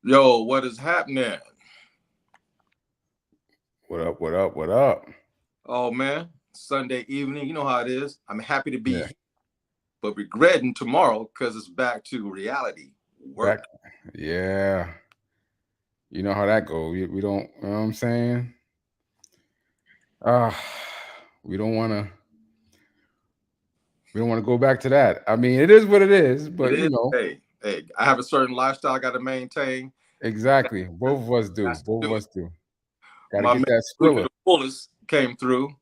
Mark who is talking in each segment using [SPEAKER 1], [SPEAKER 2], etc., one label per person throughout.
[SPEAKER 1] Yo, what is happening?
[SPEAKER 2] What up? What up? What up?
[SPEAKER 1] Oh man, Sunday evening. You know how it is. I'm happy to be
[SPEAKER 2] Yeah,
[SPEAKER 1] here, but regretting tomorrow because it's back to reality. Work.
[SPEAKER 2] back. Yeah, you know how that goes. We don't. You know what I'm saying? Uh we don't want to. We don't want to go back to that. I mean, it is what it is.
[SPEAKER 1] It
[SPEAKER 2] But
[SPEAKER 1] is. Hey, I have a certain lifestyle I got to maintain.
[SPEAKER 2] exactly. Both of us do.
[SPEAKER 1] That's to
[SPEAKER 2] Both of
[SPEAKER 1] do it.
[SPEAKER 2] us do. Got to
[SPEAKER 1] My
[SPEAKER 2] get
[SPEAKER 1] man,
[SPEAKER 2] that
[SPEAKER 1] Blue to
[SPEAKER 2] Skrilla.
[SPEAKER 1] the fullest came through.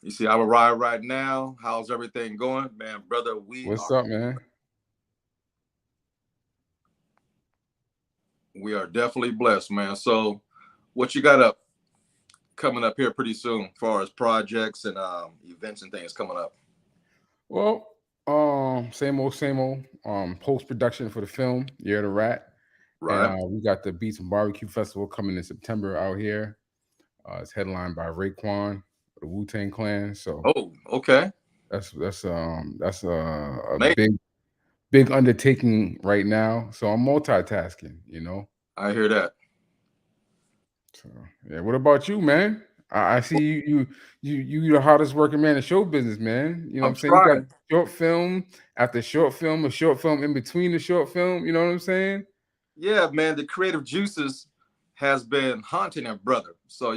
[SPEAKER 1] You see, I'm a ride right now. How's everything going, man, brother?
[SPEAKER 2] What's up, man?
[SPEAKER 1] We are definitely blessed, man. So, what you got up coming up here pretty soon, as far as projects and events and things coming up?
[SPEAKER 2] Well, same old, same old. Post production for the film Year of the Rat, and
[SPEAKER 1] Right.
[SPEAKER 2] we got the Beats and Barbecue Festival coming in September out here. It's headlined by Raekwon, the Wu Tang Clan. So
[SPEAKER 1] Oh, okay.
[SPEAKER 2] that's a
[SPEAKER 1] Mate,
[SPEAKER 2] big undertaking right now. So I'm multitasking.
[SPEAKER 1] I hear that.
[SPEAKER 2] So yeah, what about you, man? I see you the hardest working man in show business, man. You know what
[SPEAKER 1] I'm
[SPEAKER 2] I'm saying? You got
[SPEAKER 1] trying.
[SPEAKER 2] short film after short film, a short film in between the short film. You know what I'm saying?
[SPEAKER 1] Yeah, man, the creative juices has been haunting a brother. So,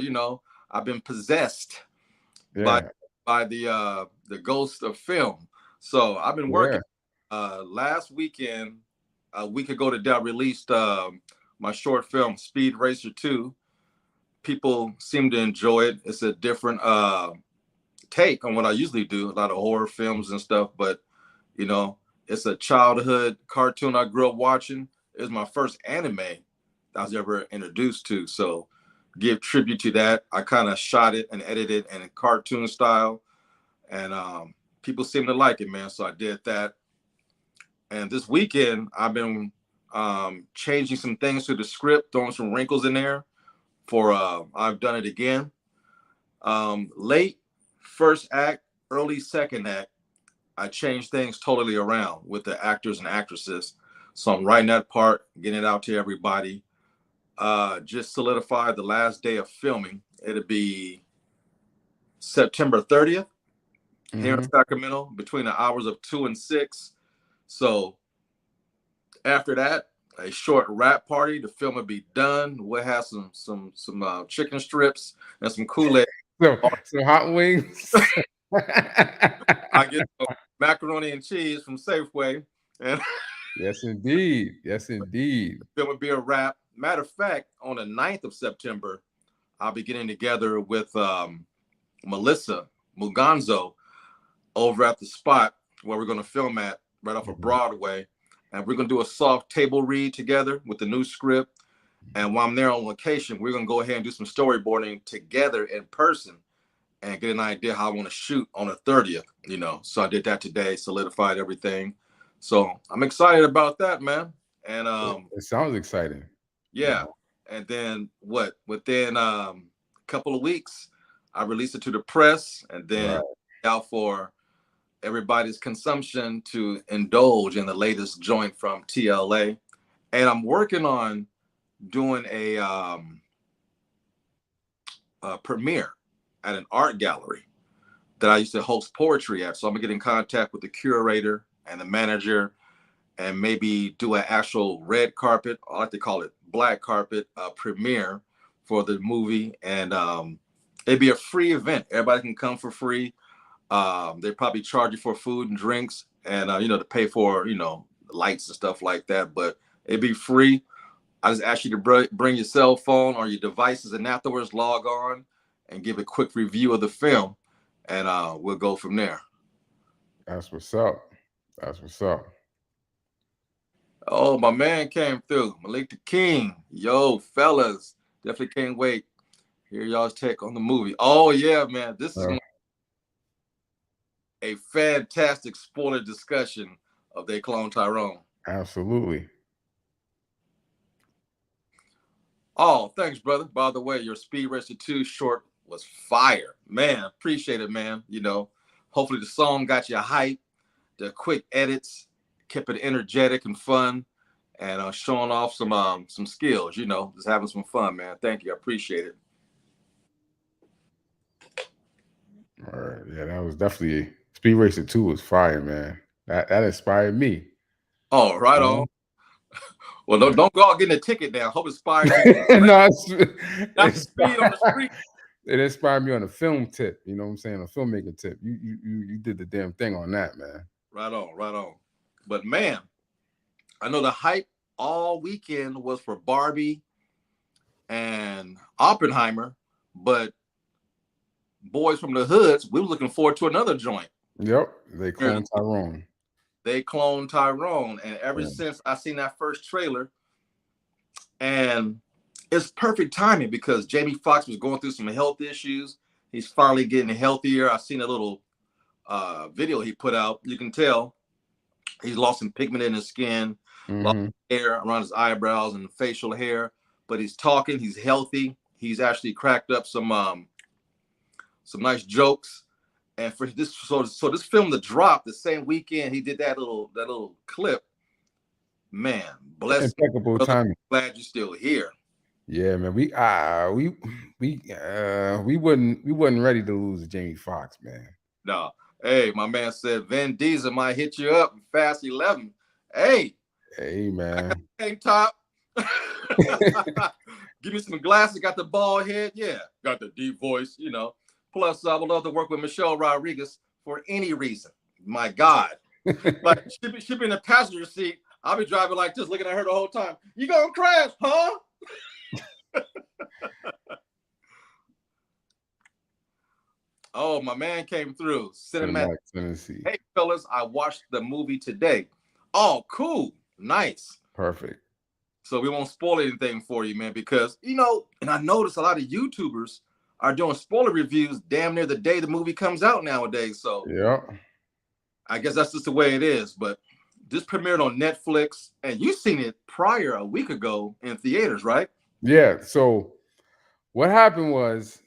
[SPEAKER 1] I've been possessed by
[SPEAKER 2] Yeah,
[SPEAKER 1] the ghost of film. So I've been
[SPEAKER 2] yeah.
[SPEAKER 1] working. Last weekend, a week ago today, I released my short film, Speed Racer 2. People seem to enjoy it. It's a different take on what I usually do, a lot of horror films and stuff, but you know, it's a childhood cartoon I grew up watching. It was my first anime I was ever introduced to. So give tribute to that. I kind of shot it and edited it in cartoon style, and people seem to like it, man. So I did that. And this weekend, I've been changing some things to the script, throwing some wrinkles in there for I've done it again. Late first act, early second act, I changed things totally around with the actors and actresses. So I'm writing that part, getting it out to everybody. Just solidified the last day of filming. It'll be September 30th here in
[SPEAKER 2] Hmm.
[SPEAKER 1] Sacramento between the hours of 2 and 6. So after that, a short wrap party. The film will be done. We'll have some chicken strips and some Kool-Aid.
[SPEAKER 2] So hot wings.
[SPEAKER 1] I get some macaroni and cheese from Safeway, and
[SPEAKER 2] Yes, indeed. Yes, indeed.
[SPEAKER 1] there will be a wrap. Matter of fact, on the 9th of September, I'll be getting together with Melissa Muganzo over at the spot where we're going to film at, right off of
[SPEAKER 2] Mhm.
[SPEAKER 1] Broadway. And we're going to do a soft table read together with the new script. And while I'm there on location, we're going to go ahead and do some storyboarding together in person and get an idea how I want to shoot on the 30th. So I did that today, solidified everything. So I'm excited about that, man. And
[SPEAKER 2] It sounds exciting. You
[SPEAKER 1] yeah.
[SPEAKER 2] know.
[SPEAKER 1] And then what? Within a couple of weeks, I released it to the press and then
[SPEAKER 2] Right.
[SPEAKER 1] out for everybody's consumption to indulge in the latest joint from TLA. And I'm working on doing a premiere at an art gallery that I used to host poetry at. So I'm gonna get in contact with the curator and the manager and maybe do an actual red carpet, I like to call it black carpet premiere for the movie. And it'd be a free event. Everybody can come for free. They probably charge you for food and drinks and, to pay for, lights and stuff like that. But it'd be free. I just ask you to bring your cell phone or your devices and afterwards log on and give a quick review of the film. And we'll go from there.
[SPEAKER 2] That's what's up. That's what's up.
[SPEAKER 1] Oh, my man came through. Malik the King. Yo, fellas. Definitely can't wait. Hear y'all's take on the movie. Oh, yeah, man. This is
[SPEAKER 2] Uh,
[SPEAKER 1] going to be a fantastic spoiler discussion of They Cloned Tyrone.
[SPEAKER 2] Absolutely.
[SPEAKER 1] Oh, thanks, brother. By the way, your Speed Racer 2 short was fire. Man, appreciate it, man. Hopefully the song got you hype. The quick edits kept it energetic and fun. and showing off some skills. You know, just having some fun, man. Thank you, I appreciate it.
[SPEAKER 2] All right, yeah, that was definitely Speed Racer 2 was fire, man. That inspired me.
[SPEAKER 1] Oh, right
[SPEAKER 2] You
[SPEAKER 1] on.
[SPEAKER 2] know?
[SPEAKER 1] Well, don't go out getting a ticket now. Hope it inspires you.
[SPEAKER 2] No,
[SPEAKER 1] Not the speed on the street.
[SPEAKER 2] it inspired me on a film tip. You know what I'm saying? A filmmaking tip. You did the damn thing on that, man.
[SPEAKER 1] Right on, right on. But man, I know the hype all weekend was for Barbie and Oppenheimer, but boys from the hoods, we were looking forward to another joint.
[SPEAKER 2] Yep, They Cloned Tyrone.
[SPEAKER 1] They Cloned Tyrone, and ever
[SPEAKER 2] Yeah.
[SPEAKER 1] since I seen that first trailer, and it's perfect timing because Jamie Foxx was going through some health issues. He's finally getting healthier. I seen a little video he put out. You can tell he's lost some pigment in his skin, lost hair around his eyebrows and facial hair. But he's talking. He's healthy. He's actually cracked up some nice jokes. And for this, so this film to drop the same weekend, he did that little clip. Man, bless
[SPEAKER 2] Impeccable
[SPEAKER 1] him.
[SPEAKER 2] timing.
[SPEAKER 1] Glad you're still here.
[SPEAKER 2] Yeah, man. We wasn't ready to lose Jamie Foxx, man.
[SPEAKER 1] No, hey, my man said Vin Diesel might hit you up in Fast 11. Hey,
[SPEAKER 2] man.
[SPEAKER 1] Tank top. Give me some glasses. Got the bald head. Yeah, got the deep voice. You know. Plus, I would love to work with Michelle Rodriguez for any reason. My God, like she be in the passenger seat. I'll be driving like this, looking at her the whole time. You gonna crash, huh? Oh, my man came through. Cinematic.
[SPEAKER 2] Tennessee.
[SPEAKER 1] Hey, fellas, I watched the movie today. Oh, cool. Nice.
[SPEAKER 2] Perfect.
[SPEAKER 1] So we won't spoil anything for you, man, because, you know, and I noticed a lot of YouTubers are doing spoiler reviews damn near the day the movie comes out nowadays. So
[SPEAKER 2] yeah,
[SPEAKER 1] I guess that's just the way it is. But this premiered on Netflix, and you seen it prior a week ago in theaters, right?
[SPEAKER 2] Yeah. So what happened was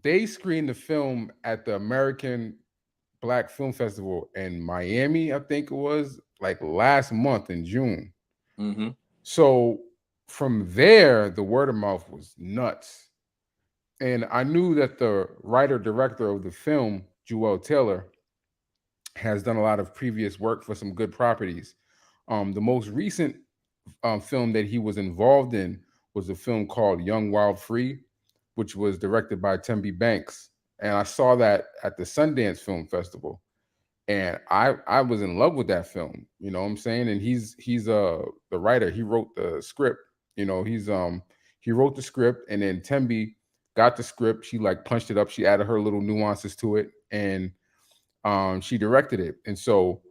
[SPEAKER 2] they screened the film at the American Black Film Festival in Miami, I think it was, like last month in June.
[SPEAKER 1] Mm-hmm.
[SPEAKER 2] So from there, the word of mouth was nuts. And I knew that the writer-director of the film, Jewel Taylor, has done a lot of previous work for some good properties. The most recent film that he was involved in was a film called Young Wild Free, which was directed by Tembi Banks. And I saw that at the Sundance Film Festival. And I was in love with that film, you know what I'm saying? And he's the writer. He wrote the script. You know, he wrote the script, and then Tembi got the script. She like punched it up. She added her little nuances to it, and she directed it. And so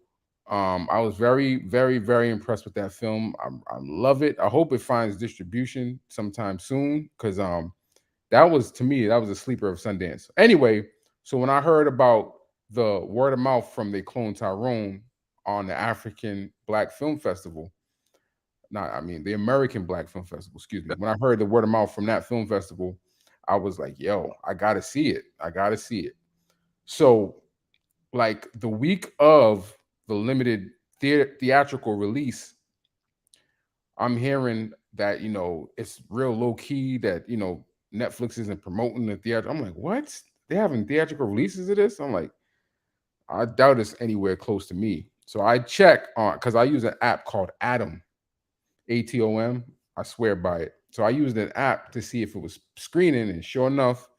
[SPEAKER 2] I was very, very, very impressed with that film. I love it. I hope it finds distribution sometime soon, because that was, to me, that was a sleeper of Sundance. Anyway, so when I heard about the word of mouth from They Cloned Tyrone on the African Black Film Festival, the American Black Film Festival, excuse me. When I heard the word of mouth from that film festival, I was like, yo, I gotta see it. I gotta see it. So, like the week of the limited theatrical release, I'm hearing that, you know, it's real low key, that, you know, Netflix isn't promoting the theater. I'm like, what? They having theatrical releases of this? I'm like, I doubt it's anywhere close to me. So I check on, because I use an app called Atom, ATOM. I swear by it. So I used an app to see if it was screening, and sure enough,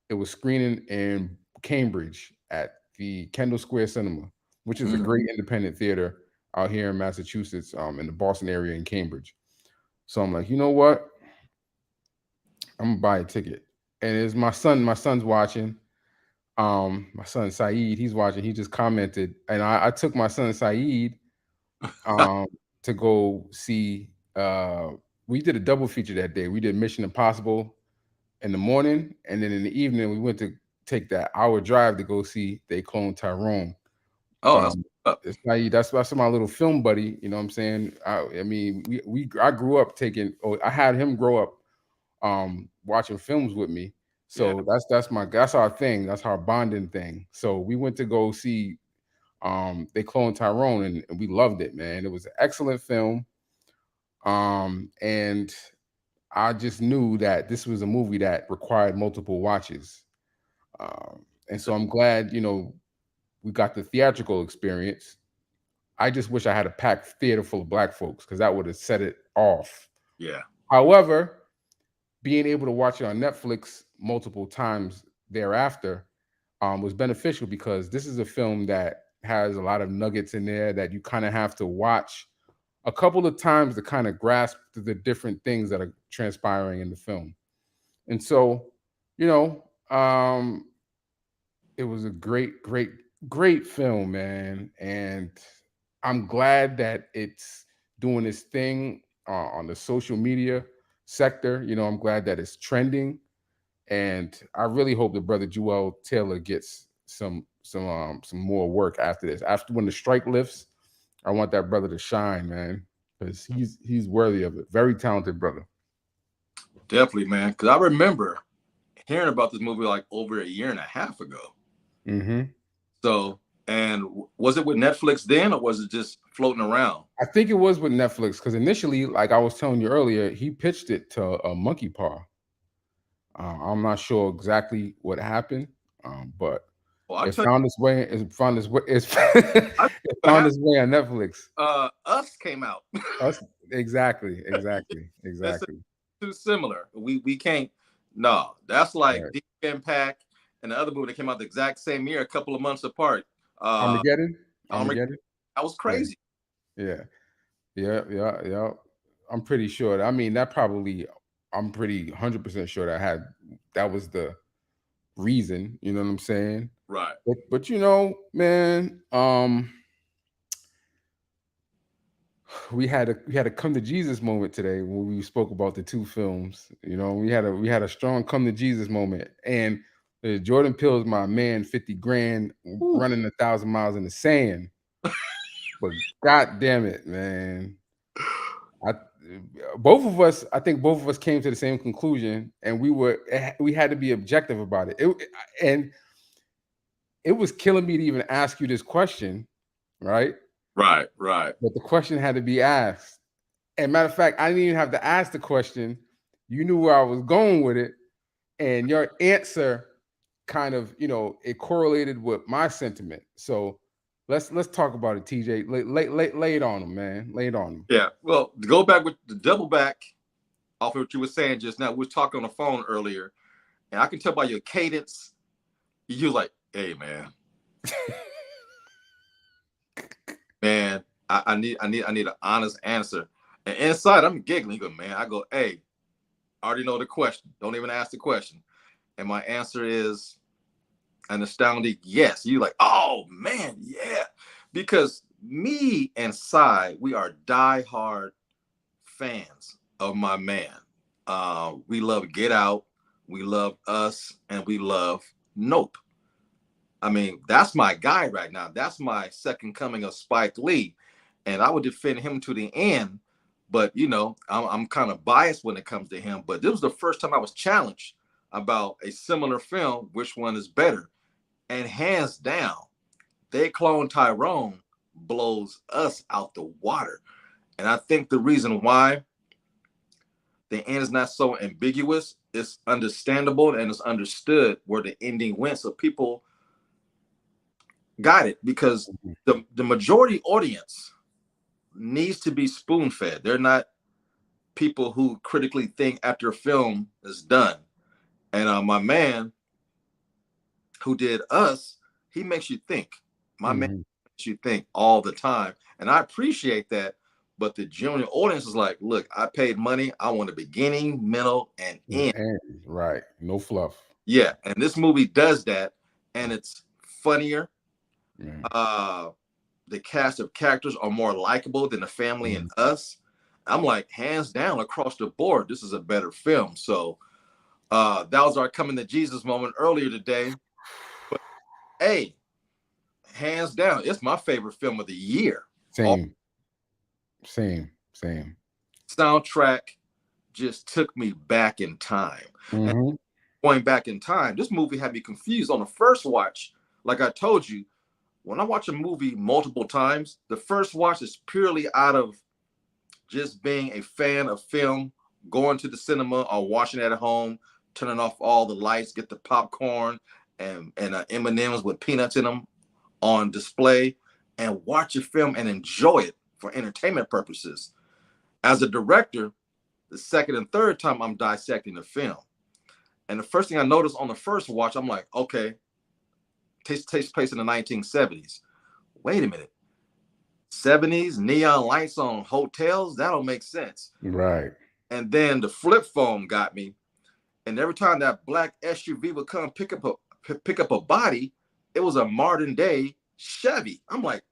[SPEAKER 2] it was screening in Cambridge at the Kendall Square Cinema, which is a great independent theater out here in Massachusetts, in the Boston area in Cambridge. So I'm like, you know what? I'm gonna buy a ticket. And it's my son. My son's watching. My son Saeed, he's watching. He just commented, and I took my son Saeed to go see. We did a double feature that day. We did Mission Impossible in the morning, and then in the evening we went to take that hour drive to go see They Cloned Tyrone.
[SPEAKER 1] Oh,
[SPEAKER 2] It's Saeed. That's my little film buddy. You know what I'm saying? I mean, I grew up taking. Oh, I had him grow up watching films with me. So
[SPEAKER 1] yeah.
[SPEAKER 2] that's our thing. That's our bonding thing. So we went to go see They Cloned Tyrone, and we loved it, man. It was an excellent film. And I just knew that this was a movie that required multiple watches. And so I'm glad, we got the theatrical experience. I just wish I had a packed theater full of black folks because that would have set it off.
[SPEAKER 1] Yeah.
[SPEAKER 2] However, being able to watch it on Netflix multiple times thereafter was beneficial because this is a film that has a lot of nuggets in there that you kind of have to watch a couple of times to kind of grasp the different things that are transpiring in the film. And so, you know, it was a great, great, great film, man. And I'm glad that it's doing this thing on the social media sector. I'm glad that it's trending, and I really hope that brother Joel Taylor gets some more work after this. After when the strike lifts, I want that brother to shine, man, because he's worthy of it. Very talented brother.
[SPEAKER 1] Definitely, man. Because I remember hearing about this movie like over a year and a half ago.
[SPEAKER 2] Mm-hmm.
[SPEAKER 1] So, and was it with Netflix then, or was it just floating around?
[SPEAKER 2] I think it was with Netflix because initially, like I was telling you earlier, he pitched it to Monkey Paw. I'm not sure exactly what happened, but
[SPEAKER 1] Well, I
[SPEAKER 2] it
[SPEAKER 1] tell
[SPEAKER 2] found its way. It found its way. It
[SPEAKER 1] you,
[SPEAKER 2] found its way on Netflix.
[SPEAKER 1] Us came out.
[SPEAKER 2] Us, exactly.
[SPEAKER 1] That's too similar. We can't. No, that's like
[SPEAKER 2] Right.
[SPEAKER 1] Deep Impact and the other movie that came out the exact same year, a couple of months apart.
[SPEAKER 2] Armageddon.
[SPEAKER 1] Armageddon.
[SPEAKER 2] Armageddon.
[SPEAKER 1] That was
[SPEAKER 2] Yeah.
[SPEAKER 1] crazy.
[SPEAKER 2] Yeah. I'm pretty sure. I mean, that probably. I'm pretty 100% sure that was the reason. You know what I'm saying?
[SPEAKER 1] Right.
[SPEAKER 2] But man, we had a come to Jesus moment today when we spoke about the two films. We had a strong come to Jesus moment, and Jordan Peele's my man, 50 grand
[SPEAKER 1] Ooh.
[SPEAKER 2] running 1,000 miles in the sand. But god damn it, man. I think both of us came to the same conclusion, and we had to be objective about it. And it was killing me to even ask you this question, right?
[SPEAKER 1] Right.
[SPEAKER 2] But the question had to be asked. And matter of fact, I didn't even have to ask the question. You knew where I was going with it, and your answer kind of, it correlated with my sentiment. So let's talk about it, TJ. Lay it on him, man. Lay it on him.
[SPEAKER 1] Yeah. Well, to go back with the double back off of what you were saying just now, we were talking on the phone earlier, and I can tell by your cadence, you like, hey man, man, I need an honest answer. And inside, I'm giggling. Go, man. I go, hey, I already know the question. Don't even ask the question. And my answer is an astounding yes. You like, oh man, yeah. Because me and Cy, we are diehard fans of my man. We love Get Out, we love Us, and we love Nope. I mean, that's my guy right now. That's my second coming of Spike Lee. And I would defend him to the end. But, I'm kind of biased when it comes to him. But this was the first time I was challenged about a similar film, which one is better. And hands down, They Cloned Tyrone blows Us out the water. And I think the reason why the end is not so ambiguous, it's understandable and it's understood where the ending went. So people got it because the majority audience needs to be spoon fed. They're not people who critically think after a film is done. And my man who did Us, he makes you think. My man makes you think all the time. And I appreciate that. But the general audience is like, look, I paid money. I want a beginning, middle, and end.
[SPEAKER 2] Right. No fluff.
[SPEAKER 1] Yeah. And this movie does that. And it's funnier. The cast of characters are more likable than The Family and Us. I'm like, hands down, across the board, this is a better film. So that was our coming to Jesus moment earlier today. But hey, hands down, it's my favorite film of the year.
[SPEAKER 2] Same.
[SPEAKER 1] Soundtrack just took me back in time. And going back in time, this movie had me confused on the first watch. Like I told you, when I watch a movie multiple times, the first watch is purely out of just being a fan of film, going to the cinema or watching it at home, turning off all the lights, get the popcorn and M&Ms with peanuts in them on display, and watch a film and enjoy it for entertainment purposes. As a director, the second and third time I'm dissecting the film, and the first thing I noticed on the first watch, I'm like, okay, takes place in the 1970s. Wait a minute, 70s neon lights on hotels? That don't make sense.
[SPEAKER 2] Right.
[SPEAKER 1] And then the flip phone got me. And every time that black SUV would come pick up a body, it was a modern day Chevy. I'm like,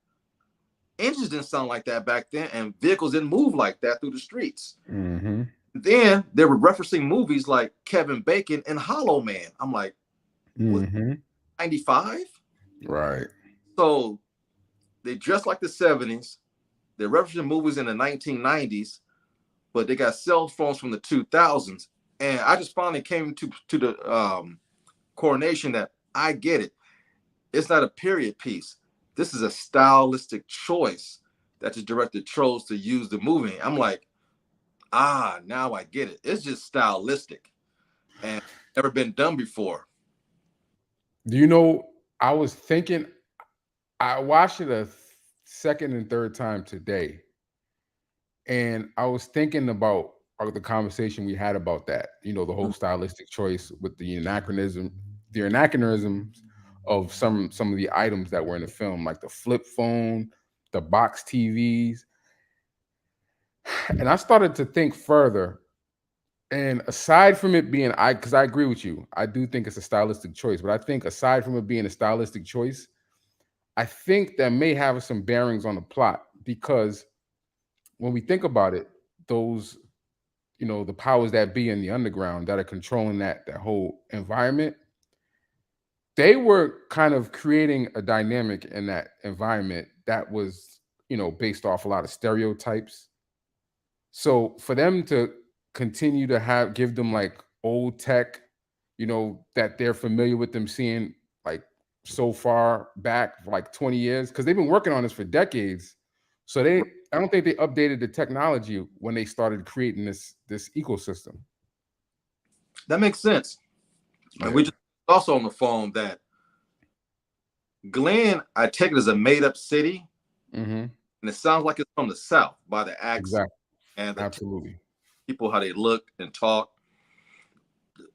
[SPEAKER 1] engines didn't sound like that back then, and vehicles didn't move like that through the streets.
[SPEAKER 2] Mm-hmm.
[SPEAKER 1] Then they were referencing movies like Kevin Bacon and Hollow Man. I'm like, was
[SPEAKER 2] Mm-hmm.
[SPEAKER 1] 95?
[SPEAKER 2] Right.
[SPEAKER 1] So they dressed like the 70s. They're referencing movies in the 1990s, but they got cell phones from the 2000s. And I just finally came to the coronation that I get it. It's not a period piece. This is a stylistic choice that the director chose to use the movie. I'm like, now I get it. It's just stylistic and never been done before.
[SPEAKER 2] Do you know, I was thinking, I watched it a second and third time today, and I was thinking about the conversation we had about that. You know, the whole stylistic choice with the anachronisms of some of the items that were in the film, like the flip phone, the box TVs, and I started to think further. And aside from it being, because I agree with you, I do think it's a stylistic choice. But I think aside from it being a stylistic choice, I think that may have some bearings on the plot, because when we think about it, those, the powers that be in the underground that are controlling that whole environment, they were kind of creating a dynamic in that environment that was, based off a lot of stereotypes. So for them to continue to give them like old tech, that they're familiar with, them seeing like so far back, for like 20 years, because they've been working on this for decades. So I don't think they updated the technology when they started creating this ecosystem.
[SPEAKER 1] That makes sense.
[SPEAKER 2] Yeah.
[SPEAKER 1] And we just also on the phone that Glenn, I take it as a made up city,
[SPEAKER 2] Mm-hmm.
[SPEAKER 1] and it sounds like it's from the South by the accent
[SPEAKER 2] Exactly.
[SPEAKER 1] and the
[SPEAKER 2] Absolutely.
[SPEAKER 1] people, how they look and talk.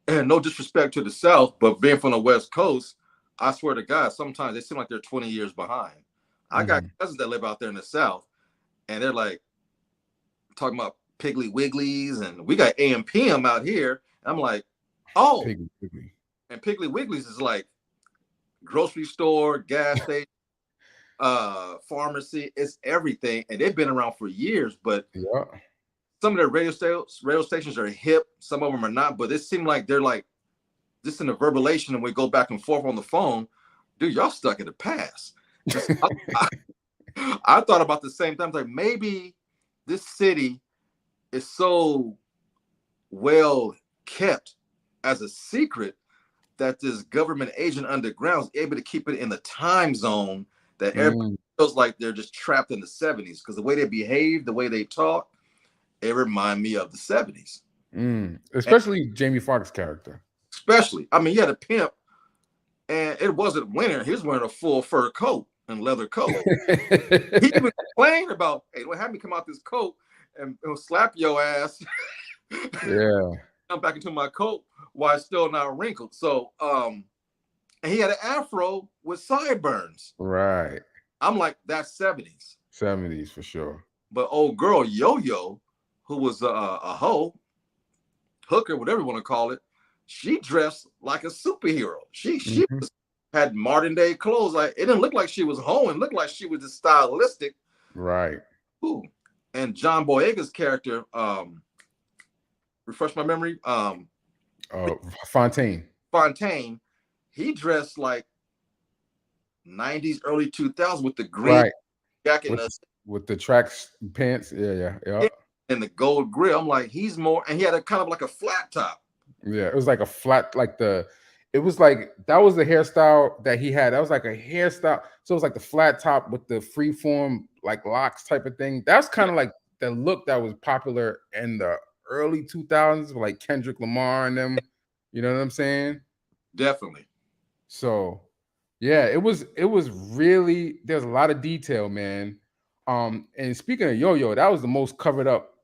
[SPEAKER 1] And no disrespect to the South, but being from the West Coast, I swear to God, sometimes they seem like they're 20 years behind. I got cousins that live out there in the South, and they're like talking about Piggly Wigglies, and we got AM/PM out here. I'm like, oh,
[SPEAKER 2] Piggly Wiggly.
[SPEAKER 1] And Piggly Wigglies is like grocery store, gas station, pharmacy. It's everything, and they've been around for years. But
[SPEAKER 2] Yeah.
[SPEAKER 1] some of their radio stations are hip. Some of them are not. But it seemed like they're like just in a verbalization, and we go back and forth on the phone. Dude, y'all stuck in the past. I thought about the same thing. Like maybe this city is so well kept as a secret that this government agent underground is able to keep it in the time zone that everybody feels like they're just trapped in the 70s, because the way they behave, the way they talk, it remind me of the 70s.
[SPEAKER 2] Especially Jamie Foxx's character.
[SPEAKER 1] Especially, I mean, you had a pimp, and it wasn't winter. He was wearing a full fur coat and leather coat. He even complained about, hey, don't have me come out this coat and slap your ass.
[SPEAKER 2] Yeah.
[SPEAKER 1] Come back into my coat while it's still not wrinkled. So, and he had an afro with sideburns.
[SPEAKER 2] Right.
[SPEAKER 1] I'm like, that's 70s.
[SPEAKER 2] 70s for sure.
[SPEAKER 1] But old girl Yo-Yo, who was a hooker, whatever you want to call it, she dressed like a superhero. She had modern day clothes. Like it didn't look like she was hoeing. It looked like she was just stylistic.
[SPEAKER 2] Right.
[SPEAKER 1] Ooh. And John Boyega's character, refresh my memory.
[SPEAKER 2] Fontaine.
[SPEAKER 1] He dressed like 90s, early 2000s with the green jacket
[SPEAKER 2] with the tracks pants. Yeah.
[SPEAKER 1] And the gold grill. I'm like, he's more, and he had a kind of like a flat top.
[SPEAKER 2] Yeah, it was like a flat, it was like, that was the hairstyle that he had. That was like a hairstyle. So it was like the flat top with the free form, like locks type of thing. That's kind of like the look that was popular in the early 2000s, like Kendrick Lamar and them. You know what I'm saying?
[SPEAKER 1] Definitely.
[SPEAKER 2] So yeah, it was really, there's a lot of detail, man. And speaking of Yo-Yo, that was the most covered up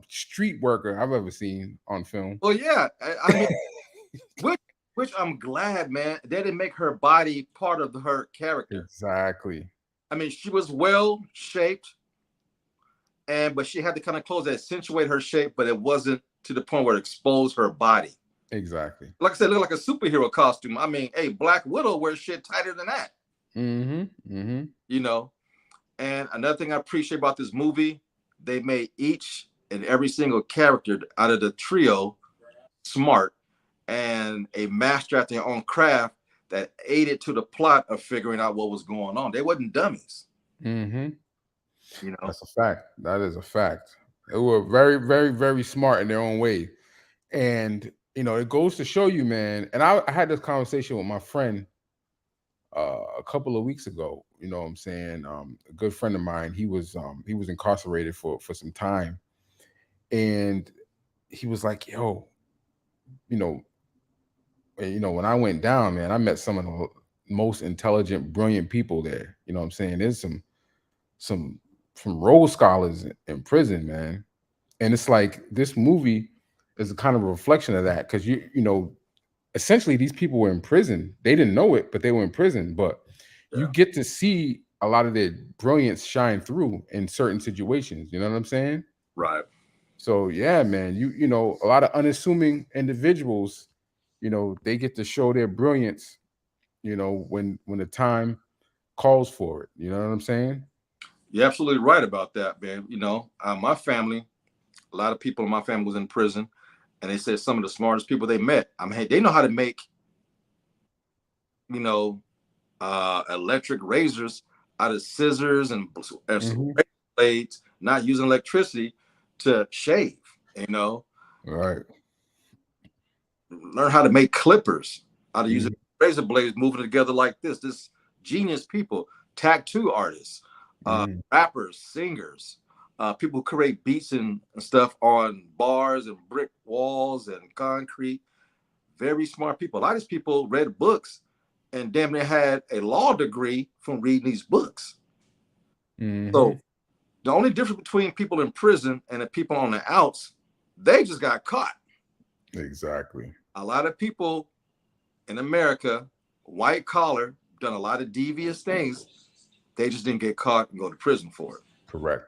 [SPEAKER 2] street worker I've ever seen on film.
[SPEAKER 1] Well, yeah. I mean, which I'm glad, man. They didn't make her body part of her character.
[SPEAKER 2] Exactly.
[SPEAKER 1] I mean, she was well shaped, but she had the kind of clothes that accentuate her shape, but it wasn't to the point where it exposed her body.
[SPEAKER 2] Exactly.
[SPEAKER 1] Like I said, it looked like a superhero costume. I mean, hey, Black Widow wears shit tighter than that. You know. And another thing I appreciate about this movie, they made each and every single character out of the trio smart and a master at their own craft that aided to the plot of figuring out what was going on. They wasn't dummies. You know.
[SPEAKER 2] That's a fact. That is a fact. They were very, very, very smart in their own way. And it goes to show you, man. And I had this conversation with my friend a couple of weeks ago. You know what I'm saying? A good friend of mine, he was incarcerated for some time. And he was like, yo, you know, when I went down, man, I met some of the most intelligent, brilliant people there. You know what I'm saying? There's some Rhodes scholars in prison, man. And it's like this movie is a kind of a reflection of that, because essentially these people were in prison. They didn't know it, but they were in prison. But you get to see a lot of their brilliance shine through in certain situations. You know what I'm saying?
[SPEAKER 1] Right.
[SPEAKER 2] So yeah, man, a lot of unassuming individuals, they get to show their brilliance, when the time calls for it. You know what I'm saying?
[SPEAKER 1] You're absolutely right about that, man. My family, a lot of people in my family was in prison, and they said some of the smartest people they met. I mean, they know how to make, electric razors out of scissors and blades, not using electricity to shave.
[SPEAKER 2] Right.
[SPEAKER 1] Learn how to make clippers, how to use razor blades, moving together like this. This genius people, tattoo artists, rappers, singers, people who create beats and stuff on bars and brick walls and concrete. Very smart people. A lot of these people read books and damn near had a law degree from reading these books. So the only difference between people in prison and the people on the outs, they just got caught.
[SPEAKER 2] Exactly.
[SPEAKER 1] A lot of people in America, white collar, done a lot of devious things. They just didn't get caught and go to prison for it.
[SPEAKER 2] Correct.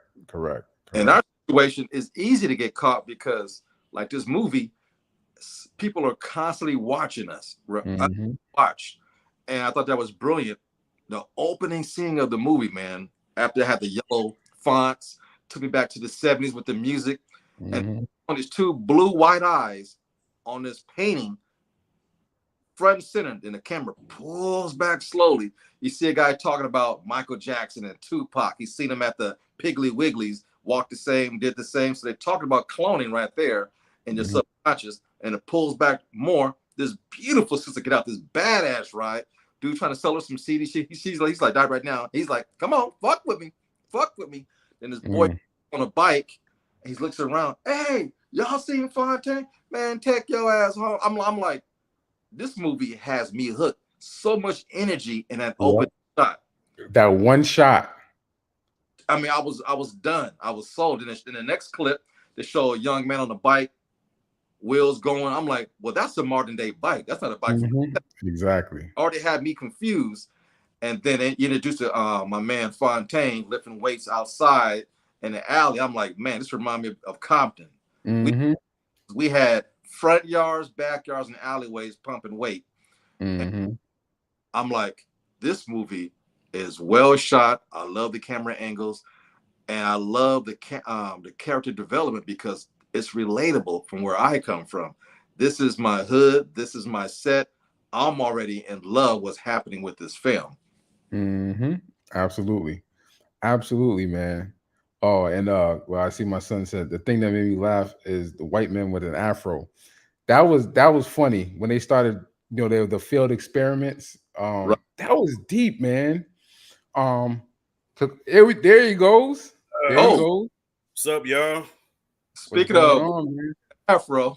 [SPEAKER 1] And our situation is easy to get caught because, like this movie, people are constantly watching us. Watch. And I thought that was brilliant. The opening scene of the movie, man, after it had the yellow fonts, took me back to the 70s with the music. And on these two blue white eyes on this painting, front and center, then the camera pulls back slowly. You see a guy talking about Michael Jackson and Tupac. He's seen them at the Piggly Wigglies, walked the same, did the same. So they're talking about cloning right there in your subconscious, and it pulls back more. This beautiful sister get out this badass ride. Dude trying to sell her some CD. He's like, die right now. He's like, come on, fuck with me. Then this boy on a bike, and he looks around. Hey, y'all seen Fontaine? Man, take your ass home. I'm like, this movie has me hooked. So much energy in that open shot.
[SPEAKER 2] That one shot.
[SPEAKER 1] I mean, I was done. I was sold. In the next clip, they show a young man on a bike, wheels going. I'm like, well, that's a modern day bike. That's not a bike.
[SPEAKER 2] Exactly.
[SPEAKER 1] Already had me confused. And then they introduced my man Fontaine lifting weights outside in the alley. I'm like, man, this reminds me of Compton. We had front yards, backyards, and alleyways pumping weight. I'm like, this movie is well shot. I love the camera angles, and I love the character development because it's relatable from where I come from. This is my hood. This is my set. I'm already in love what's happening with this film.
[SPEAKER 2] Absolutely, man. Oh, and well, I see my son said the thing that made me laugh is the white man with an afro. That was funny when they started. The field experiments.
[SPEAKER 1] Right.
[SPEAKER 2] That was deep, man. There he goes. There he goes.
[SPEAKER 3] What's up, y'all?
[SPEAKER 2] What's
[SPEAKER 1] Speaking
[SPEAKER 2] going
[SPEAKER 1] of
[SPEAKER 2] on, man?
[SPEAKER 1] Afro,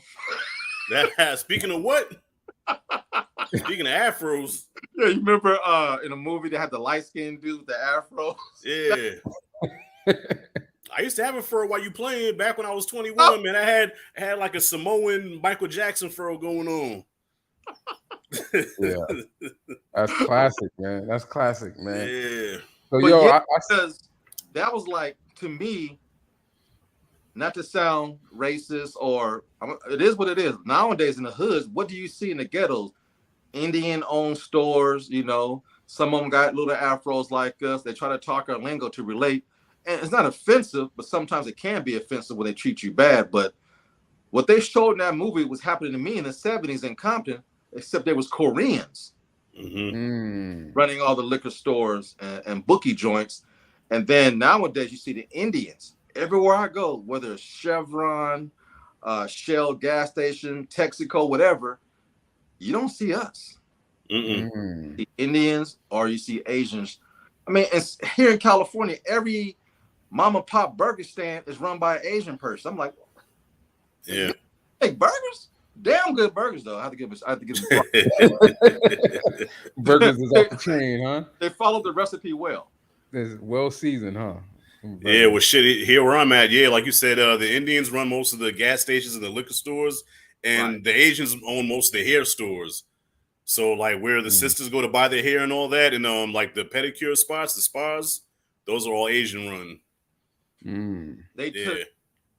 [SPEAKER 3] Speaking of what? Speaking of afros,
[SPEAKER 1] yeah, you remember in a movie they had the light skinned dude with the Afro?
[SPEAKER 3] yeah. I used to have a fur while you playing back when I was 21, man. I had like a Samoan Michael Jackson fur going on.
[SPEAKER 2] Yeah, that's classic, man. That's classic, man.
[SPEAKER 3] Yeah.
[SPEAKER 2] So,
[SPEAKER 1] But
[SPEAKER 2] yo,
[SPEAKER 1] yeah, because that was like to me, not to sound racist or it is what it is. Nowadays in the hoods, what do you see in the ghettos? Indian owned stores, some of them got little afros like us. They try to talk our lingo to relate. And it's not offensive, but sometimes it can be offensive when they treat you bad. But what they showed in that movie was happening to me in the 70s in Compton, except there was Koreans running all the liquor stores and bookie joints. And then nowadays you see the Indians everywhere I go, whether it's Chevron, Shell gas station, Texaco, whatever. You don't see us. The Indians or you see Asians. I mean, it's here in California, every mom and pop burger stand is run by an Asian person. I'm like,
[SPEAKER 3] Yeah.
[SPEAKER 1] make burgers? Damn good burgers though. I have to give them props.
[SPEAKER 2] burgers is off the chain, huh?
[SPEAKER 1] They followed the recipe well.
[SPEAKER 2] It's well seasoned, huh?
[SPEAKER 3] Yeah, well, shit. Here where I'm at, yeah, like you said, the Indians run most of the gas stations and the liquor stores, and the Asians own most of the hair stores. So, like, where the sisters go to buy their hair and all that, and like the pedicure spots, the spas, those are all Asian run.
[SPEAKER 1] They took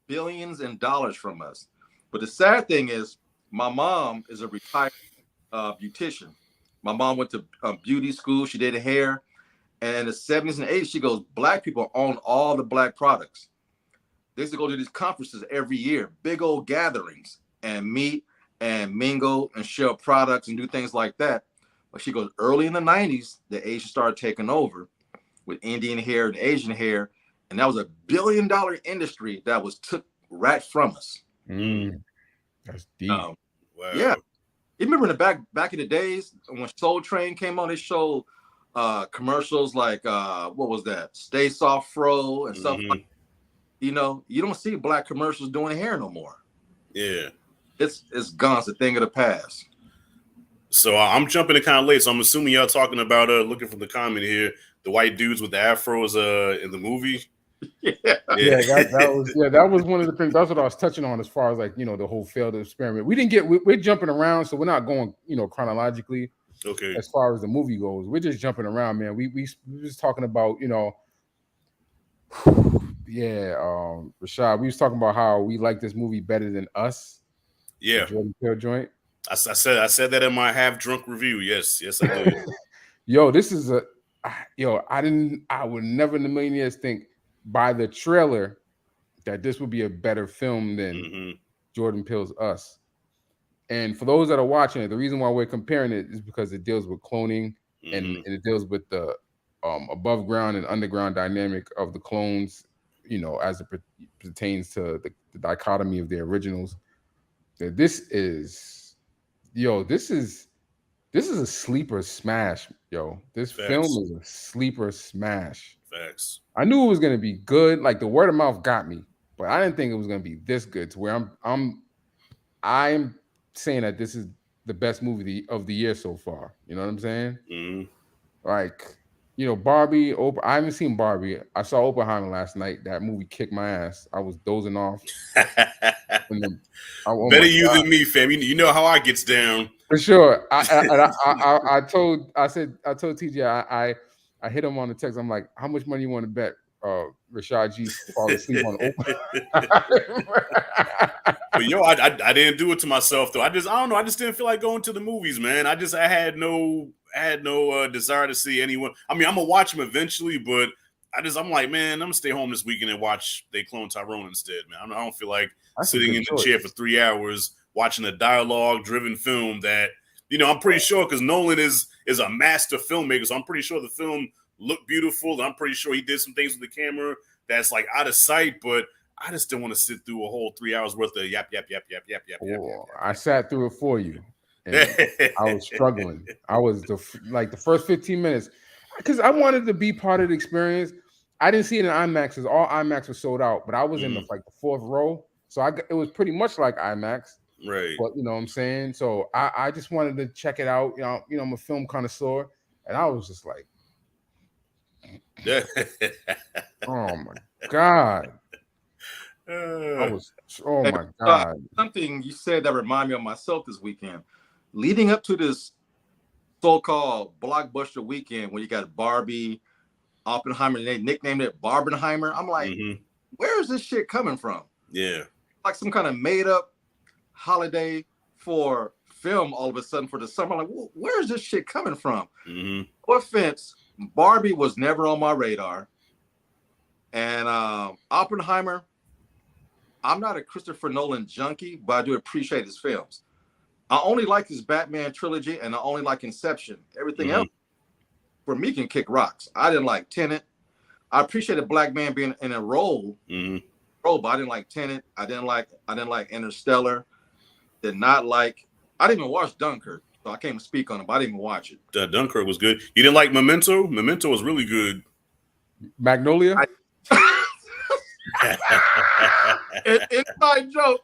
[SPEAKER 1] billions in dollars from us. But the sad thing is, my mom is a retired beautician. My mom went to beauty school. She did hair. And in the 70s and 80s, she goes, Black people own all the Black products. They used to go to these conferences every year, big old gatherings, and meet and mingle and share products and do things like that. But she goes, early in the 90s, the Asians started taking over with Indian hair and Asian hair. And that was a $1 billion industry that was took right from us.
[SPEAKER 2] That's deep.
[SPEAKER 3] Wow.
[SPEAKER 1] Yeah. You remember in the back in the days when Soul Train came on, they showed commercials like what was that? Stay Soft Fro and stuff like that. You don't see Black commercials doing hair no more.
[SPEAKER 3] Yeah.
[SPEAKER 1] It's gone. It's a thing of the past.
[SPEAKER 3] So I'm jumping in kind of late, so I'm assuming y'all talking about looking from the comment here, the white dudes with the afros in the movie.
[SPEAKER 2] Yeah, that was one of the things. That's what I was touching on as far as like the whole failed experiment. We didn't get we're jumping around, so we're not going chronologically.
[SPEAKER 3] Okay.
[SPEAKER 2] As far as the movie goes, we're just jumping around, man. We was talking about Rashad. We was talking about how we like this movie better than Us.
[SPEAKER 3] Yeah,
[SPEAKER 2] Jordan Peele joint.
[SPEAKER 3] I said that in my half drunk review. Yes, I did.
[SPEAKER 2] This is I would never in a million years think by the trailer that this would be a better film than Jordan Peele's Us. And for those that are watching it, the reason why we're comparing it is because it deals with cloning and it deals with the above ground and underground dynamic of the clones, as it pertains to the dichotomy of the originals. This is a sleeper smash, yo. This film is a sleeper smash.
[SPEAKER 3] Facts.
[SPEAKER 2] I knew it was gonna be good. Like the word of mouth got me, but I didn't think it was gonna be this good. To where I'm saying that this is the best movie of the year so far. You know what I'm saying? Like, Barbie. I haven't seen Barbie. I saw Oppenheimer last night. That movie kicked my ass. I was dozing off.
[SPEAKER 3] Better you than me, fam. You know how I gets down.
[SPEAKER 2] For sure. I told TJ I hit him on the text. I'm like, how much money you want to bet Rashad G fall asleep on Oprah?
[SPEAKER 3] But I didn't do it to myself though. I don't know. I just didn't feel like going to the movies, man. I had no desire to see anyone. I mean, I'm gonna watch them eventually, but I'm like, man, I'm gonna stay home this weekend and watch They Cloned Tyrone instead, man. I don't feel like sitting in the chair for 3 hours watching a dialogue-driven film that, I'm pretty sure because Nolan is a master filmmaker, so I'm pretty sure the film looked beautiful. I'm pretty sure he did some things with the camera that's like out of sight, but I just didn't want to sit through a whole 3 hours worth of yap.
[SPEAKER 2] I sat through it for you, and I was struggling. I was the first 15 minutes because I wanted to be part of the experience. I didn't see it in IMAX because all IMAX was sold out, but I was in the like the 4th row, so it was pretty much like IMAX.
[SPEAKER 3] Right.
[SPEAKER 2] But you know what I'm saying? So I just wanted to check it out. I'm a film connoisseur, and I was just like, oh my God. Oh my God.
[SPEAKER 1] Something you said that reminded me of myself this weekend. Leading up to this so-called blockbuster weekend when you got Barbie, Oppenheimer, they nicknamed it Barbenheimer. I'm like, where is this shit coming from?
[SPEAKER 3] Yeah.
[SPEAKER 1] Like some kind of made-up holiday for film all of a sudden for the summer. I'm like, well, where is this shit coming from? No offense, Barbie was never on my radar. And Oppenheimer, I'm not a Christopher Nolan junkie, but I do appreciate his films. I only like his Batman trilogy, and I only like Inception. Everything else, for me, can kick rocks. I didn't like Tenet. I appreciated Black Man being in a role, but I didn't like Tenet. I didn't like Interstellar. I didn't even watch Dunkirk, so I can't even speak on it, but I didn't even watch it.
[SPEAKER 3] Dunkirk was good. You didn't like Memento? Memento was really good.
[SPEAKER 2] Magnolia?
[SPEAKER 1] Inside joke.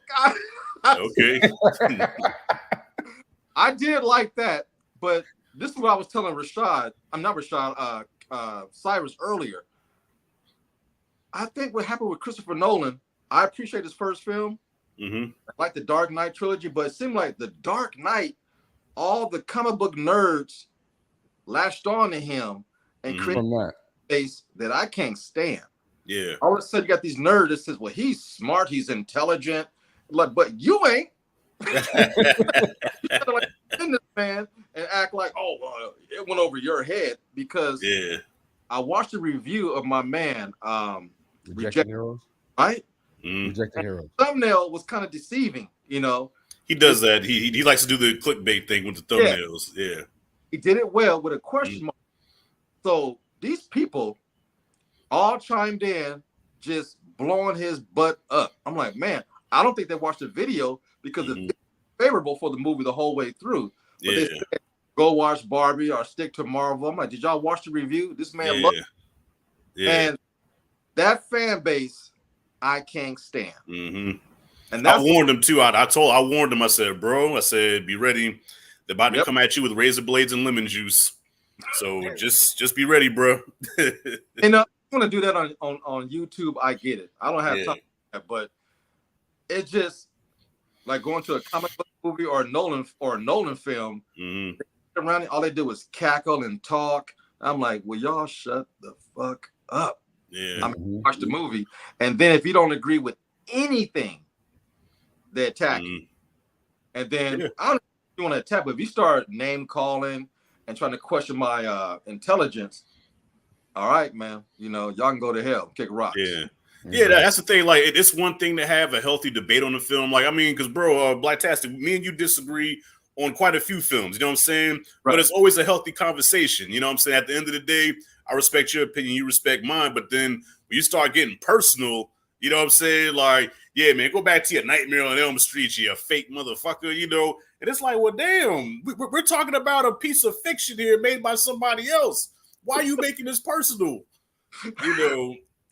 [SPEAKER 3] Okay.
[SPEAKER 1] I did like that, but this is what I was telling Cyrus earlier. I think what happened with Christopher Nolan, I appreciate his first film, like the Dark Knight trilogy, but it seemed like the Dark Knight, all the comic book nerds latched on to him and created a space that I can't stand.
[SPEAKER 3] Yeah.
[SPEAKER 1] All of a sudden, you got these nerds that says, well, he's smart, he's intelligent, like, but you ain't. Like, this man, and act like, oh, it went over your head because I watched a review of my man,
[SPEAKER 2] Rejecting Heroes,
[SPEAKER 1] right?
[SPEAKER 2] Rejecting Heroes.
[SPEAKER 1] Thumbnail was kind of deceiving, you know.
[SPEAKER 3] He does that. He likes to do the clickbait thing with the thumbnails. Yeah.
[SPEAKER 1] He did it well with a question mark. So these people all chimed in, just blowing his butt up. I'm like, man, I don't think they watched the video because it's favorable for the movie the whole way through. But they said, go watch Barbie or stick to Marvel. I'm like, did y'all watch the review? This man loved it. Yeah. And that fan base, I can't stand. And that's,
[SPEAKER 3] I warned him too. I warned him. I said, bro, be ready. They're about to come at you with razor blades and lemon juice. So just be ready, bro.
[SPEAKER 1] And I want to do that on YouTube. I get it. I don't have time for that, but it's just like going to a comic book movie or a Nolan film. Around it, all they do is cackle and talk. I'm like, well, y'all shut the fuck up.
[SPEAKER 3] Yeah.
[SPEAKER 1] I'm gonna watch the movie, and then if you don't agree with anything, they attack you. And then I don't know if you want to attack, but if you start name calling and trying to question my intelligence, all right, man, y'all can go to hell, kick rocks.
[SPEAKER 3] Yeah, that's the thing. Like, it's one thing to have a healthy debate on the film. Like, I mean, because, bro, Blacktastic, me and you disagree on quite a few films. You know what I'm saying? Right. But it's always a healthy conversation. You know what I'm saying? At the end of the day, I respect your opinion, you respect mine. But then when you start getting personal, you know what I'm saying? Like, yeah, man, go back to your Nightmare on Elm Street, you fake motherfucker, And it's like, well, damn, we're talking about a piece of fiction here made by somebody else. Why are you making this personal?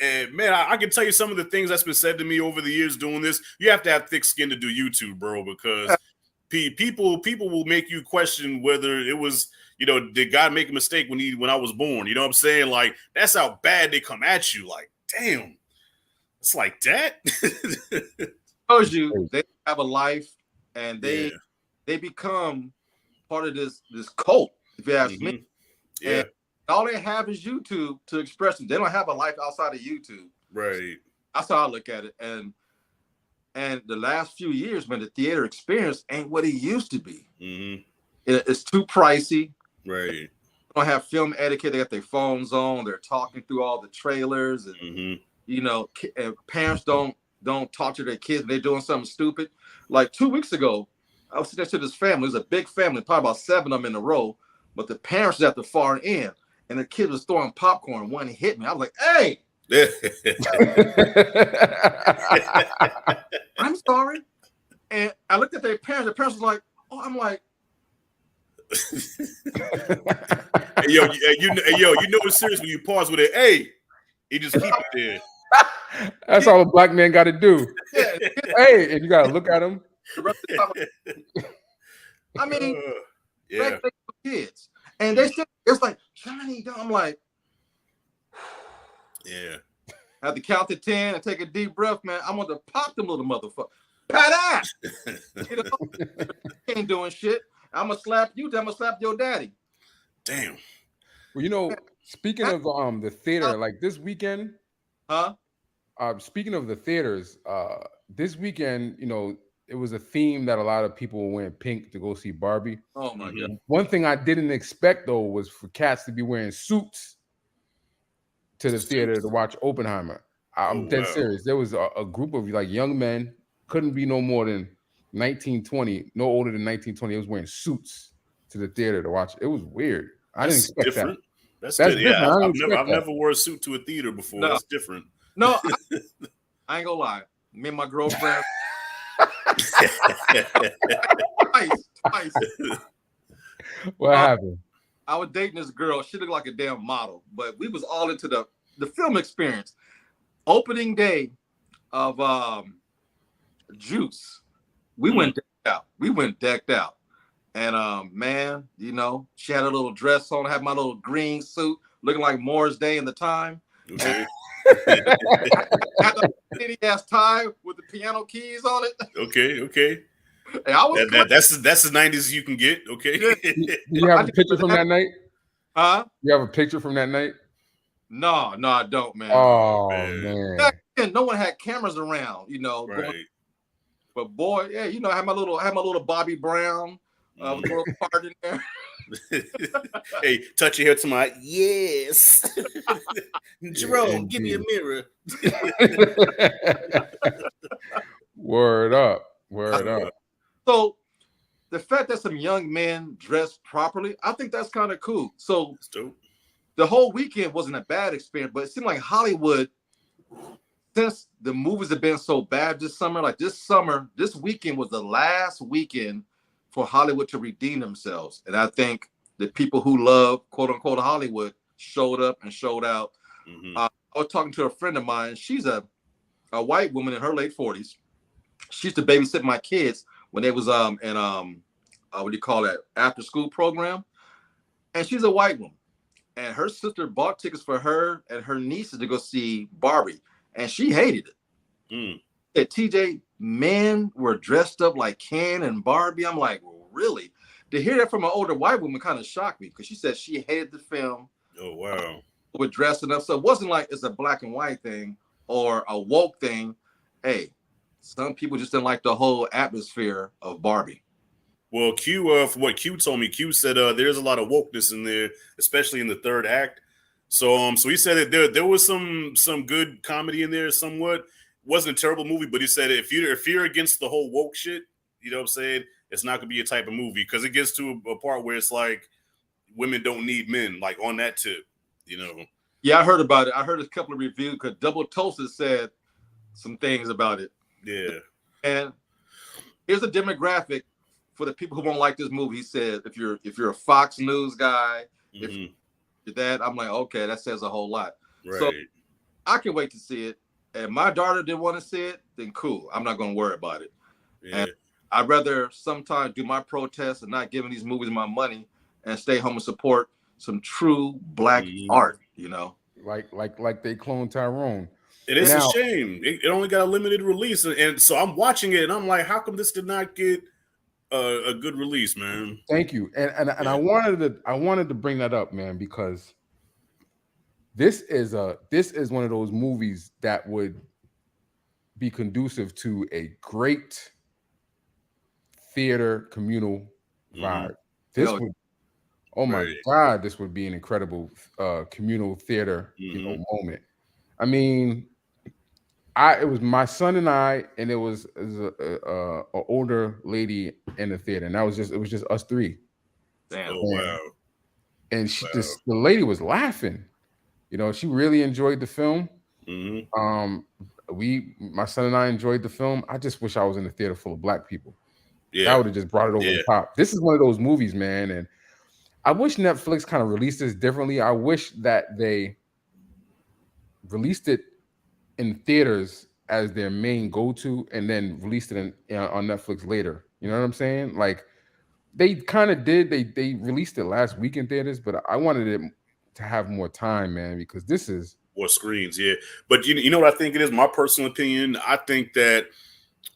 [SPEAKER 3] And man, I can tell you some of the things that's been said to me over the years doing this. You have to have thick skin to do YouTube, bro, because people will make you question whether it was, did God make a mistake when I was born? You know what I'm saying? Like, that's how bad they come at you. Like, damn, it's like that.
[SPEAKER 1] Shows you they have a life and they become part of this cult, if you ask me.
[SPEAKER 3] Yeah.
[SPEAKER 1] And all they have is YouTube to express it. They don't have a life outside of YouTube.
[SPEAKER 3] Right.
[SPEAKER 1] That's how I look at it. And the last few years, man, the theater experience ain't what it used to be. It's too pricey.
[SPEAKER 3] Right.
[SPEAKER 1] They don't have film etiquette. They got their phones on. They're talking through all the trailers. And, parents don't talk to their kids when they're doing something stupid. Like 2 weeks ago, I was sitting next to this family. It was a big family, probably about 7 of them in a row. But the parents was at the far end. And the kid was throwing popcorn. One hit me. I was like, hey. I'm sorry. And I looked at their parents. The parents was like, oh, I'm like.
[SPEAKER 3] Hey, yo, you know it's serious when you pause with it. Hey. He just keep it there.
[SPEAKER 2] That's all a black man got to do.
[SPEAKER 1] Yeah,
[SPEAKER 2] Hey, and you got to look at him.
[SPEAKER 1] the rest of the time, I mean,
[SPEAKER 3] Yeah.
[SPEAKER 1] kids, and they still. It's like Johnny. I'm like,
[SPEAKER 3] Yeah.
[SPEAKER 1] have to count to 10 and take a deep breath, man. I want to pop them little motherfucker. Pat ass. You know, ain't doing shit. I'm gonna slap you. I'm gonna slap your daddy.
[SPEAKER 3] Damn.
[SPEAKER 2] Well, you know, speaking of the theater, like this weekend,
[SPEAKER 1] Huh?
[SPEAKER 2] Speaking of the theaters, this weekend, you know, it was a theme that a lot of people were wearing pink to go see Barbie.
[SPEAKER 1] Oh my god!
[SPEAKER 2] One thing I didn't expect though was for cats to be wearing suits to the theater to watch Oppenheimer. I'm dead serious. There was a group of like young men, couldn't be no more than 19, 20, no older than 19, 20. They was wearing suits to the theater to watch. It was weird. I didn't expect
[SPEAKER 3] different.
[SPEAKER 2] that.
[SPEAKER 3] That's different. Yeah, I've
[SPEAKER 2] that.
[SPEAKER 3] never wore a suit to a theater before. No. That's different.
[SPEAKER 1] No, I ain't gonna lie. Me and my girlfriend twice.
[SPEAKER 2] What happened?
[SPEAKER 1] I was dating this girl. She looked like a damn model, but we was all into the film experience. Opening day of Juice, we went decked out. And man, you know, she had a little dress on, had my little green suit, looking like Moore's Day in the time.
[SPEAKER 3] Okay.
[SPEAKER 1] Had a titty ass tie with the piano keys on it.
[SPEAKER 3] Okay.
[SPEAKER 1] And I was
[SPEAKER 3] that's as 90s as you can get. Okay.
[SPEAKER 2] Do you have a picture from that night?
[SPEAKER 1] Huh?
[SPEAKER 2] You have a picture from that night?
[SPEAKER 1] No, I don't, man.
[SPEAKER 2] Oh man.
[SPEAKER 1] Back then, no one had cameras around, you know.
[SPEAKER 3] Right.
[SPEAKER 1] But boy, yeah, you know, I had my little Bobby Brown little part in there.
[SPEAKER 3] Hey, touch your hair to my yes. Jerome, give me a mirror.
[SPEAKER 2] Word up.
[SPEAKER 1] So the fact that some young men dress properly, I think that's kind of cool. So the whole weekend wasn't a bad experience, but it seemed like Hollywood, since the movies have been so bad this summer, like this weekend was the last weekend for Hollywood to redeem themselves. And I think the people who love, quote unquote, Hollywood showed up and showed out. I was talking to a friend of mine. She's a white woman in her late 40s. She used to babysit my kids when they was in what do you call that, after school program. And she's a white woman. And her sister bought tickets for her and her nieces to go see Barbie. And she hated it. At TJ, men were dressed up like Ken and Barbie. I'm like, well, really? To hear that from an older white woman kind of shocked me, because she said she hated the film.
[SPEAKER 3] Oh, wow.
[SPEAKER 1] With dressing up. So it wasn't like it's a black and white thing or a woke thing. Hey, some people just didn't like the whole atmosphere of Barbie.
[SPEAKER 3] Well, Q, for what Q told me, Q said there's a lot of wokeness in there, especially in the third act. So he said that there was some good comedy in there somewhat. Wasn't a terrible movie, but he said if you're against the whole woke shit, you know what I'm saying, it's not gonna be a type of movie, because it gets to a part where it's like women don't need men, like on that tip, you know.
[SPEAKER 1] Yeah, I heard about it. I heard a couple of reviews because Double Toasted said some things about it.
[SPEAKER 3] Yeah.
[SPEAKER 1] And here's a demographic for the people who won't like this movie. He said if you're a Fox News guy, if you're that, I'm like, okay, that says a whole lot.
[SPEAKER 3] Right.
[SPEAKER 1] So I can wait to see it. And my daughter didn't want to see it, then cool. I'm not going to worry about it. Yeah. And I'd rather sometimes do my protests and not giving these movies my money and stay home and support some true black art, you know.
[SPEAKER 2] Like They Cloned Tyrone.
[SPEAKER 3] It is a shame. It only got a limited release. And so I'm watching it and I'm like, how come this did not get a good release, man?
[SPEAKER 2] Thank you. And I wanted to bring that up, man, because this is one of those movies that would be conducive to a great theater communal vibe. This would, oh my God, this would be an incredible communal theater moment. I mean, it was my son and I, and it was a older lady in the theater, and it was just us three.
[SPEAKER 1] Damn.
[SPEAKER 3] Oh, wow.
[SPEAKER 2] And the lady was laughing. You know, she really enjoyed the film. My son and I enjoyed the film. I just wish I was in a theater full of black people. Yeah, that would have just brought it over the top. This is one of those movies, man, and I wish Netflix kind of released this differently. I wish that they released it in theaters as their main go-to, and then released it on Netflix later. You know what I'm saying? Like they kind of did. They released it last week in theaters, but I wanted it to have more time, man, because this is
[SPEAKER 3] more screens. Yeah, but you know what I think it is. My personal opinion. I think that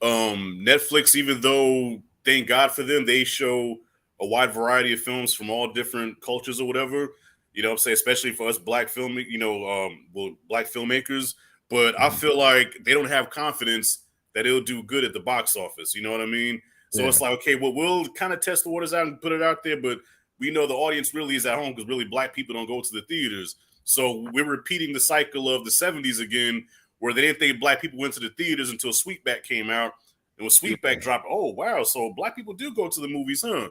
[SPEAKER 3] Netflix, even though thank God for them, they show a wide variety of films from all different cultures or whatever. You know what I'm saying? Especially for us black black filmmakers. But I feel like they don't have confidence that it'll do good at the box office. You know what I mean? So it's like, okay, well, we'll kind of test the waters out and put it out there, but we know the audience really is at home because really black people don't go to the theaters. So we're repeating the cycle of the 70s again, where they didn't think black people went to the theaters until Sweetback came out. And when Sweetback dropped, oh, wow, so black people do go to the movies, huh?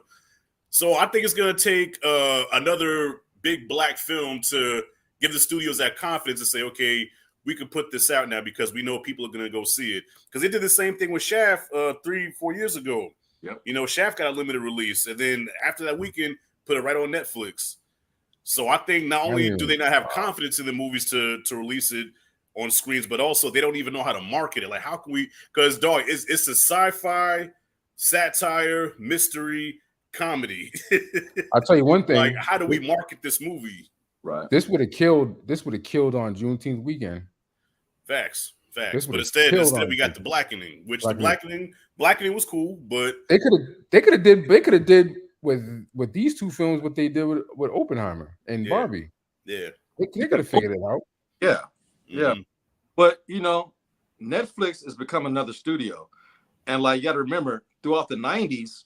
[SPEAKER 3] So I think it's going to take another big black film to give the studios that confidence to say, okay, we can put this out now because we know people are going to go see it. Because they did the same thing with Shaft 3-4 years ago.
[SPEAKER 1] Yep.
[SPEAKER 3] You know, Shaft got a limited release. And then after that weekend, put it right on Netflix. So I think not only do they not have confidence in the movies to release it on screens, but also they don't even know how to market it. Like, how can we? Because, dog, it's a sci-fi, satire, mystery, comedy.
[SPEAKER 2] I'll tell you one thing.
[SPEAKER 3] Like, how do we market this movie?
[SPEAKER 1] Right.
[SPEAKER 2] This would have killed on Juneteenth weekend.
[SPEAKER 3] Facts. But instead we got the blackening, which the blackening was cool, but
[SPEAKER 2] they could have did with these two films what they did with Oppenheimer and Barbie.
[SPEAKER 3] Yeah.
[SPEAKER 2] They could have figured it out.
[SPEAKER 1] Yeah. Yeah. But you know, Netflix has become another studio. And like, you got to remember, throughout the 90s,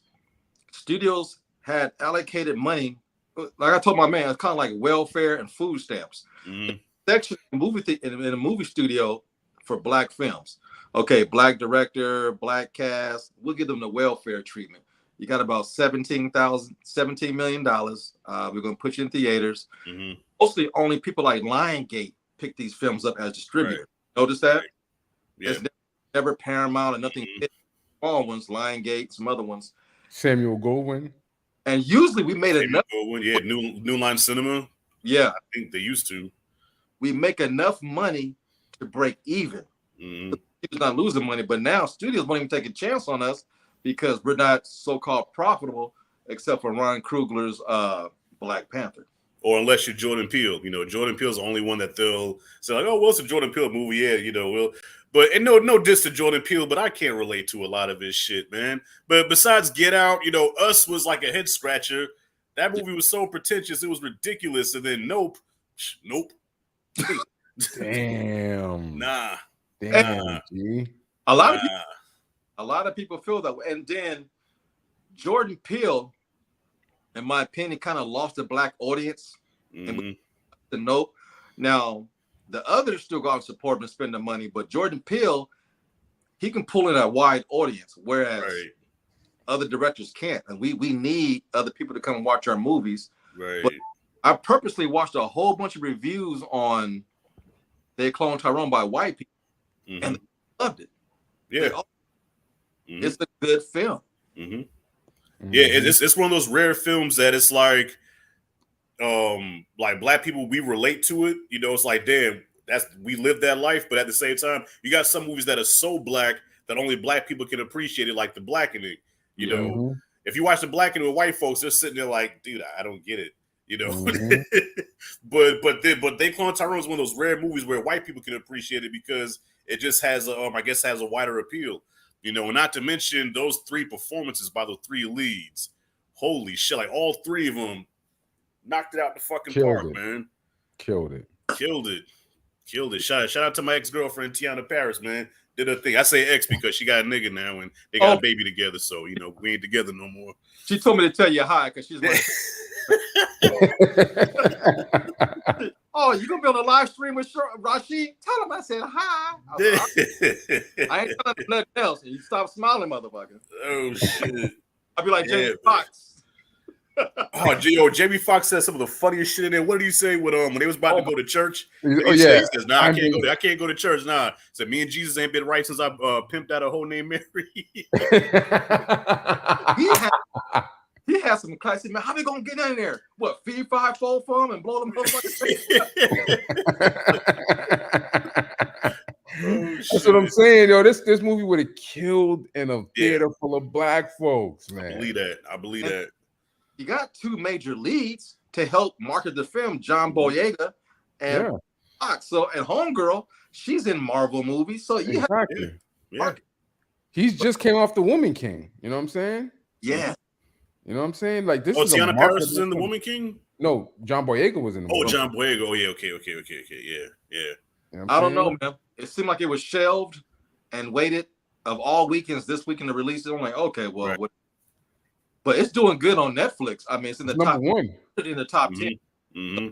[SPEAKER 1] studios had allocated money. Like I told my man, it's kind of like welfare and food stamps. Section in a movie studio for black films. Okay, black director, black cast, we'll give them the welfare treatment. You got about $17 million. We're going to put you in theaters. Mostly only people like Lionsgate pick these films up as distributors. Right. Notice that? Right. Yeah. It's never Paramount and nothing. Small ones, Lionsgate, some other ones.
[SPEAKER 2] Samuel Goldwyn.
[SPEAKER 1] And usually we made enough.
[SPEAKER 3] New Line Cinema.
[SPEAKER 1] Yeah.
[SPEAKER 3] I think they used to.
[SPEAKER 1] We make enough money to break even. It's not losing money, but now studios won't even take a chance on us because we're not so-called profitable, except for Ryan Coogler's Black Panther.
[SPEAKER 3] Or unless you're Jordan Peele. You know, Jordan Peele's the only one that they'll say, like, oh, well, it's a Jordan Peele movie. Yeah, you know, no diss to Jordan Peele, but I can't relate to a lot of his shit, man. But besides Get Out, you know, Us was like a head scratcher. That movie was so pretentious, it was ridiculous. And then Nope.
[SPEAKER 2] Damn.
[SPEAKER 3] Nah.
[SPEAKER 2] G.
[SPEAKER 1] A lot of people feel that way. And then Jordan Peele, in my opinion, kind of lost the black audience. And the Nope. Now, the others still go out and support him and spend the money, but Jordan Peele, he can pull in a wide audience, whereas other directors can't. And we need other people to come and watch our movies.
[SPEAKER 3] Right.
[SPEAKER 1] But I purposely watched a whole bunch of reviews on They Cloned Tyrone by white people, and they loved it.
[SPEAKER 3] Yeah.
[SPEAKER 1] It's a good film.
[SPEAKER 3] Yeah, it's one of those rare films that it's like black people, we relate to it. You know, it's like, damn, we live that life, but at the same time, you got some movies that are so black that only black people can appreciate it, like The Blackening. You know, if you watch The Blackening with white folks, they're sitting there like, dude, I don't get it. You know, but They Cloned Tyrone is one of those rare movies where white people can appreciate it because it just has a wider appeal. You know, and not to mention those three performances by the three leads. Holy shit! Like all three of them knocked it out the fucking park, man.
[SPEAKER 2] Killed it. Shout out to my ex-girlfriend Tiana Paris, man. Did her thing. I say ex because she got a nigga now and they got a baby together. So, you know, we ain't together no more.
[SPEAKER 1] She told me to tell you hi because she's like, oh, you gonna be on a live stream with Rashid? Tell him I said hi. I ain't telling him nothing else. You stop smiling, motherfucker.
[SPEAKER 3] Oh shit.
[SPEAKER 1] I'll be like Jamie Foxx.
[SPEAKER 3] Jamie Foxx said some of the funniest shit in there. What did he say when they was about to go to church?
[SPEAKER 2] He
[SPEAKER 3] says, "Nah, I can't go to church." Nah, he said, "Me and Jesus ain't been right since I pimped out a hoe named Mary."
[SPEAKER 1] He has some classy man. How we gonna get in there? What, feed 5-4 for him and blow them motherfuckers?
[SPEAKER 2] That's what I'm saying, yo. This movie would have killed in a theater full of black folks, man.
[SPEAKER 3] I believe that.
[SPEAKER 1] You got two major leads to help market the film, John Boyega and Fox. So, and Homegirl, she's in Marvel movies. So you
[SPEAKER 2] have he's just came off The Woman King. You know what I'm saying?
[SPEAKER 1] Yeah.
[SPEAKER 2] You know what I'm saying? Like this.
[SPEAKER 3] Tiana Paris is in The Woman King.
[SPEAKER 2] No, John Boyega was in the movie.
[SPEAKER 3] John Boyega. Oh, yeah. Okay. Yeah.
[SPEAKER 2] You know
[SPEAKER 1] I don't know, man. It seemed like it was shelved and waited of all weekends this weekend to release it. I'm like, okay, well, but it's doing good on Netflix. I mean, it's in the top
[SPEAKER 2] 1.
[SPEAKER 1] In the top 10.
[SPEAKER 3] Mm-hmm.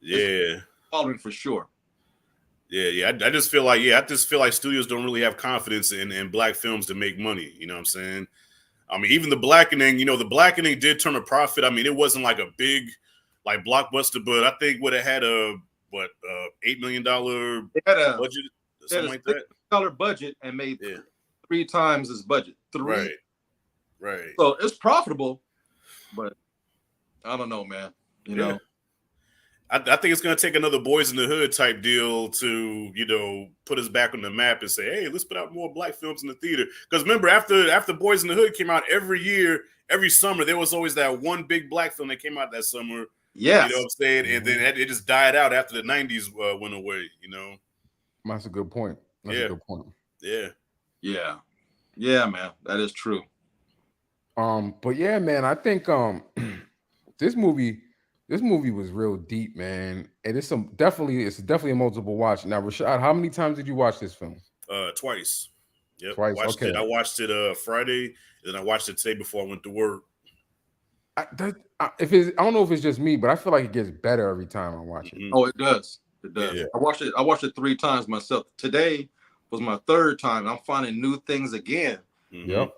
[SPEAKER 3] Yeah.
[SPEAKER 1] Following for sure.
[SPEAKER 3] Yeah. I just feel like studios don't really have confidence in black films to make money. You know what I'm saying? I mean, even The Blackening, the Blackening did turn a profit. I mean, it wasn't like a big, like blockbuster, but I think it had a $8 million budget, something like that.
[SPEAKER 1] $6 budget and made 3 times its budget.
[SPEAKER 3] Right.
[SPEAKER 1] So it's profitable, but I don't know, man. You know.
[SPEAKER 3] I think it's going to take another Boys in the Hood type deal to, put us back on the map and say, hey, let's put out more black films in the theater. Because remember, after Boys in the Hood came out every summer, there was always that one big black film that came out that summer.
[SPEAKER 1] Yes.
[SPEAKER 3] You know what I'm saying? And then it just died out after the 90s went away,
[SPEAKER 2] That's a good point. That's a good point.
[SPEAKER 3] Yeah.
[SPEAKER 1] Yeah, man. That is true.
[SPEAKER 2] But yeah, man, I think this movie was real deep, man. And it's definitely a multiple watch. Now, Rashad, how many times did you watch this film?
[SPEAKER 3] Twice. Yep.
[SPEAKER 2] Twice.
[SPEAKER 3] I watched it Friday, and then I watched it today before I went to work.
[SPEAKER 2] I don't know if it's just me, but I feel like it gets better every time I watch it.
[SPEAKER 1] Oh, it does. It does. Yeah. I watched it 3 times myself. Today was my 3rd time. I'm finding new things again.
[SPEAKER 2] Yep.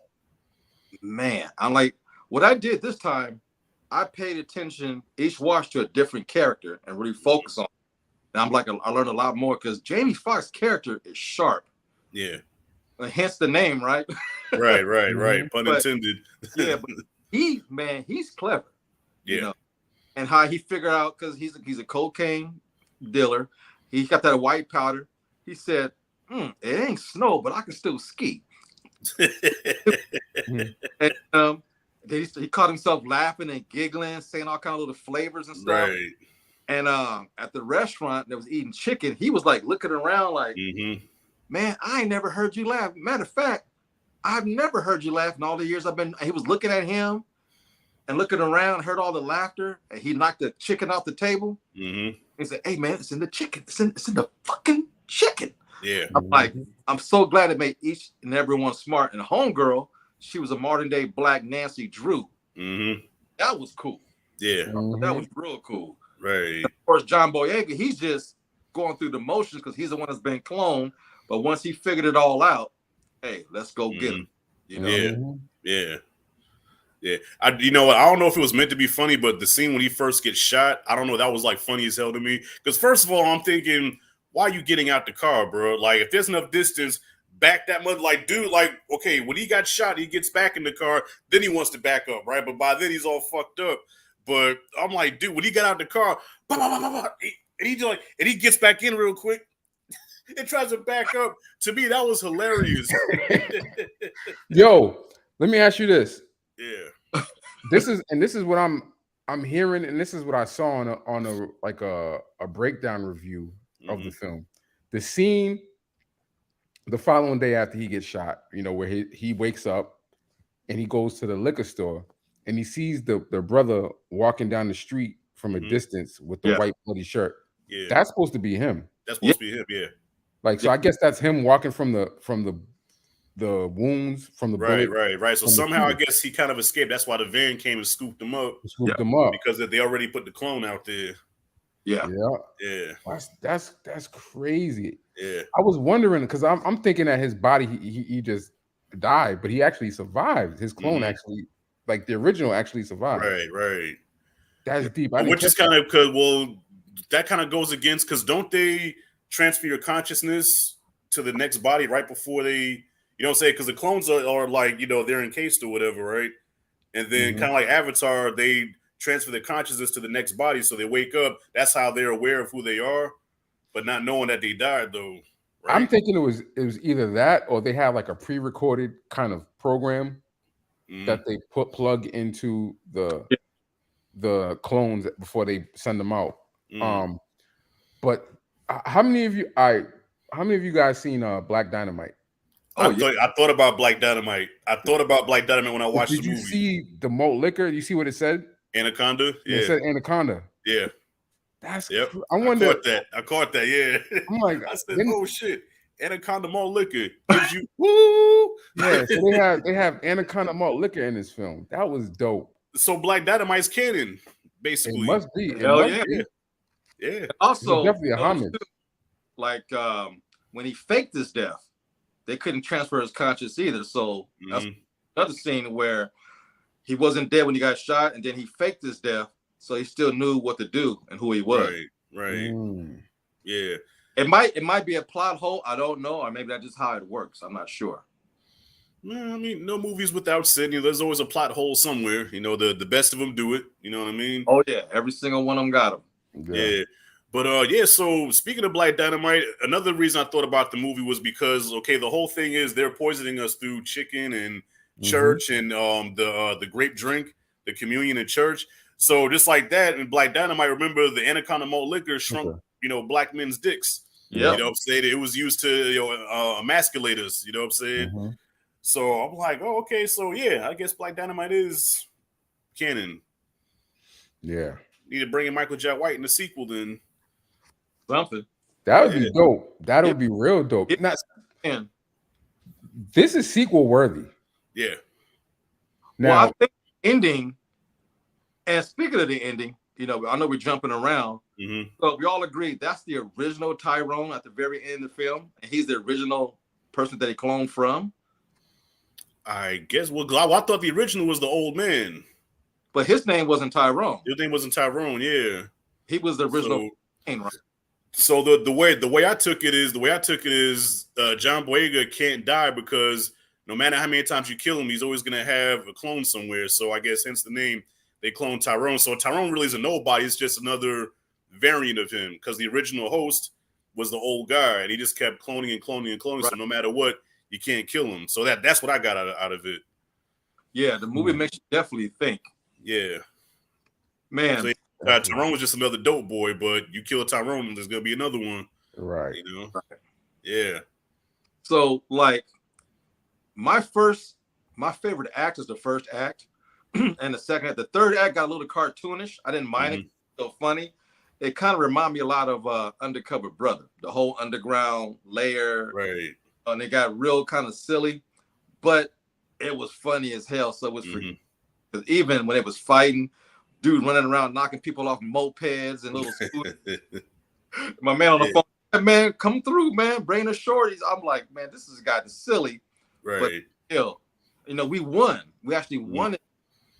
[SPEAKER 1] Man, I'm like, what I did this time, I paid attention each watch to a different character and really focus on it. And I'm like, I learned a lot more because Jamie Foxx's character is sharp.
[SPEAKER 3] Yeah.
[SPEAKER 1] Hence the name, right?
[SPEAKER 3] Right. Pun intended.
[SPEAKER 1] Yeah, but he's clever.
[SPEAKER 3] Yeah.
[SPEAKER 1] You know? And how he figured out, because he's a cocaine dealer. He got that white powder. He said, it ain't snow, but I can still ski. And he caught himself laughing and giggling, saying all kind of little flavors and stuff.
[SPEAKER 3] Right.
[SPEAKER 1] And at the restaurant that was eating chicken, he was like looking around like, man, I ain't never heard you laugh. Matter of fact, I've never heard you laugh in all the years I've been. He was looking at him and looking around, heard all the laughter, and he knocked the chicken off the table. He said, hey, man, it's in the chicken. It's in the fucking chicken.
[SPEAKER 3] Yeah.
[SPEAKER 1] I'm like, I'm so glad it made each and everyone smart. And Homegirl, she was a modern day black Nancy Drew. That was cool.
[SPEAKER 3] Yeah.
[SPEAKER 1] That was real cool.
[SPEAKER 3] Right.
[SPEAKER 1] Of course, John Boyega, he's just going through the motions because he's the one that's been cloned. But once he figured it all out, hey, let's go get him. You know?
[SPEAKER 3] Yeah. I don't know if it was meant to be funny, but the scene when he first gets shot, I don't know, that was like funny as hell to me. Because first of all, I'm thinking, why are you getting out the car, bro? Like, if there's enough distance, back that much. Like, dude, like, okay, when he got shot, he gets back in the car, then he wants to back up, right? But by then he's all fucked up. But I'm like, dude, when he got out the car, and he gets back in real quick and tries to back up. To me, that was hilarious.
[SPEAKER 2] Yo, let me ask you this.
[SPEAKER 3] Yeah.
[SPEAKER 2] This is what I'm hearing, and this is what I saw on a breakdown review of the film. The scene the following day after he gets shot, where he wakes up and he goes to the liquor store and he sees the brother walking down the street from a distance with the white bloody shirt.
[SPEAKER 3] Yeah.
[SPEAKER 2] That's supposed to be him.
[SPEAKER 3] That's supposed to be him, yeah.
[SPEAKER 2] Like, so I guess that's him walking from the wounds, from the bullet.
[SPEAKER 3] Right. So somehow I guess he kind of escaped. That's why the van came and scooped him up. Because they already put the clone out there.
[SPEAKER 1] Yeah.
[SPEAKER 2] That's crazy.
[SPEAKER 3] Yeah.
[SPEAKER 2] I was wondering, because I'm thinking that his body he just died, but he actually survived. His clone actually, like the original, actually survived.
[SPEAKER 3] Right.
[SPEAKER 2] That's deep.
[SPEAKER 3] Which is kind of because, that kind of goes against, because don't they transfer your consciousness to the next body right before they, because the clones are like, they're encased or whatever, right? And then kind of like Avatar, they transfer their consciousness to the next body, so they wake up. That's how they're aware of who they are, but not knowing that they died, though, right?
[SPEAKER 2] I'm thinking it was either that or they have like a pre-recorded kind of program that they plug into the clones before they send them out. But how many of you guys seen Black Dynamite?
[SPEAKER 1] Oh yeah.
[SPEAKER 3] I thought about Black Dynamite. I thought about Black Dynamite when I watched
[SPEAKER 2] Did
[SPEAKER 3] the
[SPEAKER 2] you
[SPEAKER 3] movie.
[SPEAKER 2] see the malt liquor? You see what it said?
[SPEAKER 3] Anaconda?
[SPEAKER 2] Yeah, it said Anaconda.
[SPEAKER 3] Yeah.
[SPEAKER 2] That's
[SPEAKER 3] Yep.
[SPEAKER 2] I wonder.
[SPEAKER 3] I caught that. Yeah.
[SPEAKER 2] I'm like,
[SPEAKER 3] I said, oh shit. Anaconda malt liquor gives you woo.
[SPEAKER 2] Yeah, so they have Anaconda malt liquor in this film. That was dope.
[SPEAKER 3] So Black Dynamite's canon, basically.
[SPEAKER 2] It must be. It
[SPEAKER 1] Hell
[SPEAKER 2] must
[SPEAKER 1] yeah.
[SPEAKER 2] be.
[SPEAKER 3] Yeah.
[SPEAKER 1] Also,
[SPEAKER 2] it's definitely a homage.
[SPEAKER 1] Like when he faked his death, they couldn't transfer his conscience either. So that's another scene where he wasn't dead when he got shot, and then he faked his death, so he still knew what to do and who he was.
[SPEAKER 3] Right. Yeah.
[SPEAKER 1] It might be a plot hole. I don't know, or maybe that's just how it works. I'm not sure.
[SPEAKER 3] I mean, no movies without sin. There's always a plot hole somewhere. The best of them do it. You know what I mean?
[SPEAKER 1] Oh yeah, every single one of them got them.
[SPEAKER 3] Yeah. But so speaking of Black Dynamite, another reason I thought about the movie was because the whole thing is they're poisoning us through chicken and church and the grape drink, the communion in church. So just like that, in Black Dynamite, remember the Anaconda malt liquor shrunk, black men's dicks.
[SPEAKER 1] Yeah.
[SPEAKER 3] You know what I'm saying? It was used to emasculate us, you know what I'm saying? So I'm like, oh, okay, so yeah, I guess Black Dynamite is canon.
[SPEAKER 2] Yeah.
[SPEAKER 3] Need to bring in Michael J. White in the sequel then.
[SPEAKER 1] Something.
[SPEAKER 2] That would be dope. That would be real dope. This is sequel worthy.
[SPEAKER 3] Yeah.
[SPEAKER 1] Now, I think the ending, and speaking of the ending, I know we're jumping around. So we all agree that's the original Tyrone at the very end of the film, and he's the original person that he cloned from.
[SPEAKER 3] I guess. Well, I thought the original was the old man,
[SPEAKER 1] but his name wasn't Tyrone.
[SPEAKER 3] His name wasn't Tyrone. Yeah,
[SPEAKER 1] he was the original.
[SPEAKER 3] So the way I took it is John Boyega can't die because no matter how many times you kill him, he's always going to have a clone somewhere. So I guess hence the name They Cloned Tyrone. So Tyrone really is a nobody. It's just another variant of him because the original host was the old guy and he just kept cloning and cloning and cloning. Right. So no matter what, you can't kill him. So that's what I got out of it.
[SPEAKER 1] Yeah, the movie makes you definitely think.
[SPEAKER 3] Yeah.
[SPEAKER 1] Man.
[SPEAKER 3] So, Tyrone was just another dope boy, but you kill Tyrone, there's going to be another one.
[SPEAKER 2] Right.
[SPEAKER 1] Right.
[SPEAKER 3] Yeah.
[SPEAKER 1] So, like, my favorite act is the first act and the second act. The third act got a little cartoonish. I didn't mind it. So funny. It kind of reminded me a lot of Undercover Brother, the whole underground layer.
[SPEAKER 3] Right.
[SPEAKER 1] And it got real kind of silly, but it was funny as hell. So it was because even when it was fighting, dude running around knocking people off mopeds and little scooters. My man on the phone, hey, man, come through, man, bring the shorties. I'm like, man, this has gotten silly.
[SPEAKER 3] Right.
[SPEAKER 1] But still, we won. We actually won. It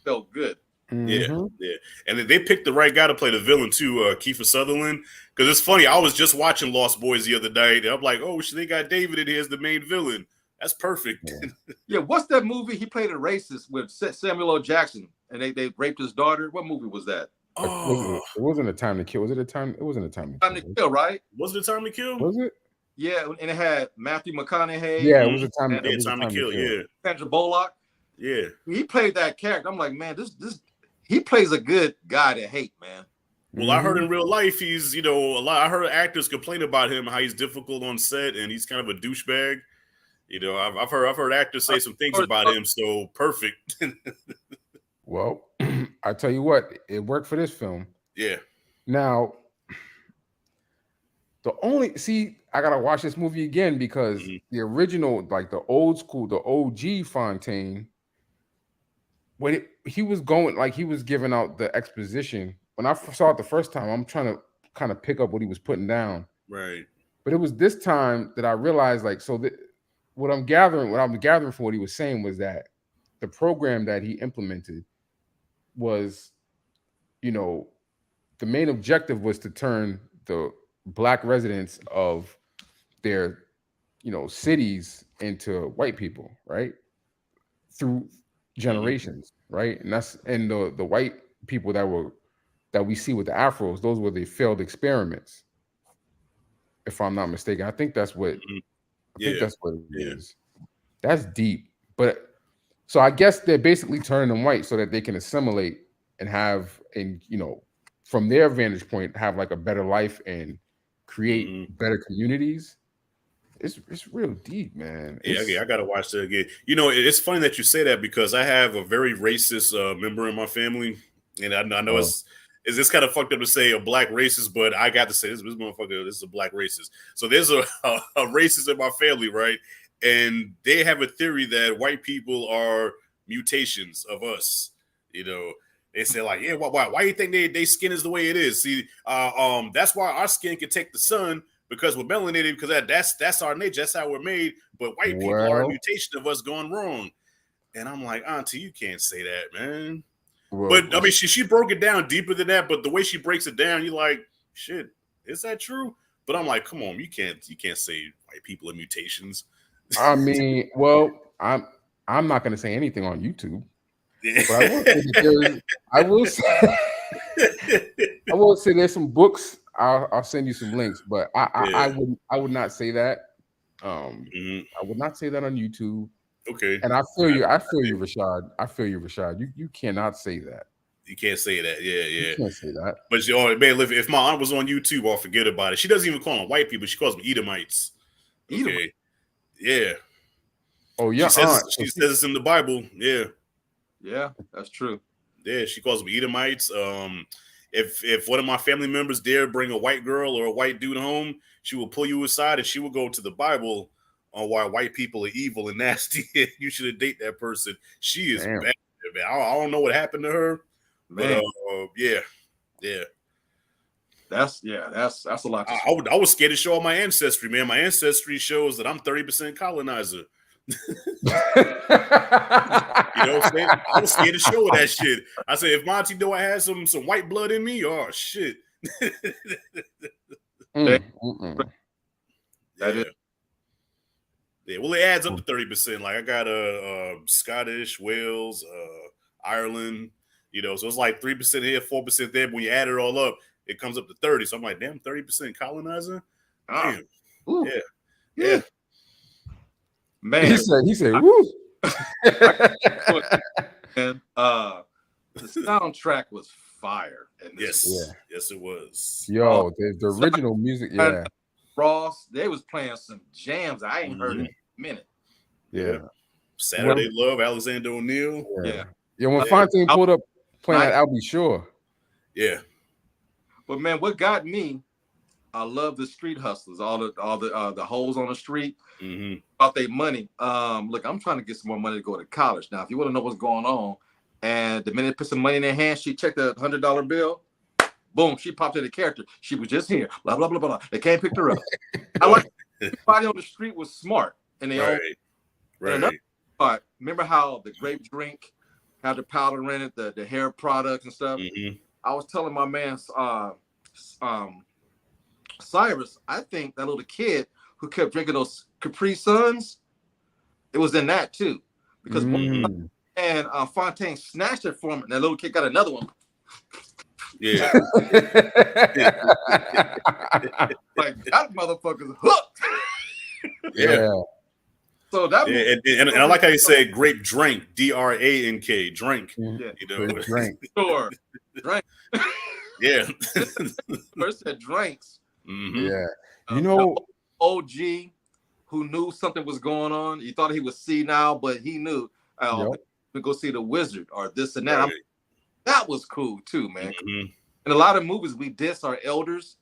[SPEAKER 1] felt good.
[SPEAKER 3] Yeah. And they picked the right guy to play the villain too, Kiefer Sutherland. Because it's funny, I was just watching Lost Boys the other night. And I'm like, oh, they got David in here as the main villain. That's perfect.
[SPEAKER 1] Yeah, what's that movie? He played a racist with Samuel L. Jackson, and they raped his daughter. What movie was that?
[SPEAKER 2] Oh, it wasn't A Time to Kill. Was it A Time? It wasn't A Time
[SPEAKER 1] to Kill, right?
[SPEAKER 3] Was it A Time to Kill?
[SPEAKER 2] Was it?
[SPEAKER 1] Yeah, and it had Matthew McConaughey.
[SPEAKER 2] Yeah, it was A Time
[SPEAKER 3] to Kill. Yeah,
[SPEAKER 1] Sandra Bullock.
[SPEAKER 3] Yeah,
[SPEAKER 1] he played that character. I'm like, man, this he plays a good guy to hate, man.
[SPEAKER 3] Well, I heard in real life he's, a lot. I heard actors complain about him, how he's difficult on set and he's kind of a douchebag. I've heard actors say some things about him. So perfect.
[SPEAKER 2] Well, I tell you what, it worked for this film.
[SPEAKER 3] Yeah.
[SPEAKER 2] Now, I gotta watch this movie again because the original, like the old school, the OG Fontaine, when he was going, like he was giving out the exposition. When I saw it the first time, I'm trying to kind of pick up what he was putting down.
[SPEAKER 3] Right.
[SPEAKER 2] But it was this time that I realized, like, so what I'm gathering from what he was saying was that the program that he implemented was, the main objective was to turn the Black residents of their, cities into white people, right? Through generations, right? And the white people that we see with the Afros, those were the failed experiments. if I'm not mistaken. I think that's what I think that's what it
[SPEAKER 3] Yeah.
[SPEAKER 2] is. That's deep. But so I guess they're basically turning them white so that they can assimilate and have, and from their vantage point, have like a better life and create better communities. It's real deep, man.
[SPEAKER 3] Yeah, I gotta watch that again. It's funny that you say that because I have a very racist member in my family, and I know it's just kind of fucked up to say a black racist, but I got to say this motherfucker. This is a black racist. So there's a racist in my family, right? And they have a theory that white people are mutations of us. They say like, yeah, why do you think they skin is the way it is? See, that's why our skin can take the sun. Because we're melanated, because that's our nature, that's how we're made. But white people are a mutation of us going wrong. And I'm like, Auntie, you can't say that, man. But I mean, she broke it down deeper than that. But the way she breaks it down, you're like, shit, is that true? But I'm like, come on, you can't say white people are mutations.
[SPEAKER 2] I mean, well, I'm not going to say anything on YouTube. But I will say there's some books. I'll send you some links, but I would not say that. I would not say that on YouTube.
[SPEAKER 3] Okay.
[SPEAKER 2] And I feel you, Rashad. I feel you, Rashad. You cannot say that.
[SPEAKER 3] You can't say that. Yeah.
[SPEAKER 2] You can't say that.
[SPEAKER 3] But man, if my aunt was on YouTube, I'll forget about it. She doesn't even call them white people. She calls them Edomites. Okay. Yeah.
[SPEAKER 2] Oh, yeah.
[SPEAKER 3] She says it's in the Bible. Yeah.
[SPEAKER 1] Yeah, that's true.
[SPEAKER 3] Yeah, she calls them Edomites. If one of my family members dare bring a white girl or a white dude home, she will pull you aside and she will go to the Bible on why white people are evil and nasty. You shouldn't date that person. She is bad, man. I don't know what happened to her, man. But yeah.
[SPEAKER 1] That's a lot.
[SPEAKER 3] I was scared to show all my ancestry, man. My ancestry shows that I'm 30% colonizer. You know what I'm saying? I was scared to show that shit. I said, if Monty know I had some white blood in me, oh shit.
[SPEAKER 1] That
[SPEAKER 3] is. Yeah, well, it adds up to 30%. Like I got Scottish, Wales, Ireland, so it's like 3% here, 4% there. But when you add it all up, it comes up to 30. So I'm like, damn, 30% colonizer? Damn. Yeah.
[SPEAKER 1] Man,
[SPEAKER 2] he said, woo.
[SPEAKER 1] And the soundtrack was fire.
[SPEAKER 3] Yes, it was.
[SPEAKER 2] Yo, the original music, yeah.
[SPEAKER 1] Ross, they was playing some jams I ain't heard in a minute.
[SPEAKER 2] Yeah.
[SPEAKER 3] Saturday Love, Alexander O'Neal.
[SPEAKER 2] Yeah. When Fontaine pulled up playing that, I'll be sure.
[SPEAKER 3] Yeah.
[SPEAKER 1] But man, what got me, I love the street hustlers, all the hoes on the street, about their money. Look, I'm trying to get some more money to go to college. Now, if you want to know what's going on, and the minute they put some money in their hand, she checked the $100 bill. Boom, she popped in the character. She was just here. Blah blah blah blah. They can't pick her up. I like everybody on the street was smart, and they all right. But remember how the grape drink had the powder in it, the hair products and stuff. I was telling my man, Cyrus, I think that little kid who kept drinking those Capri Suns, it was in that too, because and Fontaine snatched it from him, and that little kid got another one.
[SPEAKER 3] Yeah.
[SPEAKER 1] Like that motherfucker's hooked.
[SPEAKER 2] Yeah.
[SPEAKER 1] So that
[SPEAKER 3] and I like how you say grape drink, DRANK, drink.
[SPEAKER 2] Drink.
[SPEAKER 1] Sure. Drink.
[SPEAKER 3] Yeah.
[SPEAKER 1] First said drinks.
[SPEAKER 2] Yeah.
[SPEAKER 1] OG who knew something was going on. He thought he was senile, but he knew. To go see the wizard or this and that.
[SPEAKER 3] Right.
[SPEAKER 1] That was cool too, man. In a lot of movies, we diss our elders,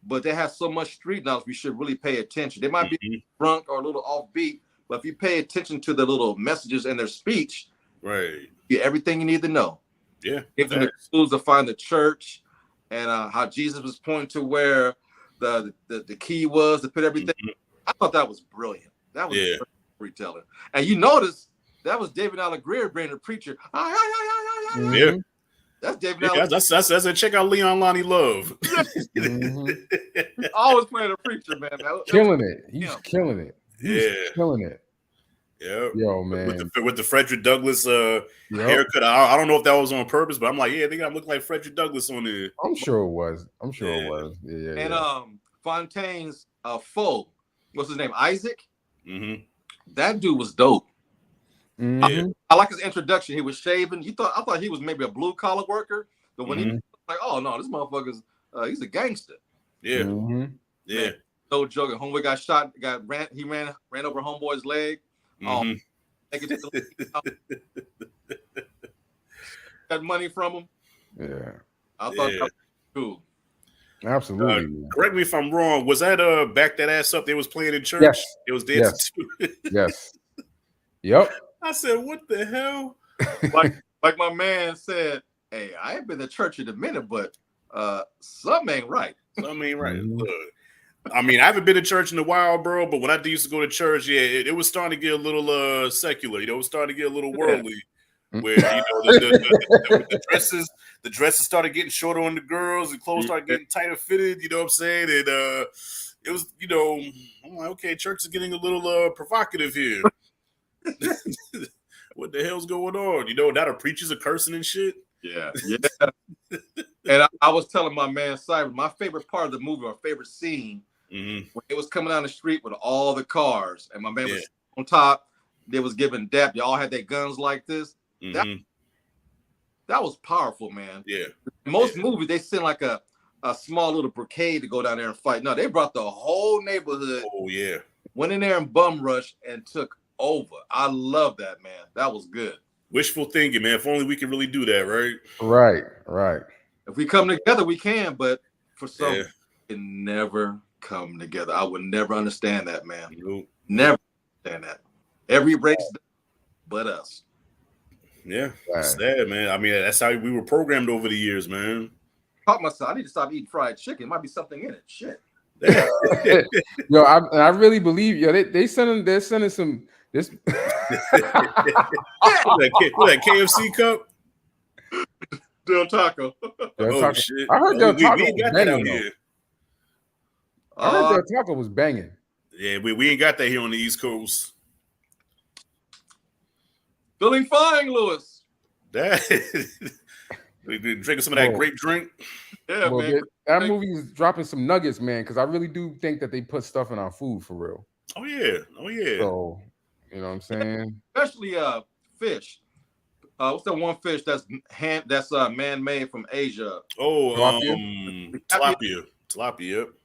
[SPEAKER 1] but they have so much street knowledge. We should really pay attention. They might be drunk or a little offbeat, but if you pay attention to the little messages in their speech,
[SPEAKER 3] right,
[SPEAKER 1] you get everything you need to know.
[SPEAKER 3] Yeah,
[SPEAKER 1] give them the tools to find the church and how Jesus was pointing to where the key was to put everything. I thought that was brilliant. That was storytelling. And you notice that was David Allen Greer being a preacher.
[SPEAKER 3] Yeah.
[SPEAKER 1] That's David Allen.
[SPEAKER 3] That's it. Check out Leon Lonnie Love.
[SPEAKER 1] Always playing a preacher, man.
[SPEAKER 2] Killing it. He's killing it. Killing it.
[SPEAKER 3] Yeah.
[SPEAKER 2] Yo, man.
[SPEAKER 3] With the Frederick Douglass haircut. I don't know if that was on purpose, but I'm like, they gotta look like Frederick Douglass on there.
[SPEAKER 2] I'm sure it was. Yeah.
[SPEAKER 1] And Fontaine's foe. What's his name? Isaac.
[SPEAKER 3] Mm-hmm.
[SPEAKER 1] That dude was dope.
[SPEAKER 2] Mm-hmm.
[SPEAKER 1] I like his introduction. He was shaving. I thought he was maybe a blue collar worker, but when he was like, oh no, this motherfucker's he's a gangster.
[SPEAKER 3] Yeah.
[SPEAKER 2] Mm-hmm.
[SPEAKER 3] Yeah.
[SPEAKER 1] Man, no joking. Homeboy got shot. He ran over homeboy's leg.
[SPEAKER 3] Mm-hmm.
[SPEAKER 1] Take it to the got money from him.
[SPEAKER 2] Yeah.
[SPEAKER 1] I thought that was cool.
[SPEAKER 2] Absolutely. Man.
[SPEAKER 3] Correct me if I'm wrong. Was that Back That Ass Up they was playing in church?
[SPEAKER 2] Yes.
[SPEAKER 3] It was dancing too.
[SPEAKER 2] Yes. Yep.
[SPEAKER 3] I said, what the hell?
[SPEAKER 1] Like my man said, hey, I ain't been to church in a minute, but something ain't right.
[SPEAKER 3] Something ain't right.
[SPEAKER 2] Mm-hmm.
[SPEAKER 3] Look, I mean, I haven't been to church in a while, bro, but when I used to go to church, yeah, it was starting to get a little secular. You know, it was starting to get a little worldly. Where the dresses started getting shorter on the girls, and clothes started getting tighter fitted. You know what I'm saying? And it was, I'm like, okay, church is getting a little provocative here. What the hell's going on? Now the preachers are cursing and shit.
[SPEAKER 1] Yeah. And I was telling my man Simon, my favorite part of the movie, our favorite scene, when it was coming down the street with all the cars, and my man was on top. They was giving dap. Y'all had their guns like this. That was powerful, man.
[SPEAKER 3] Yeah.
[SPEAKER 1] Most movies they send like a small little brigade to go down there and fight. No, they brought the whole neighborhood.
[SPEAKER 3] Oh yeah.
[SPEAKER 1] Went in there and bum rushed and took over. I love that, man. That was good.
[SPEAKER 3] Wishful thinking, man. If only we could really do that, right?
[SPEAKER 2] Right.
[SPEAKER 1] If we come together, we can. But for some, it can never come together. I would never understand that, man.
[SPEAKER 3] Nope.
[SPEAKER 1] Never understand that. Every race, but us.
[SPEAKER 3] Yeah, sad, man. I mean, that's how we were programmed over the years, man.
[SPEAKER 1] Caught myself. I need to stop eating fried chicken. Might be something in it. Shit.
[SPEAKER 2] Yo, I really believe they're sending some this
[SPEAKER 3] that KFC cup.
[SPEAKER 1] Del Taco.
[SPEAKER 3] Shit!
[SPEAKER 2] I heard Del Taco
[SPEAKER 3] we got that out here.
[SPEAKER 2] I heard Del Taco was banging.
[SPEAKER 3] Yeah, we ain't got that here on the East Coast.
[SPEAKER 1] Feeling fine, Lewis.
[SPEAKER 3] We drinking some of that grape drink.
[SPEAKER 1] Yeah, man.
[SPEAKER 2] That movie is dropping some nuggets, man, because I really do think that they put stuff in our food for real.
[SPEAKER 3] Oh yeah.
[SPEAKER 2] So, you know what I'm saying?
[SPEAKER 1] Especially fish. What's that one fish that's man-made from Asia?
[SPEAKER 3] Oh, tilapia.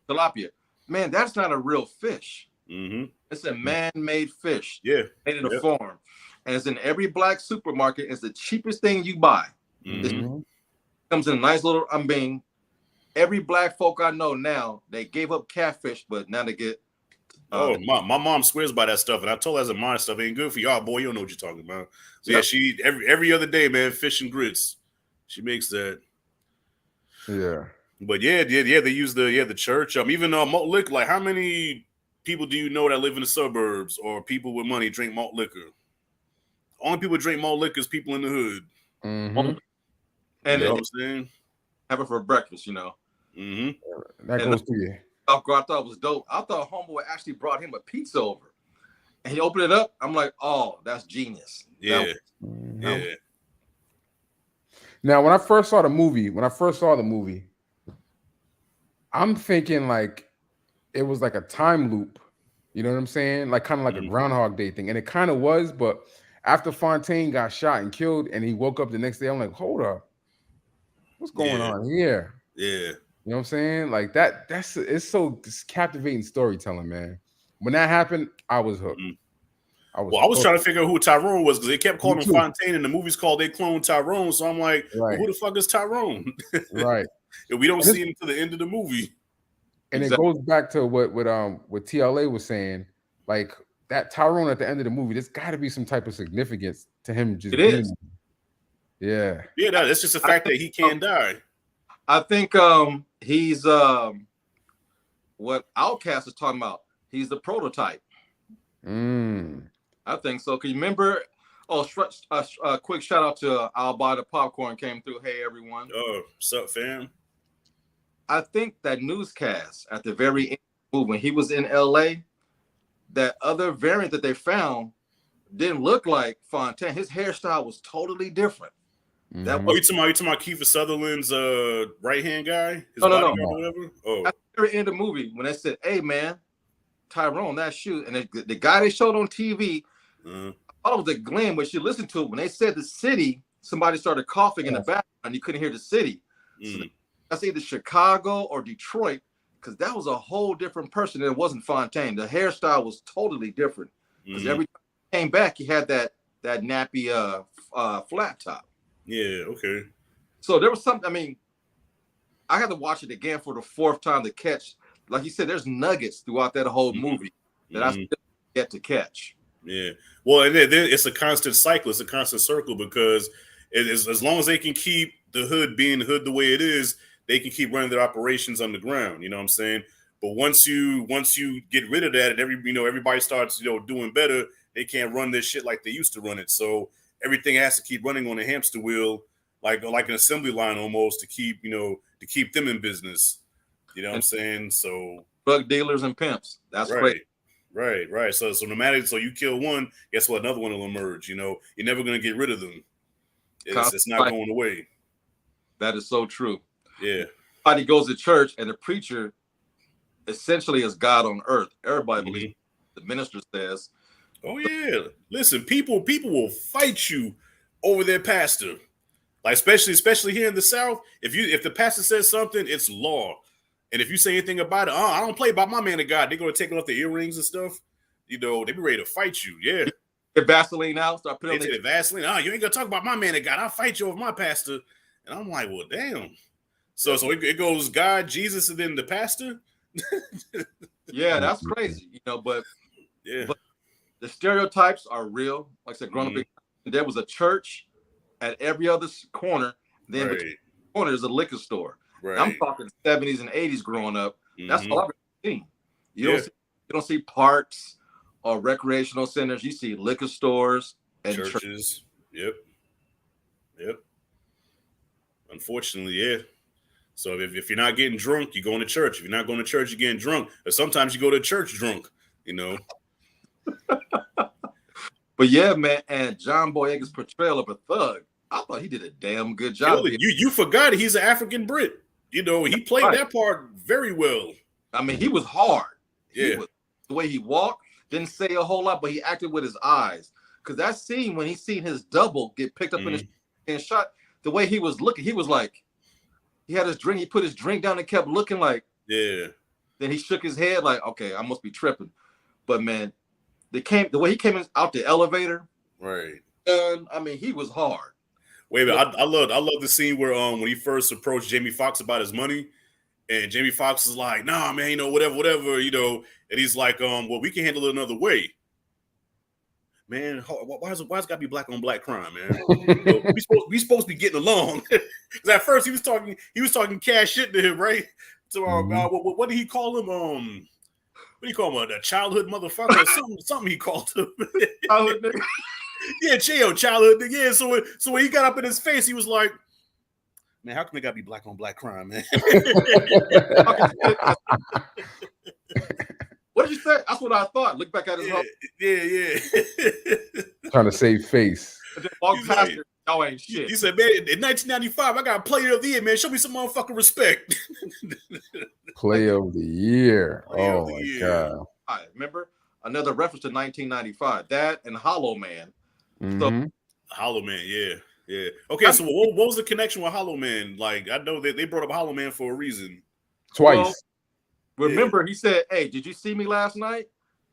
[SPEAKER 1] Tilapia. Man, that's not a real fish.
[SPEAKER 3] Mm-hmm.
[SPEAKER 1] It's a man-made fish.
[SPEAKER 3] Yeah.
[SPEAKER 1] Made in a farm. And it's in every black supermarket. It's the cheapest thing you buy.
[SPEAKER 3] Mm-hmm.
[SPEAKER 1] It comes in a nice little, every black folk I know now, they gave up catfish, but now they get.
[SPEAKER 3] My mom swears by that stuff, and I told her as a mom stuff ain't good for y'all, boy. You don't know what you're talking about. So yeah, she every other day, man, fish and grits. She makes that.
[SPEAKER 2] Yeah.
[SPEAKER 3] But yeah, they use the church. Even malt liquor. Like, how many people do you know that live in the suburbs or people with money drink malt liquor? Only people drink malt liquor is people in the hood.
[SPEAKER 2] Mm-hmm.
[SPEAKER 1] And
[SPEAKER 3] you know what I'm saying?
[SPEAKER 1] Have it for breakfast,
[SPEAKER 3] Mm-hmm.
[SPEAKER 2] That goes to you.
[SPEAKER 1] I thought it was dope. I thought homeboy actually brought him a pizza over, and he opened it up. I'm like, oh, that's genius.
[SPEAKER 3] Yeah.
[SPEAKER 2] Now, when I first saw the movie, I'm thinking like it was like a time loop. You know what I'm saying? Like kind of like a Groundhog Day thing, and it kind of was. But after Fontaine got shot and killed, and he woke up the next day, I'm like, hold up, what's going on here?
[SPEAKER 3] Yeah.
[SPEAKER 2] You know what I'm saying? Like it's captivating storytelling, man. When that happened, I was hooked.
[SPEAKER 3] I was trying to figure out who Tyrone was because they kept calling him Fontaine, and the movie's called They Cloned Tyrone. So I'm like, well, who the fuck is Tyrone?
[SPEAKER 2] Right.
[SPEAKER 3] And we don't see him until the end of the movie.
[SPEAKER 2] And it goes back to what TLA was saying, like that Tyrone at the end of the movie. There's got to be some type of significance to him. Just being. Yeah.
[SPEAKER 3] Yeah, that's just the fact that he can't die.
[SPEAKER 1] I think he's what Outkast is talking about. He's the prototype. I think so. Can you remember? Quick shout out to I'll Buy the Popcorn came through. Hey everyone.
[SPEAKER 3] Oh, what's up, fam?
[SPEAKER 1] I think that newscast at the very end when he was in LA, that other variant that they found didn't look like Fontaine. His hairstyle was totally different.
[SPEAKER 3] That you talking about Kiefer Sutherland's right hand guy?
[SPEAKER 1] No.
[SPEAKER 3] Whatever? Oh,
[SPEAKER 1] at the very end of the movie when they said, "Hey man, Tyrone that shoe, and the guy they showed on TV,
[SPEAKER 3] Uh-huh.
[SPEAKER 1] I thought it was a Glenn, but you listen to it when they said the city. Somebody started coughing in the background, and you couldn't hear the city. So that's either Chicago or Detroit, because that was a whole different person. And it wasn't Fontaine. The hairstyle was totally different. Because every time he came back, he had that nappy flat top.
[SPEAKER 3] Yeah, okay.
[SPEAKER 1] So there was something. I mean, I had to watch it again for the fourth time to catch. Like you said, there's nuggets throughout that whole movie that I still get to catch.
[SPEAKER 3] Yeah. Well, it's a constant cycle. It's a constant circle because as long as they can keep the hood being the hood the way it is, they can keep running their operations underground. You know what I'm saying? But once you get rid of that and everybody starts doing better, they can't run this shit like they used to run it. So everything has to keep running on a hamster wheel, like an assembly line almost, to keep them in business. You know what I'm saying? So
[SPEAKER 1] drug dealers and pimps. That's
[SPEAKER 3] right. Right. So no matter, so you kill one, guess what? Another one will emerge. You're never gonna get rid of them. It's not going away.
[SPEAKER 1] That is so true.
[SPEAKER 3] Yeah.
[SPEAKER 1] Everybody goes to church, and the preacher essentially is God on earth. Everybody believes the minister says.
[SPEAKER 3] Oh yeah. Listen, people will fight you over their pastor. Like especially here in the South, if the pastor says something, it's law. And if you say anything about it, I don't play by my man of God. They're gonna take off their earrings and stuff. They be ready to fight you. Yeah.
[SPEAKER 1] Get Vaseline out, start putting
[SPEAKER 3] on the Vaseline. You ain't gonna talk about my man of God. I'll fight you over my pastor. And I'm like, well, damn. So it goes God, Jesus, and then the pastor.
[SPEAKER 1] Yeah, that's crazy, but
[SPEAKER 3] yeah,
[SPEAKER 1] but the stereotypes are real. Like I said, growing up, there was a church at every other corner. Then between the corner is a liquor store. Right. I'm talking 70s and 80s growing up. That's all I've seen. You don't see parks or recreational centers. You see liquor stores and
[SPEAKER 3] churches. Yep. Unfortunately, yeah. So if you're not getting drunk, you're going to church. If you're not going to church, you're getting drunk. Or sometimes you go to church drunk,
[SPEAKER 1] But yeah, man, and John Boyega's portrayal of a thug, I thought he did a damn good job.
[SPEAKER 3] You forgot he's an African Brit. He played that part very well.
[SPEAKER 1] I mean, he was hard.
[SPEAKER 3] Yeah.
[SPEAKER 1] The way he walked, didn't say a whole lot, but he acted with his eyes. Because that scene when he seen his double get picked up and shot, the way he was looking, he was like, he had his drink, he put his drink down and kept looking like,
[SPEAKER 3] yeah.
[SPEAKER 1] Then he shook his head like, okay, I must be tripping. But man, the way he came out the elevator,
[SPEAKER 3] right?
[SPEAKER 1] I mean, he was hard.
[SPEAKER 3] Wait a minute, I love the scene where when he first approached Jamie Foxx about his money, and Jamie Foxx is like, nah, man, whatever, and he's like, well, we can handle it another way. Man, why's it gotta be black on black crime, man? we supposed to be getting along. Because at first he was talking cash shit to him, right? So what did he call him? What do you call him? A childhood motherfucker? something he called him.
[SPEAKER 1] Childhood nigga.
[SPEAKER 3] Yeah, childhood nigga. Yeah. So when he got up in his face, he was like, man, how can it gotta be black on black crime, man?
[SPEAKER 1] What did you say? That's what I thought. Look back at his
[SPEAKER 3] Yeah.
[SPEAKER 1] Trying
[SPEAKER 2] to save face.
[SPEAKER 1] Walk past it. Y'all ain't shit.
[SPEAKER 3] He said, man, in 1995, I got Player of the Year, man. Show me some motherfucking respect.
[SPEAKER 2] Player of the Year. Oh, my God.
[SPEAKER 1] I remember another reference to 1995. That and Hollow Man.
[SPEAKER 2] So,
[SPEAKER 3] Hollow Man, yeah. Okay, so what was the connection with Hollow Man? Like, I know they brought up Hollow Man for a reason.
[SPEAKER 2] Twice.
[SPEAKER 1] Well, remember, he said, hey, did you see me last night?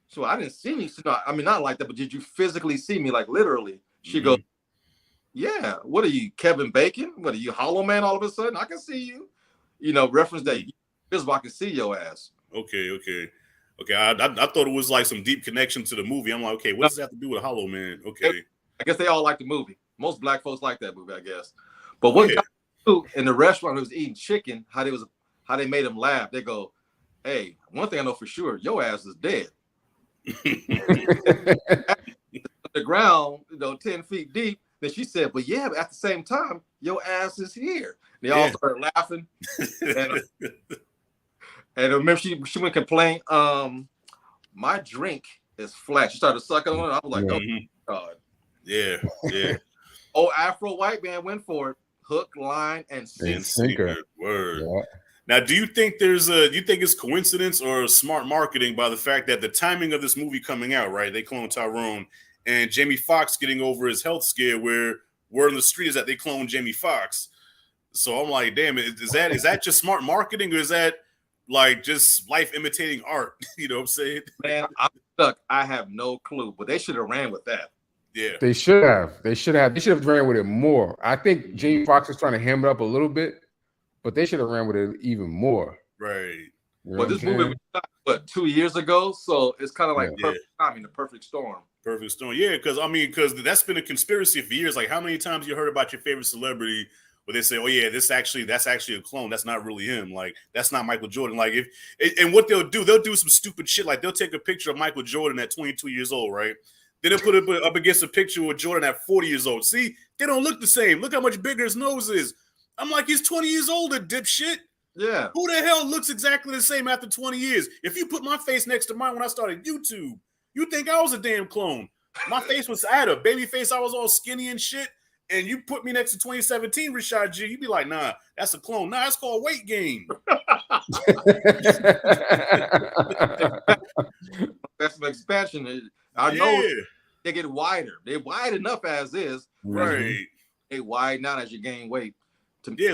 [SPEAKER 1] So I didn't see me. I mean, not like that, but did you physically see me? Like, literally. She goes, yeah. What are you, Kevin Bacon? What are you, Hollow Man all of a sudden? I can see you. Reference that I can see your ass.
[SPEAKER 3] Okay. I thought it was like some deep connection to the movie. I'm like, okay, what does that have to do with Hollow Man? Okay.
[SPEAKER 1] I guess they all like the movie. Most black folks like that movie, I guess. But what in the restaurant who was eating chicken, how they made him laugh, they go, hey, one thing I know for sure, your ass is dead. The ground, 10 feet deep. Then she said, but yeah, but at the same time, your ass is here. They all started laughing. And remember, she went complain, my drink is flat. She started sucking on it. I was like, oh, God.
[SPEAKER 3] Yeah.
[SPEAKER 1] Oh, Afro white man went for it. Hook, line, and sinker.
[SPEAKER 3] Word. Yeah. Now, do you think it's coincidence or smart marketing by the fact that the timing of this movie coming out, right? They cloned Tyrone, and Jamie Foxx getting over his health scare, where word on the street is that they cloned Jamie Foxx. So I'm like, damn, is that just smart marketing, or is that like just life imitating art? You know what I'm saying?
[SPEAKER 1] Man, I'm stuck. I have no clue, but they should have ran with that.
[SPEAKER 3] Yeah,
[SPEAKER 2] They should have. They should have ran with it more. I think Jamie Foxx is trying to ham it up a little bit, but they should have ran with it even more.
[SPEAKER 3] right.
[SPEAKER 1] You know, but this movie was shot, 2 years ago? So it's kind of like perfect timing, the perfect storm.
[SPEAKER 3] Perfect storm. Yeah, because that's been a conspiracy for years. Like, how many times you heard about your favorite celebrity where they say, "Oh yeah, that's actually a clone. That's not really him. Like, that's not Michael Jordan." Like, and what they'll do some stupid shit. Like, they'll take a picture of Michael Jordan at 22 years old, right? Then they'll put it up against a picture with Jordan at 40 years old. See, they don't look the same. Look how much bigger his nose is. I'm like, he's 20 years older, dipshit.
[SPEAKER 1] Yeah.
[SPEAKER 3] Who the hell looks exactly the same after 20 years? If you put my face next to mine when I started YouTube, you think I was a damn clone. My face was, I had a baby face. I was all skinny and shit. And you put me next to 2017 Rashad G, you'd be like, nah, that's a clone. Nah, it's called weight gain.
[SPEAKER 1] That's an expansion. I know they get wider. They're wide enough as is.
[SPEAKER 3] Right.
[SPEAKER 1] They widen out as you gain weight.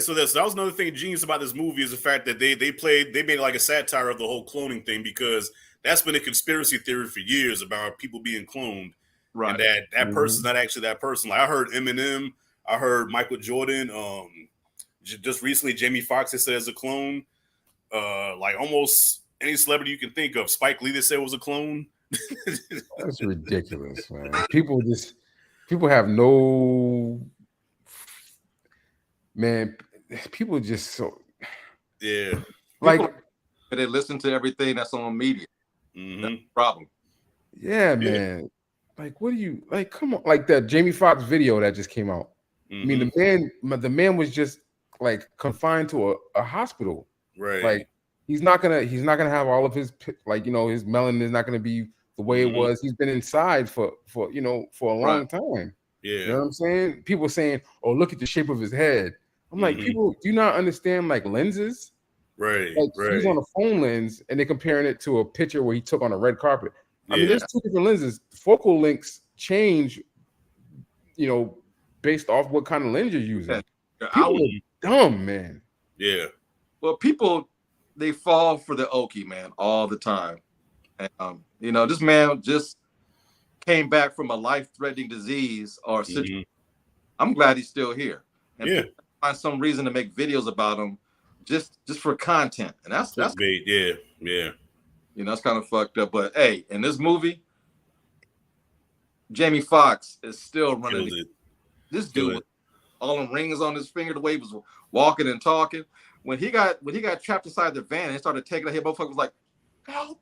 [SPEAKER 3] So that was another thing genius about this movie is the fact that they made like a satire of the whole cloning thing, because that's been a conspiracy theory for years about people being cloned. Right. And that person's not actually that person. Like, I heard Eminem, I heard Michael Jordan, just recently Jamie Foxx said as a clone. Like almost any celebrity you can think of. Spike Lee, they said was a clone.
[SPEAKER 2] That's ridiculous, man. People have no, man, people just so,
[SPEAKER 3] yeah,
[SPEAKER 2] like
[SPEAKER 1] they listen to everything that's on media.
[SPEAKER 3] Mm-hmm.
[SPEAKER 1] That's the problem.
[SPEAKER 2] Yeah, man. Like, what do you like? Come on, like that Jamie Foxx video that just came out.
[SPEAKER 3] Mm-hmm.
[SPEAKER 2] I mean, the man was just like confined to a hospital.
[SPEAKER 3] Right.
[SPEAKER 2] Like, he's not gonna have all of his, like, you know, his melanin is not gonna be the way it was. He's been inside for a long time.
[SPEAKER 3] Yeah.
[SPEAKER 2] You know what I'm saying? People saying, "Oh, look at the shape of his head." I'm like, people do not understand like lenses.
[SPEAKER 3] Right.
[SPEAKER 2] Like, he's on a phone lens, and they're comparing it to a picture where he took on a red carpet. I mean, there's two different lenses. Focal lengths change, you know, based off what kind of lens you're using. People are dumb, man.
[SPEAKER 3] Yeah.
[SPEAKER 1] Well, people, they fall for the okie, man, all the time. And, you know, this man just came back from a life-threatening disease or situation. I'm glad he's still here. And find some reason to make videos about him just for content. And that's
[SPEAKER 3] bait. Yeah.
[SPEAKER 1] You know, it's kind of fucked up. But hey, in this movie, Jamie Foxx is still running. This dude with all them rings on his finger, the way he was walking and talking. When he got trapped inside the van and started taking a hit, motherfucker was like, help.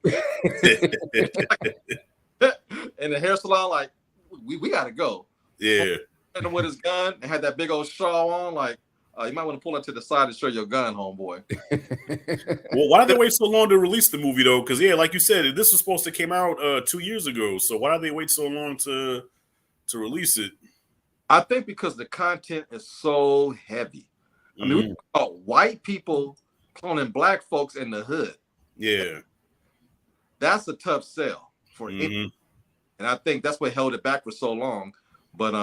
[SPEAKER 1] And the hair salon, like, we gotta go.
[SPEAKER 3] Yeah.
[SPEAKER 1] And with his gun and had that big old shawl on, like, you might want to pull it to the side and show your gun, homeboy.
[SPEAKER 3] Well, why did they wait so long to release the movie, though? Because, like you said, this was supposed to came out 2 years ago. So why did they wait so long to release it?
[SPEAKER 1] I think because the content is so heavy. I mean, we talk about white people cloning black folks in the hood.
[SPEAKER 3] Yeah.
[SPEAKER 1] That's a tough sell for it. And I think that's what held it back for so long. But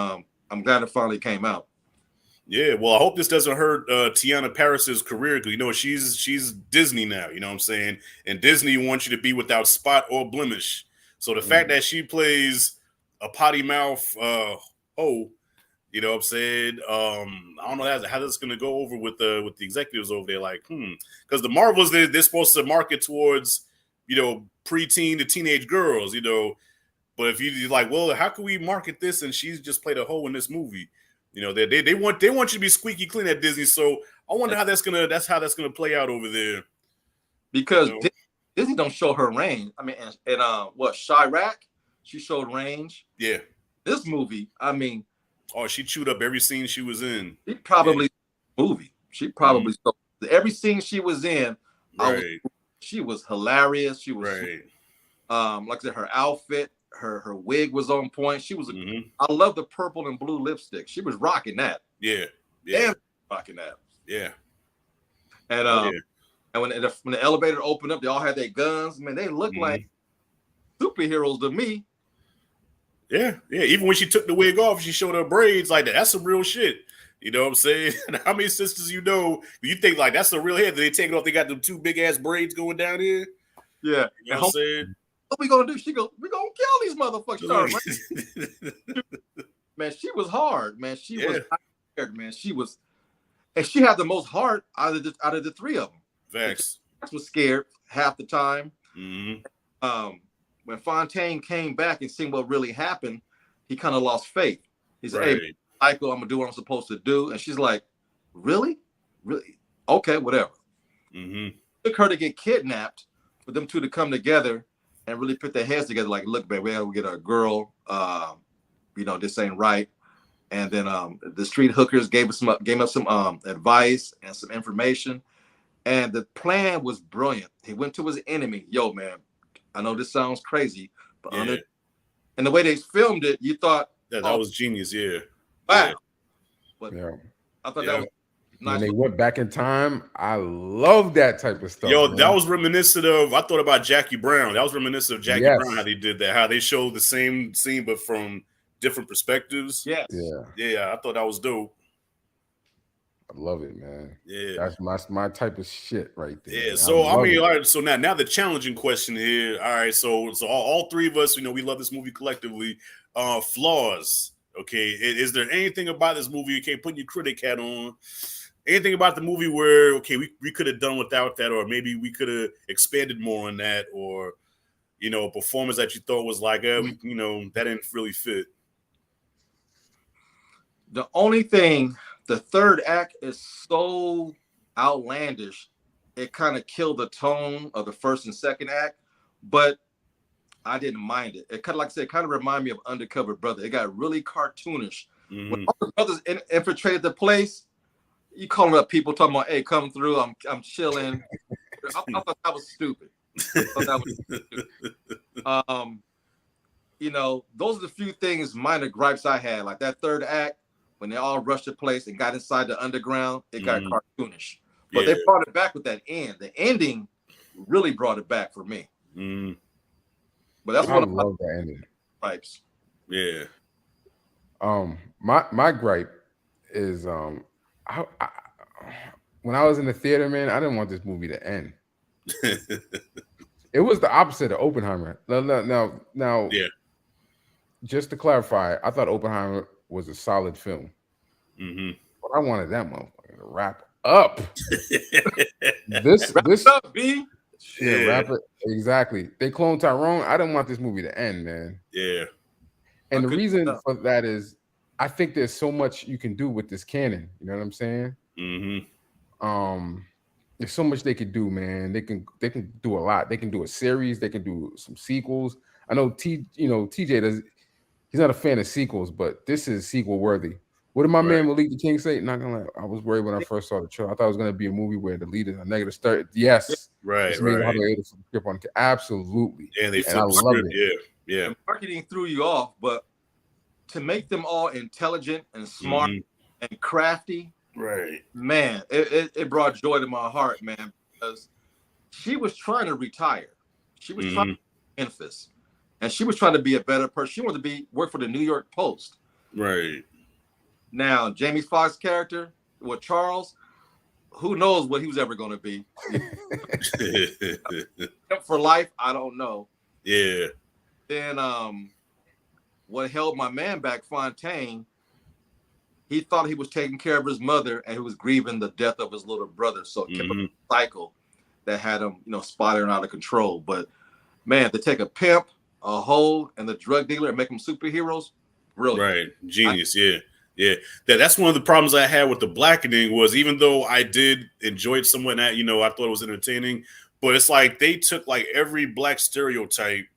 [SPEAKER 1] I'm glad it finally came out.
[SPEAKER 3] Yeah, well, I hope this doesn't hurt Tiana Paris's career, because, you know, she's Disney now, you know what I'm saying? And Disney wants you to be without spot or blemish. So the fact that she plays a potty mouth you know what I'm saying? I don't know how that's going to go over with the executives over there. Like, because the Marvels, they're supposed to market towards, you know, preteen to teenage girls, you know. But if you're like, well, how can we market this? And she's just played a hoe in this movie. You know, they want you to be squeaky clean at Disney. So I wonder how that's gonna play out over there.
[SPEAKER 1] Because Disney don't show her range. I mean, and Chirac, she showed range.
[SPEAKER 3] Yeah.
[SPEAKER 1] This movie, I mean,
[SPEAKER 3] she chewed up every scene she was in.
[SPEAKER 1] She probably saw every scene she was in.
[SPEAKER 3] Right.
[SPEAKER 1] She was hilarious. She was
[SPEAKER 3] right.
[SPEAKER 1] Like I said, her outfit. Her wig was on point. She was. I love the purple and blue lipstick. She was rocking that.
[SPEAKER 3] Yeah.
[SPEAKER 1] Damn, rocking that.
[SPEAKER 3] Yeah.
[SPEAKER 1] And And when the elevator opened up, they all had their guns. Man, they looked like superheroes to me.
[SPEAKER 3] Yeah. Even when she took the wig off, she showed her braids like that. That's some real shit. You know what I'm saying? How many sisters you know? You think like that's the real head? They take it off. They got them 2 big ass braids going down here.
[SPEAKER 1] Yeah.
[SPEAKER 3] You know what I'm saying?
[SPEAKER 1] What we gonna do? She goes, we gonna kill these motherfuckers. Man, she was hard. Man, she was scared. Man, she was, and she had the most heart out of the 3 of them.
[SPEAKER 3] Facts.
[SPEAKER 1] Was scared half the time.
[SPEAKER 3] Mm-hmm.
[SPEAKER 1] When Fontaine came back and seen what really happened, he kind of lost faith. He said, "Hey, Michael, I'm gonna do what I'm supposed to do," and she's like, "Really? Okay, whatever."
[SPEAKER 3] Mm-hmm.
[SPEAKER 1] It took her to get kidnapped for them 2 to come together and really put their heads together. Like, look, babe, we gotta get a girl. This ain't right. And then the street hookers gave us some advice and some information. And the plan was brilliant. He went to his enemy. Yo, man, I know this sounds crazy, but and the way they filmed it, you thought
[SPEAKER 3] that was genius. Yeah.
[SPEAKER 1] Wow.
[SPEAKER 3] Yeah.
[SPEAKER 1] But I thought that was nice.
[SPEAKER 2] When they went back in time, I love that type of stuff.
[SPEAKER 3] Yo,
[SPEAKER 2] man.
[SPEAKER 3] that was reminiscent of. I thought about Jackie Brown. That was reminiscent of Jackie Brown. How they did that. How they showed the same scene but from different perspectives.
[SPEAKER 1] Yes.
[SPEAKER 3] Yeah. I thought that was dope.
[SPEAKER 2] I love it, man.
[SPEAKER 3] Yeah,
[SPEAKER 2] that's my type of shit right there.
[SPEAKER 3] Yeah, so I mean, all right. So now the challenging question here. All right, so all 3 of us, we love this movie collectively. Flaws. Okay, is there anything about this movie? Okay, put your critic hat on. Anything about the movie where we could have done without that, or maybe we could have expanded more on that, or a performance that you thought was like, that didn't really fit.
[SPEAKER 1] The only thing. The 3rd act is so outlandish, it kind of killed the tone of the 1st and 2nd act, but I didn't mind it. It kind of, like I said, it kind of reminded me of Undercover Brother. It got really cartoonish. Mm-hmm. When all the brothers infiltrated the place, you calling up people talking about, "Hey, come through. I'm chilling." I thought that was stupid. Those are the few things, minor gripes I had. Like that 3rd act. When they all rushed the place and got inside the underground, it got cartoonish. But they brought it back with that end. The ending really brought it back for me. But that's what I love that ending. Gripes.
[SPEAKER 3] Yeah.
[SPEAKER 2] My gripe is when I was in the theater, man, I didn't want this movie to end. It was the opposite of Oppenheimer. Now, just to clarify, I thought Oppenheimer was a solid film.
[SPEAKER 3] Mm-hmm.
[SPEAKER 2] But I wanted that motherfucker to wrap up. Wrap
[SPEAKER 1] up, B.
[SPEAKER 2] Yeah, wrap it. Exactly. They Cloned Tyrone. I didn't want this movie to end, man.
[SPEAKER 3] Yeah.
[SPEAKER 2] And the reason for that is I think there's so much you can do with this canon. You know what I'm saying?
[SPEAKER 3] Mm-hmm.
[SPEAKER 2] There's so much they could do, man. They can do a lot. They can do a series. They can do some sequels. I know TJ does. He's not a fan of sequels, but this is sequel worthy. What did my man Malik the King say? Not gonna lie, I was worried when I first saw the trailer. I thought it was gonna be a movie where the lead is a negative start. Yes,
[SPEAKER 3] right.
[SPEAKER 2] Absolutely.
[SPEAKER 3] Yeah, they
[SPEAKER 2] and I love
[SPEAKER 1] it. Yeah. The marketing threw you off, but to make them all intelligent and smart and crafty,
[SPEAKER 3] right?
[SPEAKER 1] Man, it brought joy to my heart, man, because she was trying to retire. She was trying to Memphis. And she was trying to be a better person. She wanted to work for the New York Post.
[SPEAKER 3] Right.
[SPEAKER 1] Now, Jamie Foxx's character with Charles, who knows what he was ever going to be. For life, I don't know.
[SPEAKER 3] Yeah.
[SPEAKER 1] Then what held my man back, Fontaine, he thought he was taking care of his mother and he was grieving the death of his little brother. So it kept a cycle that had him, spiraling out of control. But, man, to take a pimp, a hoe, and the drug dealer and make them superheroes, brilliant.
[SPEAKER 3] Right. Genius, Yeah. That's one of the problems I had with the blackening was even though I did enjoy it somewhat, I thought it was entertaining, but it's like they took like every black stereotype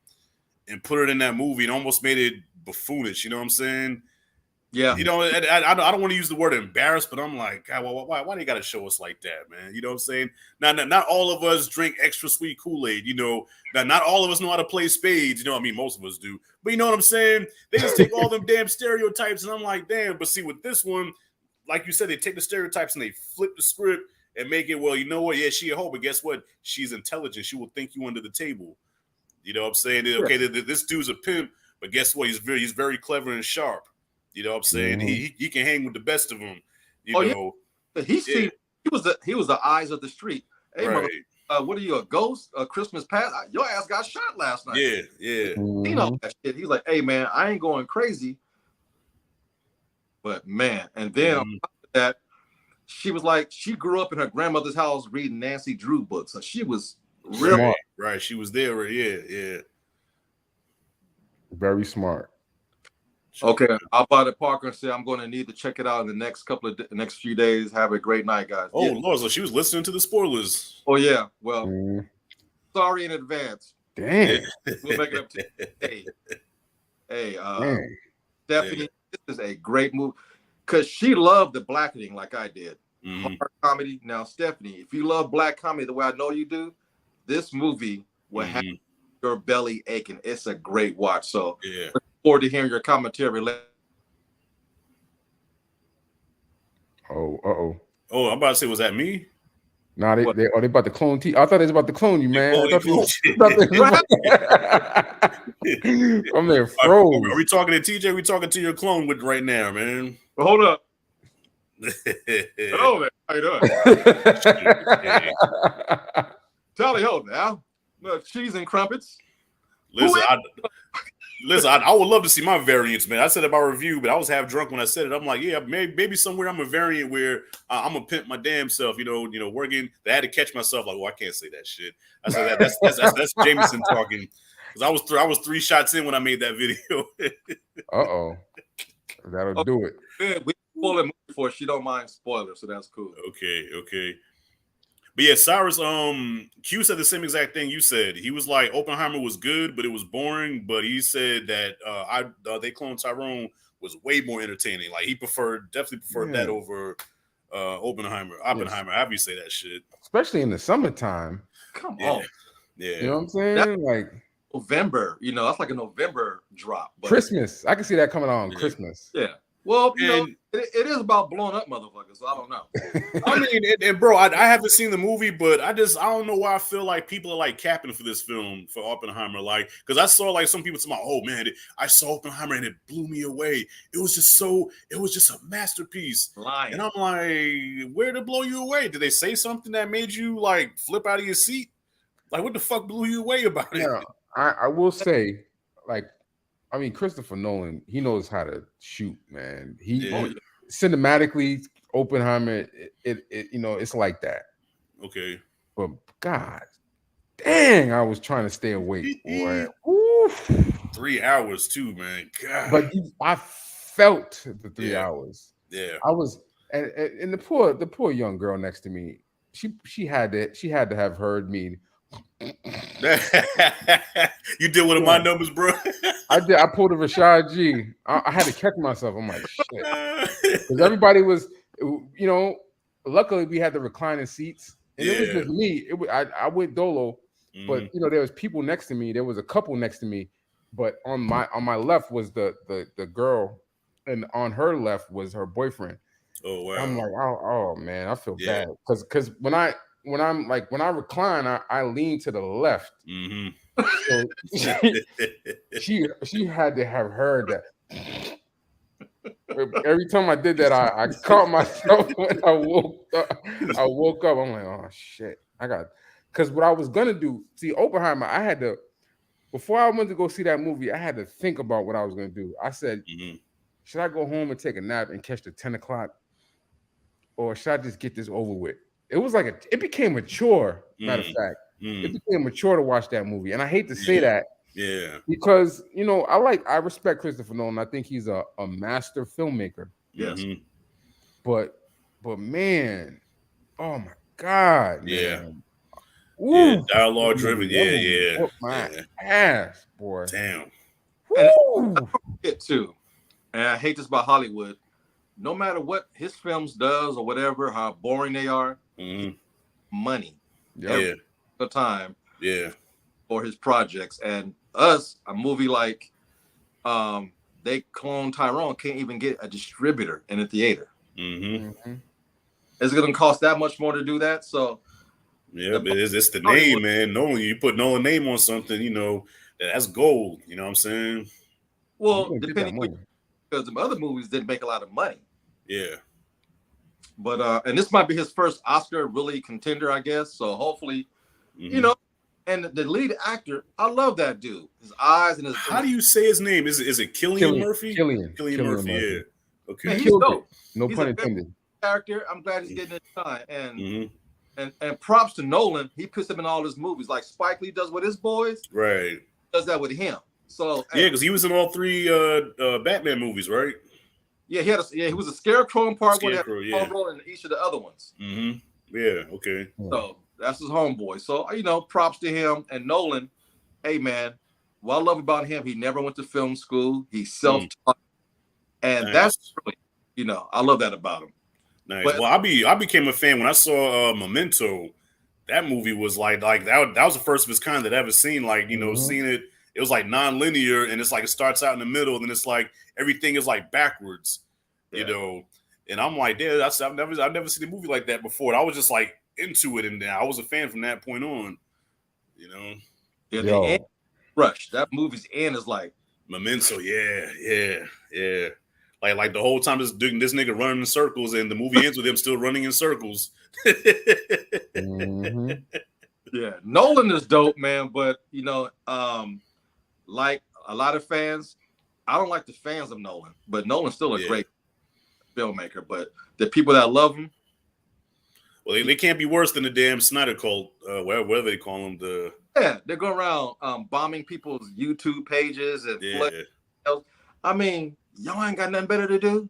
[SPEAKER 3] and put it in that movie and almost made it buffoonish. You know what I'm saying?
[SPEAKER 1] Yeah.
[SPEAKER 3] I don't want to use the word embarrassed, but I'm like, God, why do you got to show us like that, man? You know what I'm saying? Not all of us drink extra sweet Kool-Aid, not all of us know how to play spades. Most of us do. But you know what I'm saying? They just take all them damn stereotypes and I'm like, damn. But see, with this one, like you said, they take the stereotypes and they flip the script and make it, well, you know what? Yeah, she a hoe, but guess what? She's intelligent. She will think you under the table. You know what I'm saying? Okay, this dude's a pimp, but guess what? He's very clever and sharp. You know what I'm saying? He can hang with the best of them. You know,
[SPEAKER 1] he was the eyes of the street. Hey,
[SPEAKER 3] right.
[SPEAKER 1] What are you, a ghost? A Christmas past? Your ass got shot last night.
[SPEAKER 3] Yeah.
[SPEAKER 1] You know that shit. He's like, hey man, I ain't going crazy. But man, and then on top of that, she was like, she grew up in her grandmother's house reading Nancy Drew books. So she was real
[SPEAKER 2] smart.
[SPEAKER 3] Right. She was there. Yeah.
[SPEAKER 2] Very smart.
[SPEAKER 1] Okay, I'll buy the Parker and say I'm going to need to check it out in the next few days. Have a great night, guys.
[SPEAKER 3] Oh, Lord, so she was listening to the spoilers.
[SPEAKER 1] Oh yeah, well, sorry in advance.
[SPEAKER 2] Damn.
[SPEAKER 1] We'll make it up to you. Hey, Stephanie, this is a great movie because she loved the blackening like I did. Hard comedy. Now, Stephanie, if you love black comedy the way I know you do, this movie will have your belly aching. It's a great watch. So look forward to hearing your commentary.
[SPEAKER 2] Oh,
[SPEAKER 3] I'm about to say, was that me?
[SPEAKER 2] Nah, they about to clone T. I thought they was about to clone you, man. I'm there froze.
[SPEAKER 3] Are we talking to TJ? We talking to your clone with right now, man.
[SPEAKER 1] Well, hold up. Hello there. How you doing? Tally ho now. Cheese and crumpets.
[SPEAKER 3] Listen, I would love to see my variants, man. I said it about review, but I was half drunk when I said it. I'm like, yeah, maybe somewhere I'm a variant where I'm gonna pimp my damn self. You know, working. I had to catch myself. Like, I can't say that shit. I said that's Jameson talking, because I was 3 shots in when I made that video.
[SPEAKER 2] That'll do it.
[SPEAKER 1] Man, we spoil it before she don't mind spoilers, so that's cool.
[SPEAKER 3] Okay. But yeah, Cyrus, Q said the same exact thing you said. He was like, Oppenheimer was good, but it was boring. But he said that They Cloned Tyrone was way more entertaining. Like, he definitely preferred that over Oppenheimer. Yes. However you say that shit.
[SPEAKER 2] Especially in the summertime.
[SPEAKER 1] Come on.
[SPEAKER 2] Yeah. You know what I'm saying? Like
[SPEAKER 1] November, that's like a November drop.
[SPEAKER 2] But Christmas. I can see that coming on Christmas.
[SPEAKER 1] Yeah. Well, it is about blowing up motherfuckers, so I don't know.
[SPEAKER 3] I mean, and bro, I haven't seen the movie, but I don't know why I feel like people are like capping for this film, for Oppenheimer. Like, because I saw like some people talking about, oh man, I saw Oppenheimer and it blew me away. It was just a masterpiece.
[SPEAKER 1] Lying.
[SPEAKER 3] And I'm like, where did it blow you away? Did they say something that made you like flip out of your seat? Like, what the fuck blew you away about it?
[SPEAKER 2] Yeah, I will say, like, I mean, Christopher Nolan, he knows how to shoot, man. Cinematically, Oppenheimer, it's like that.
[SPEAKER 3] Okay.
[SPEAKER 2] But God dang, I was trying to stay awake, boy.
[SPEAKER 3] 3 hours too, man. God.
[SPEAKER 2] But I felt the 3 hours.
[SPEAKER 3] Yeah.
[SPEAKER 2] I was, and the poor young girl next to me, she had to have heard me.
[SPEAKER 3] You did one of my numbers, bro.
[SPEAKER 2] I did. I pulled a Rashad G. I had to catch myself. I'm like, shit, because everybody was, luckily we had the reclining seats, and it was just me. I went dolo, but there was people next to me. There was a couple next to me, but on my left was the girl, and on her left was her boyfriend.
[SPEAKER 3] Oh wow!
[SPEAKER 2] I'm like, oh man, I feel bad because when I recline, I lean to the left.
[SPEAKER 3] Mm-hmm.
[SPEAKER 2] So she had to have heard that. Every time I did that, I caught myself when I woke up. I'm like, oh shit, because what I was gonna do. See, Oppenheimer, I had to, before I went to go see that movie, I had to think about what I was gonna do. I said, should I go home and take a nap and catch the 10 o'clock, or should I just get this over with? It was like it became mature. Matter of fact, it became mature to watch that movie, and I hate to say that, because I respect Christopher Nolan. I think he's a master filmmaker.
[SPEAKER 1] Yes,
[SPEAKER 2] but man, oh my God, man.
[SPEAKER 3] Dialogue driven,
[SPEAKER 2] Whoop my ass, boy.
[SPEAKER 3] Damn.
[SPEAKER 1] It too, and I hate this about Hollywood. No matter what his films does or whatever, how boring they are, money every time for his projects. And a movie like They Cloned Tyrone can't even get a distributor in a theater. Is it going to cost that much more to do that? So
[SPEAKER 3] yeah, but it's the name, man. Nolan, you put Nolan name on something, you know, that's gold. You know what I'm saying?
[SPEAKER 1] Well, depending because the other movies didn't make a lot of money.
[SPEAKER 3] Yeah.
[SPEAKER 1] But and this might be his first Oscar really contender, I guess. So hopefully, you know, and the lead actor, I love that dude. His eyes and his.
[SPEAKER 3] How do you say his name? Is it Cillian Murphy? Cillian Murphy. Yeah. Okay.
[SPEAKER 1] Man, he's dope.
[SPEAKER 2] No pun intended.
[SPEAKER 1] Character. I'm glad he's getting it done. And props to Nolan. He puts him in all his movies, like Spike Lee does with his boys.
[SPEAKER 3] Right.
[SPEAKER 1] Does that with him. So
[SPEAKER 3] yeah, because he was in all 3 Batman movies, right?
[SPEAKER 1] Yeah, he was a Scarecrow in part one,
[SPEAKER 3] yeah.
[SPEAKER 1] role in each of the other ones.
[SPEAKER 3] Yeah, okay.
[SPEAKER 1] So that's his homeboy. So props to him and Nolan. Hey man, what I love about him, he never went to film school. He's self-taught, and that's really, I love that about him.
[SPEAKER 3] Nice. But, I became a fan when I saw Memento. That movie was like that was the first of its kind that I ever seen. Like seeing it. It was like non-linear, and it's like it starts out in the middle, and then it's like everything is like backwards, you know. And I'm like, yeah, I've never seen a movie like that before. And I was just like into it, and I was a fan from that point on, you know.
[SPEAKER 1] Yeah, the end rush. That movie's end is like
[SPEAKER 3] Memento. Yeah. Like the whole time this nigga running in circles, and the movie ends with him still running in circles.
[SPEAKER 1] Yeah, Nolan is dope, man. But like a lot of fans, I don't like the fans of Nolan, but Nolan's still a great filmmaker. But the people that love him,
[SPEAKER 3] well, they can't be worse than the damn Snyder cult, whatever they call them.
[SPEAKER 1] They're going around bombing people's YouTube pages and I mean, y'all ain't got nothing better to do.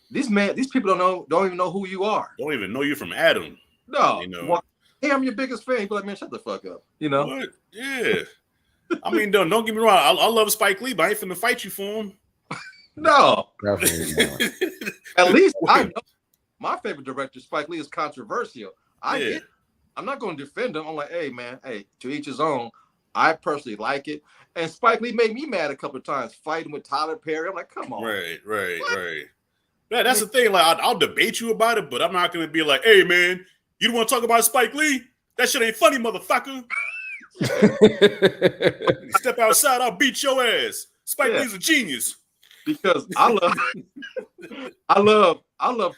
[SPEAKER 1] These people don't even know who you are.
[SPEAKER 3] Don't even know you from Adam.
[SPEAKER 1] No, well, hey, I'm your biggest fan. Be like, man, shut the fuck up.
[SPEAKER 3] What? Yeah. I mean, don't get me wrong. I love Spike Lee, but I ain't finna fight you for him.
[SPEAKER 1] No. At least I know my favorite director, Spike Lee, is controversial. I'm not going to defend him. I'm like, hey, man, to each his own. I personally like it. And Spike Lee made me mad a couple of times fighting with Tyler Perry. I'm like, come on.
[SPEAKER 3] Right. Yeah, that's the thing. Like, I'll debate you about it, but I'm not going to be like, hey, man, you don't want to talk about Spike Lee? That shit ain't funny, motherfucker. Step outside, I'll beat your ass. Spike Lee's a genius.
[SPEAKER 1] Because I love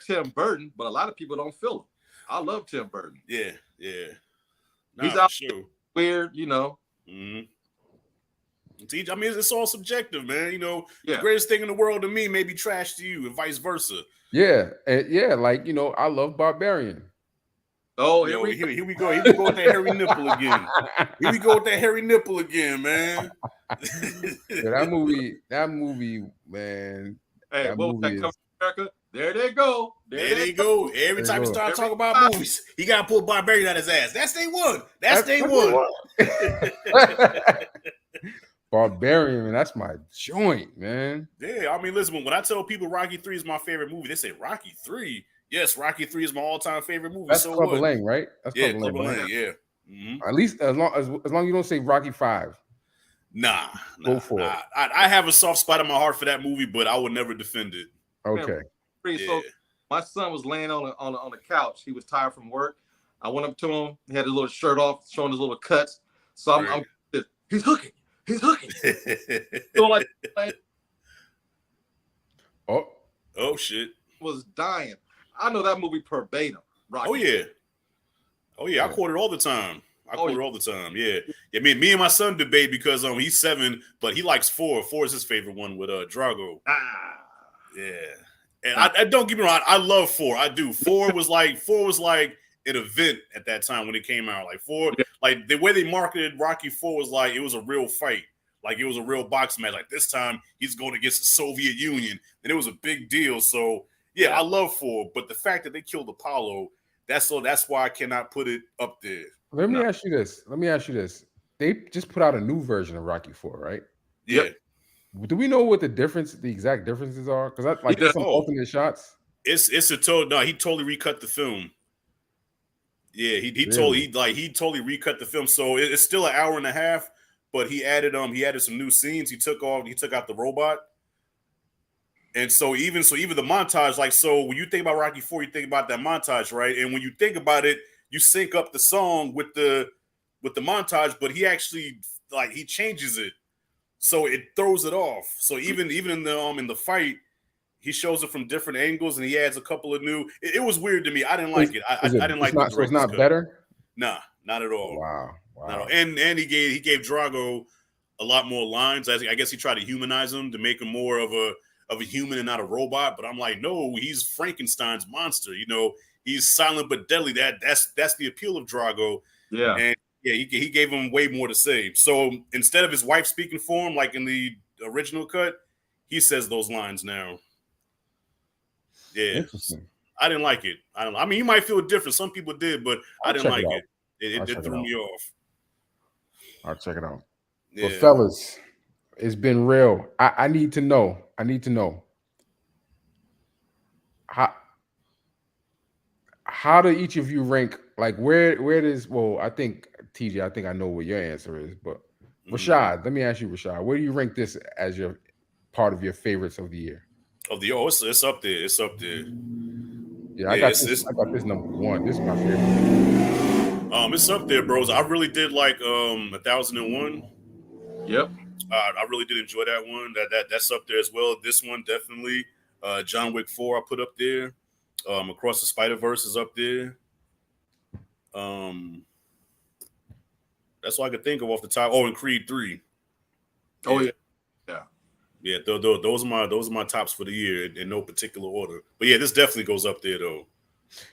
[SPEAKER 1] Tim Burton, but a lot of people don't feel him. I love Tim Burton.
[SPEAKER 3] Yeah.
[SPEAKER 1] He's out weird,
[SPEAKER 3] I mean, it's all subjective, man. The greatest thing in the world to me may be trash to you, and vice versa.
[SPEAKER 2] Yeah, like I love Barbarian.
[SPEAKER 3] Oh, here we go. Here we go with that hairy nipple again. Here we go with that hairy nipple again, man.
[SPEAKER 2] That movie, man.
[SPEAKER 1] Hey, what was that? Come to America? There they go.
[SPEAKER 3] There they go. Every time we start talking about movies, he got to pull Barbarian out his ass. That's day one. That's day one.
[SPEAKER 2] Barbarian, man, that's my joint, man.
[SPEAKER 3] Yeah, I mean, listen, when I tell people Rocky 3 is my favorite movie, they say Rocky 3. Yes, Rocky 3 is my all-time favorite movie.
[SPEAKER 2] That's Club of Lang, right? That's
[SPEAKER 3] Club of Lang, yeah.
[SPEAKER 2] At least as long as you don't say Rocky 5.
[SPEAKER 3] Nah.
[SPEAKER 2] Go for it.
[SPEAKER 3] I have a soft spot in my heart for that movie, but I would never defend it.
[SPEAKER 2] Okay.
[SPEAKER 1] So my son was laying on the couch. He was tired from work. I went up to him. He had his little shirt off, showing his little cuts. So I'm he's hooking. So like
[SPEAKER 3] oh shit.
[SPEAKER 1] Was dying. I know that movie verbatim.
[SPEAKER 3] Rocky. Oh yeah. I quote it all the time. Yeah. Me and my son debate because he's 7, but he likes 4. 4 is his favorite one with Drago. Yeah. And I don't get me wrong, I love 4. I do. 4 was like an event at that time when it came out. Like 4, like the way they marketed Rocky 4 was like it was a real fight. Like it was a real boxing match. Like this time he's going against the Soviet Union, and it was a big deal. So I love 4, but the fact that they killed Apollo, that's why I cannot put it up there.
[SPEAKER 2] Let me ask you this. They just put out a new version of Rocky 4, right?
[SPEAKER 3] Yeah.
[SPEAKER 2] Do we know what the exact differences are? Because there's some alternate shots.
[SPEAKER 3] It's a total. No, he totally recut the film. Yeah, he totally recut the film. So it's still an hour and a half, but he added some new scenes. He took out the robot, And so even the montage, like, so when you think about Rocky 4, you think about that montage, right? And when you think about it, you sync up the song with the montage, but he actually, like, he changes it, so it throws it off. So even in the fight, he shows it from different angles, and he adds a couple of new. It was weird to me. I didn't like it. I didn't
[SPEAKER 2] It's
[SPEAKER 3] like the
[SPEAKER 2] not. So it's
[SPEAKER 3] director's
[SPEAKER 2] not
[SPEAKER 3] cut.
[SPEAKER 2] better.
[SPEAKER 3] Nah, not at all.
[SPEAKER 2] Wow.
[SPEAKER 3] Not at all. And he gave Drago a lot more lines. I guess he tried to humanize him to make him more of a human and not a robot. But I'm like, no, he's Frankenstein's monster. You know, he's silent but deadly. That's the appeal of Drago.
[SPEAKER 1] Yeah.
[SPEAKER 3] And yeah, he gave him way more to say. So instead of his wife speaking for him, like in the original cut, he says those lines now. Yeah.
[SPEAKER 2] Interesting.
[SPEAKER 3] I didn't like it. I mean, you might feel different. Some people did, but I didn't like it. It threw me off.
[SPEAKER 2] I'll check it out.
[SPEAKER 3] Yeah.
[SPEAKER 2] But fellas, it's been real. I need to know. How do each of you rank? Like where does, well, I think TJ, I think I know what your answer is, but Rashad, let me ask you, Rashad, where do you rank this as your part of your favorites of the year?
[SPEAKER 3] It's up there. It's up there.
[SPEAKER 2] Yeah, I got this number one. This is my favorite.
[SPEAKER 3] It's up there, bros. I really did like 1001.
[SPEAKER 1] Yep.
[SPEAKER 3] I really did enjoy that one. That's up there as well. This one definitely. John Wick 4 I put up there. Across the Spider-Verse is up there. That's all I could think of off the top. Oh, and Creed 3.
[SPEAKER 1] Oh yeah.
[SPEAKER 3] Yeah, those are my tops for the year in no particular order. But yeah, this definitely goes up there though.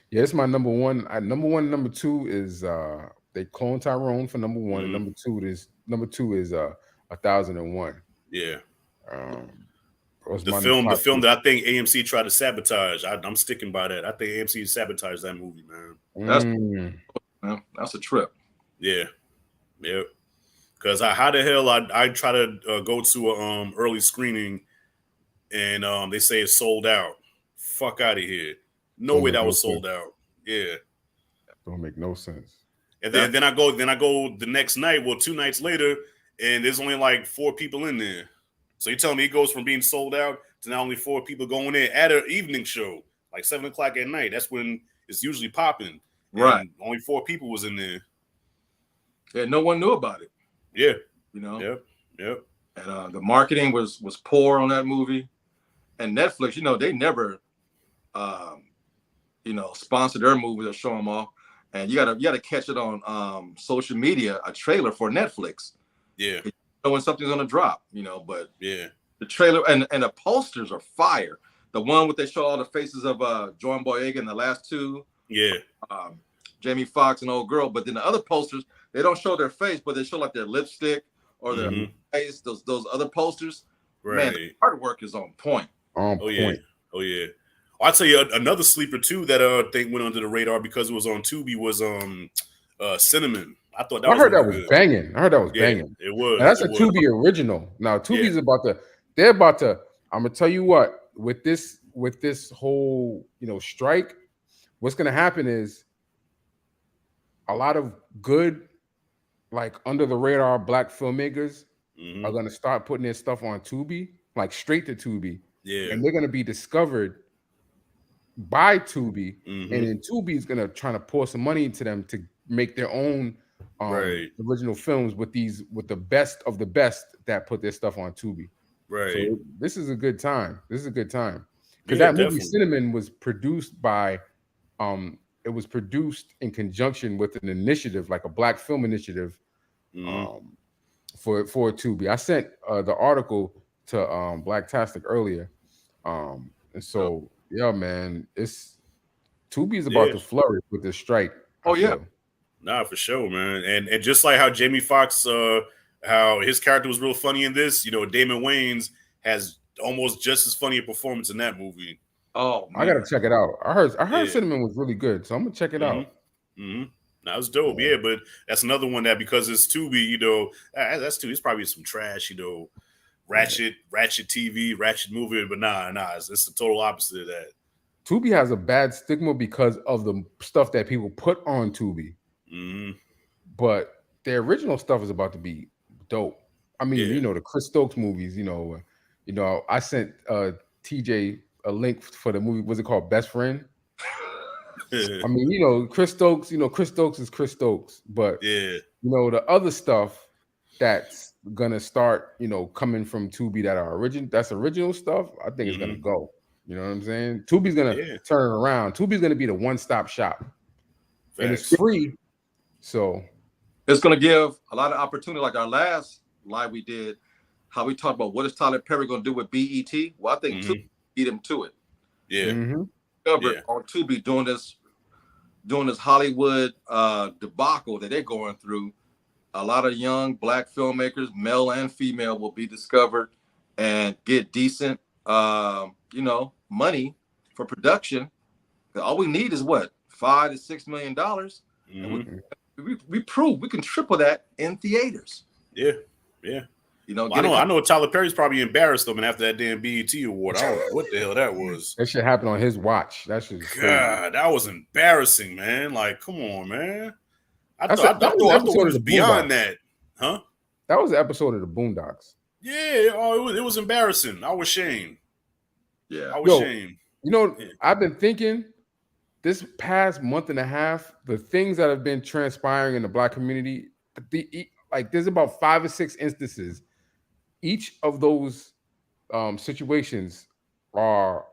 [SPEAKER 2] Yeah, it's my number one. Number one, number two is They Cloned Tyrone for number one, and number two is 1001.
[SPEAKER 3] Yeah.
[SPEAKER 2] The
[SPEAKER 3] film that I think AMC tried to sabotage. I'm sticking by that. I think AMC sabotaged that movie, man.
[SPEAKER 1] That's a trip.
[SPEAKER 3] Yeah. Yep. Because how the hell I try to go to a early screening and they say it's sold out. Fuck out of here. No way that was sold out. Yeah.
[SPEAKER 2] Don't make no sense.
[SPEAKER 3] And then I go the next night, well, 2 nights later, and there's only like 4 people in there. So you tell me it goes from being sold out to now only 4 people going in at an evening show, like 7 o'clock at night. That's when it's usually popping.
[SPEAKER 1] Right.
[SPEAKER 3] And only 4 people was in there.
[SPEAKER 1] Yeah, no one knew about it.
[SPEAKER 3] Yeah.
[SPEAKER 1] You know?
[SPEAKER 3] Yep.
[SPEAKER 1] And the marketing was poor on that movie. And Netflix, they never sponsor their movies or show them off. And you gotta catch it on social media, a trailer for Netflix.
[SPEAKER 3] Yeah.
[SPEAKER 1] When something's gonna drop, but
[SPEAKER 3] yeah,
[SPEAKER 1] the trailer and the posters are fire. The one with they show all the faces of John Boyega in the last 2.
[SPEAKER 3] Yeah.
[SPEAKER 1] Jamie Foxx and old girl, but then the other posters, they don't show their face, but they show like their lipstick or their face, those other posters.
[SPEAKER 3] Right.
[SPEAKER 1] Man, the artwork is on point.
[SPEAKER 3] Yeah. I'll tell you another sleeper too that I think went under the radar because it was on Tubi was Cinnamon. I thought
[SPEAKER 2] I heard that was banging. Banging.
[SPEAKER 3] It was.
[SPEAKER 2] Now, that's a Tubi original. Now Tubi's they're about to. I'm gonna tell you what, with this whole strike, what's gonna happen is a lot of good, like under the radar black filmmakers are gonna start putting their stuff on Tubi, like straight to Tubi.
[SPEAKER 3] Yeah.
[SPEAKER 2] And they're gonna be discovered by Tubi, and then Tubi is gonna try to pour some money into them to make their own original films with the best of the best that put their stuff on Tubi.
[SPEAKER 3] Right.
[SPEAKER 2] So this is a good time. Because that movie Cinnamon was produced by it was produced in conjunction with an initiative, like a black film initiative, for Tubi. I sent the article to Blacktastic earlier. And so yeah, man, Tubi is about to flourish with this strike.
[SPEAKER 1] Oh yeah.
[SPEAKER 3] Nah, for sure, man. And just like how Jamie Foxx, how his character was real funny in this, Damon Wayans has almost just as funny a performance in that movie.
[SPEAKER 1] Oh, man.
[SPEAKER 2] I gotta check it out. I heard Cinnamon was really good, so I'm gonna check it out.
[SPEAKER 3] That was dope, but that's another one that because it's Tubi, that's Tubi. It's probably some trash, ratchet TV, ratchet movie, but nah, it's the total opposite of that.
[SPEAKER 2] Tubi has a bad stigma because of the stuff that people put on Tubi. But their original stuff is about to be dope. I mean, the Chris Stokes movies, I sent TJ a link for the movie. What's it called? Best Friend.
[SPEAKER 3] Yeah.
[SPEAKER 2] I mean, you know, Chris Stokes. You know, Chris Stokes is Chris Stokes, but
[SPEAKER 3] Yeah.
[SPEAKER 2] you know the other stuff that's gonna start, you know, coming from Tubi that are original stuff. I think it's gonna go. You know what I'm saying? Tubi's gonna turn it around. Tubi's gonna be the one-stop shop, and it's free. So
[SPEAKER 1] it's gonna give a lot of opportunity. Like our last live we did, how we talked about what is Tyler Perry gonna do with BET. Well, I think Tubi beat him to it.
[SPEAKER 3] Yeah.
[SPEAKER 1] Covered on Tubi doing this Hollywood debacle that they're going through. A lot of young black filmmakers, male and female, will be discovered and get decent, you know, money for production. All we need is what, $5 to $6 million, and we prove we can triple that in theaters.
[SPEAKER 3] Yeah.
[SPEAKER 1] You know,
[SPEAKER 3] I know Tyler Perry's probably embarrassed them after that damn BET award. I don't know what the hell that was.
[SPEAKER 2] That shit happened on his watch. That shit.
[SPEAKER 3] God, that was embarrassing, man. Like, come on, man. I thought we was beyond that, huh?
[SPEAKER 2] That was an episode of the Boondocks.
[SPEAKER 3] Yeah. Oh, it was embarrassing. I was ashamed.
[SPEAKER 1] Yeah,
[SPEAKER 3] I was ashamed.
[SPEAKER 2] You know, I've been thinking this past month and a half, the things that have been transpiring in the black community, like there's about 5 or 6 instances. Each of those situations are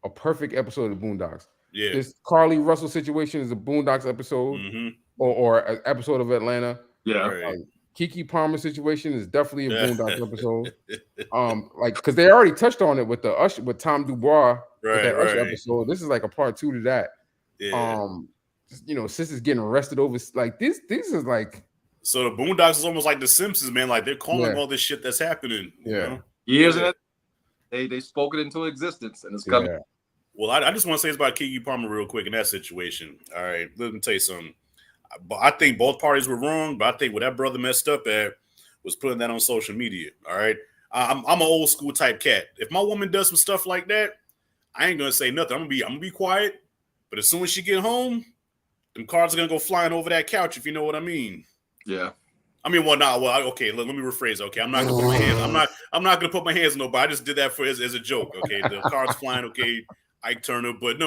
[SPEAKER 2] a perfect episode of Boondocks.
[SPEAKER 3] Yeah.
[SPEAKER 2] This Carly Russell situation is a Boondocks episode or an episode of Atlanta.
[SPEAKER 1] Yeah.
[SPEAKER 2] Keke Palmer situation is definitely a Boondocks episode. Like because they already touched on it with the Usher, with Tom Dubois, with that Usher episode. This is like a part 2 to that.
[SPEAKER 3] Yeah.
[SPEAKER 2] You know, sisters getting arrested over like this is like.
[SPEAKER 3] So the Boondocks is almost like the Simpsons, man. Like they're calling all this shit that's happening. You know?
[SPEAKER 1] Years in it, they spoke it into existence, and it's coming.
[SPEAKER 2] Yeah.
[SPEAKER 3] Well, I just want to say this about Keke Palmer real quick in that situation. All right, let me tell you something. I think both parties were wrong, but I think what that brother messed up at was putting that on social media. All right, I'm an old school type cat. If my woman does some stuff like that, I ain't gonna say nothing. I'm gonna be quiet. But as soon as she get home, them cards are gonna go flying over that couch. If you know what I mean.
[SPEAKER 1] Yeah.
[SPEAKER 3] I mean, okay. Let me rephrase. Okay, I'm not gonna put my hands. I'm not gonna put my hands on nobody. I just did that as a joke. Okay, the cards flying. Okay, Ike Turner. But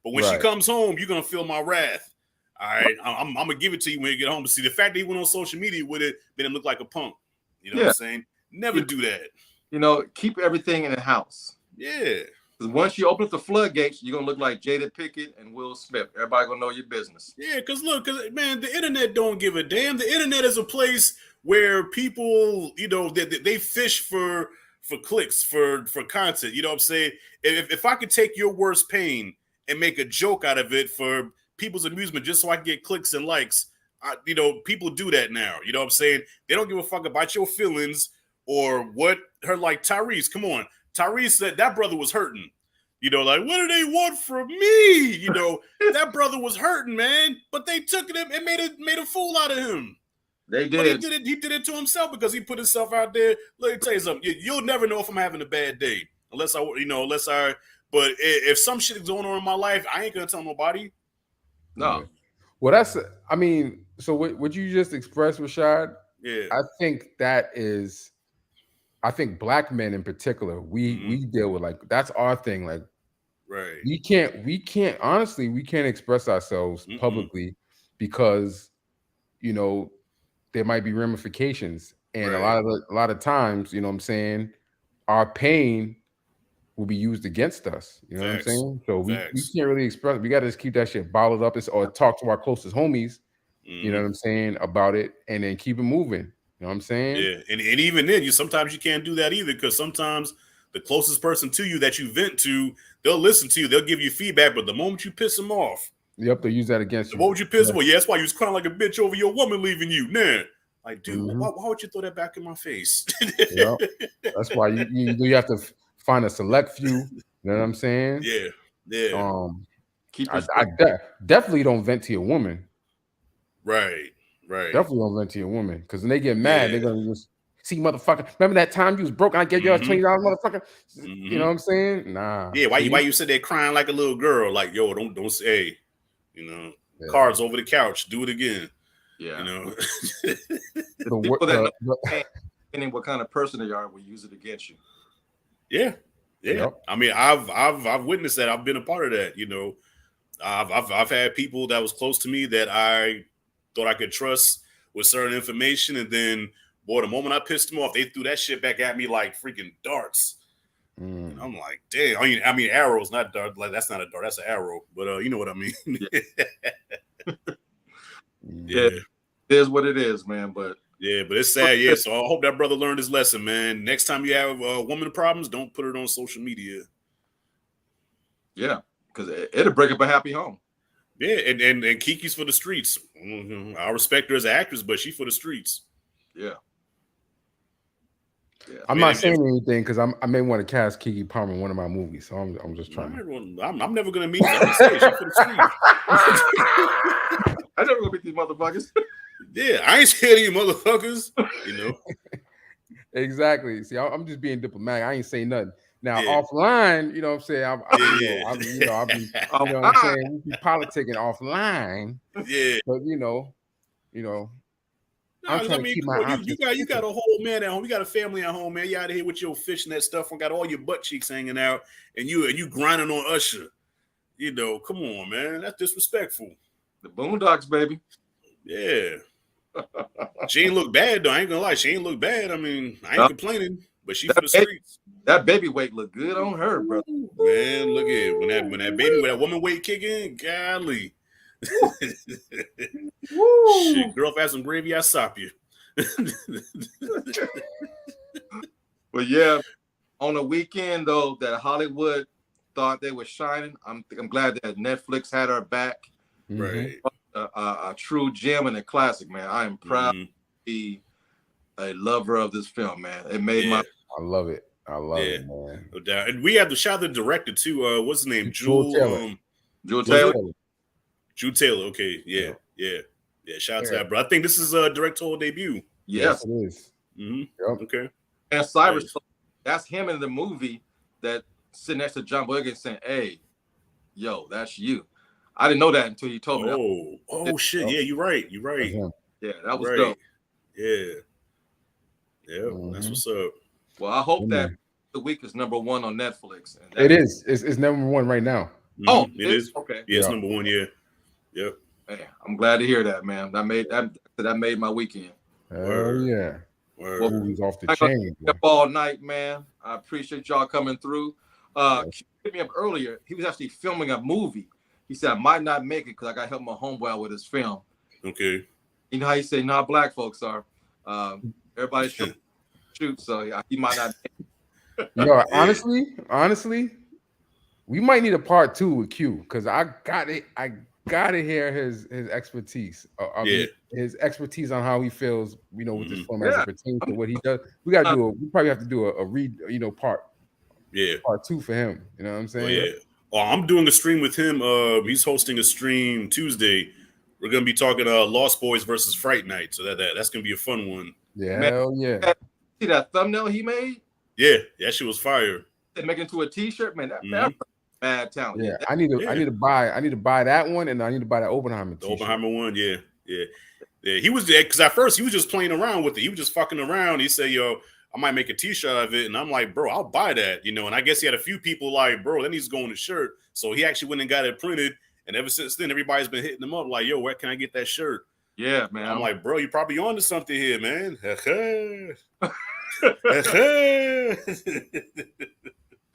[SPEAKER 3] when she comes home, you're gonna feel my wrath. All right, I'm gonna give it to you when you get home. But see, the fact that he went on social media with it made him look like a punk. You know what I'm saying? Never do that.
[SPEAKER 1] You know, keep everything in the house.
[SPEAKER 3] Yeah.
[SPEAKER 1] Because once you open up the floodgates, you're gonna look like Jada Pinkett and Will Smith. Everybody gonna know your business.
[SPEAKER 3] Yeah, because man, the internet don't give a damn. The internet is a place where people, you know, they fish for clicks, for content. You know what I'm saying? If I could take your worst pain and make a joke out of it for people's amusement, just so I can get clicks and likes, you know, people do that now. You know what I'm saying? They don't give a fuck about your feelings or what her, like Tyrese. Come on. Tyrese said that brother was hurting. You know, like, what do they want from me? You know, that brother was hurting, man. But they took him and made a fool out of him.
[SPEAKER 1] They did.
[SPEAKER 3] But he did it to himself because he put himself out there. Let me tell you something. You'll never know if I'm having a bad day unless I. But if some shit is going on in my life, I ain't gonna tell nobody.
[SPEAKER 1] No.
[SPEAKER 2] Well, that's. I mean, so what you just expressed, Rashad?
[SPEAKER 3] Yeah.
[SPEAKER 2] I think that is. I think black men in particular, we deal with like that's our thing. Like,
[SPEAKER 3] right?
[SPEAKER 2] We can't honestly, we can't express ourselves publicly because, you know, there might be ramifications, and a lot of times, you know what I'm saying, our pain will be used against us. You know what I'm saying? So we can't really express. We got to just keep that shit bottled up, or talk to our closest homies. You know what I'm saying about it, and then keep it moving. You know what I'm saying?
[SPEAKER 3] Yeah, and even then, sometimes you can't do that either, because sometimes the closest person to you that you vent to, they'll listen to you, they'll give you feedback, but the moment you piss them off,
[SPEAKER 2] they'll use that against you.
[SPEAKER 3] What would you piss them off? Yeah, that's why you was crying like a bitch over your woman leaving you. Nah, like, dude, why would you throw that back in my face?
[SPEAKER 2] That's why you have to find a select few. You know what I'm saying?
[SPEAKER 3] Yeah.
[SPEAKER 2] I definitely don't vent to your woman.
[SPEAKER 3] Right.
[SPEAKER 2] Definitely don't vent to your woman, because when they get mad, they're gonna just see, motherfucker. Remember that time you was broke and I gave you $20, motherfucker? You know what I'm saying? Nah.
[SPEAKER 3] Yeah. Why you sit there crying like a little girl? Like, yo, don't say, you know, cards over the couch. Do it again.
[SPEAKER 1] Yeah.
[SPEAKER 3] You know.
[SPEAKER 1] People that know, depending what kind of person they are, will use it against you.
[SPEAKER 3] Yeah. Yeah,
[SPEAKER 2] Yep.
[SPEAKER 3] I mean, I've witnessed that. I've been a part of that. I've had people that was close to me that I thought I could trust with certain information, and then boy, the moment I pissed them off, they threw that shit back at me like freaking darts. And I'm like, damn. I mean, arrows, not dart. Like that's not a dart, that's an arrow. But you know what I mean.
[SPEAKER 1] Yeah, it is what it is, man. But
[SPEAKER 3] yeah, but it's sad. Yeah, so I hope that brother learned his lesson, man. Next time you have woman problems, don't put it on social media.
[SPEAKER 1] Yeah, because it'll break up a happy home.
[SPEAKER 3] Yeah, and Kiki's for the streets. I respect her as an actress, but she for the streets.
[SPEAKER 1] Yeah.
[SPEAKER 2] I'm not saying anything because I may want to cast Keke Palmer in one of my movies, so I'm just trying.
[SPEAKER 3] I'm never gonna meet her. I'm just saying, she for the streets.
[SPEAKER 1] I never gonna meet these motherfuckers.
[SPEAKER 3] Yeah, I ain't scared of you motherfuckers.
[SPEAKER 2] Exactly. See, I'm just being diplomatic. I ain't saying nothing. Now offline, you know what I'm saying? I'll be, you know what I'm saying? We be politicking offline.
[SPEAKER 3] Yeah.
[SPEAKER 2] But I'm trying to keep my options.
[SPEAKER 3] You got a whole man at home. You got a family at home, man. You out of here with your fishnet stuff and got all your butt cheeks hanging out, and you grinding on Usher. Come on, man. That's disrespectful.
[SPEAKER 1] The Boondocks, baby.
[SPEAKER 3] Yeah. She ain't look bad though. I ain't gonna lie. She ain't look bad. I mean, I ain't complaining, but she for the streets.
[SPEAKER 1] That baby weight look good on her, bro.
[SPEAKER 3] Man, look at it. When that woman weight kick in, golly. Shit, girl, if I had some gravy, I sop you.
[SPEAKER 1] But yeah, on the weekend though, that Hollywood thought they were shining. I'm glad that Netflix had our back.
[SPEAKER 3] Right.
[SPEAKER 1] A true gem and a classic, man. I am proud to be a lover of this film, man. It made my.
[SPEAKER 2] I love it. I love it, man.
[SPEAKER 3] No doubt. And we have to shout out the director too. What's his name?
[SPEAKER 2] Jewel Taylor.
[SPEAKER 1] Jewel Taylor.
[SPEAKER 3] Jewel Taylor. Okay. Yeah. Shout out to that, bro. I think this is a directorial debut.
[SPEAKER 1] Yes,
[SPEAKER 2] it is.
[SPEAKER 3] Yep. Okay.
[SPEAKER 1] And Cyrus, that's him in the movie that sitting next to John Boyega saying, "Hey, yo, that's you." I didn't know that until you told
[SPEAKER 3] me. Oh shit! Yeah, you're right.
[SPEAKER 1] Yeah, that was dope.
[SPEAKER 3] Yeah, that's what's up.
[SPEAKER 1] Well, I hope that the week is number 1 on Netflix. And
[SPEAKER 2] it is. It's number 1 right now.
[SPEAKER 1] Oh,
[SPEAKER 3] it is.
[SPEAKER 1] Okay.
[SPEAKER 3] Yeah, it's number 1. Yeah. Yep.
[SPEAKER 1] Man, I'm glad to hear that, man. That made my weekend.
[SPEAKER 2] Oh yeah.
[SPEAKER 1] Well,
[SPEAKER 2] movies off the chain.
[SPEAKER 1] Up all night, man. I appreciate y'all coming through. He hit me up earlier. He was actually filming a movie. He said, I might not make it because I got to help my homeboy out with his film.
[SPEAKER 3] Okay.
[SPEAKER 1] You know how you say, nah, black folks are. Everybody shoot, so he might not make it.
[SPEAKER 2] Honestly, we might need a part 2 with Q because I gotta hear his expertise. His expertise on how he feels, with this film as it pertains to what he does. We probably have to do a read, part 2 for him. You know what I'm saying?
[SPEAKER 3] Oh, I'm doing a stream with him. He's hosting a stream Tuesday. We're gonna be talking Lost Boys versus Fright Night. So that's gonna be a fun one.
[SPEAKER 2] Yeah, hell yeah.
[SPEAKER 1] See that thumbnail he made?
[SPEAKER 3] Yeah, that shit was fire.
[SPEAKER 1] They make it into a t-shirt, man. That's bad talent.
[SPEAKER 2] Yeah, I need to buy that one, and I need to buy that Oppenheimer t-shirt.
[SPEAKER 3] The Oppenheimer one, yeah. He was there because at first he was just playing around with it. He was just fucking around. He said, "Yo, I might make a t-shirt of it," and I'm like, "Bro, I'll buy that," And I guess he had a few people like, "Bro, that needs to go on the shirt." So he actually went and got it printed, and ever since then, everybody's been hitting him up like, "Yo, where can I get that shirt?"
[SPEAKER 1] Yeah, man.
[SPEAKER 3] I'm like, "Bro, you probably onto something here, man."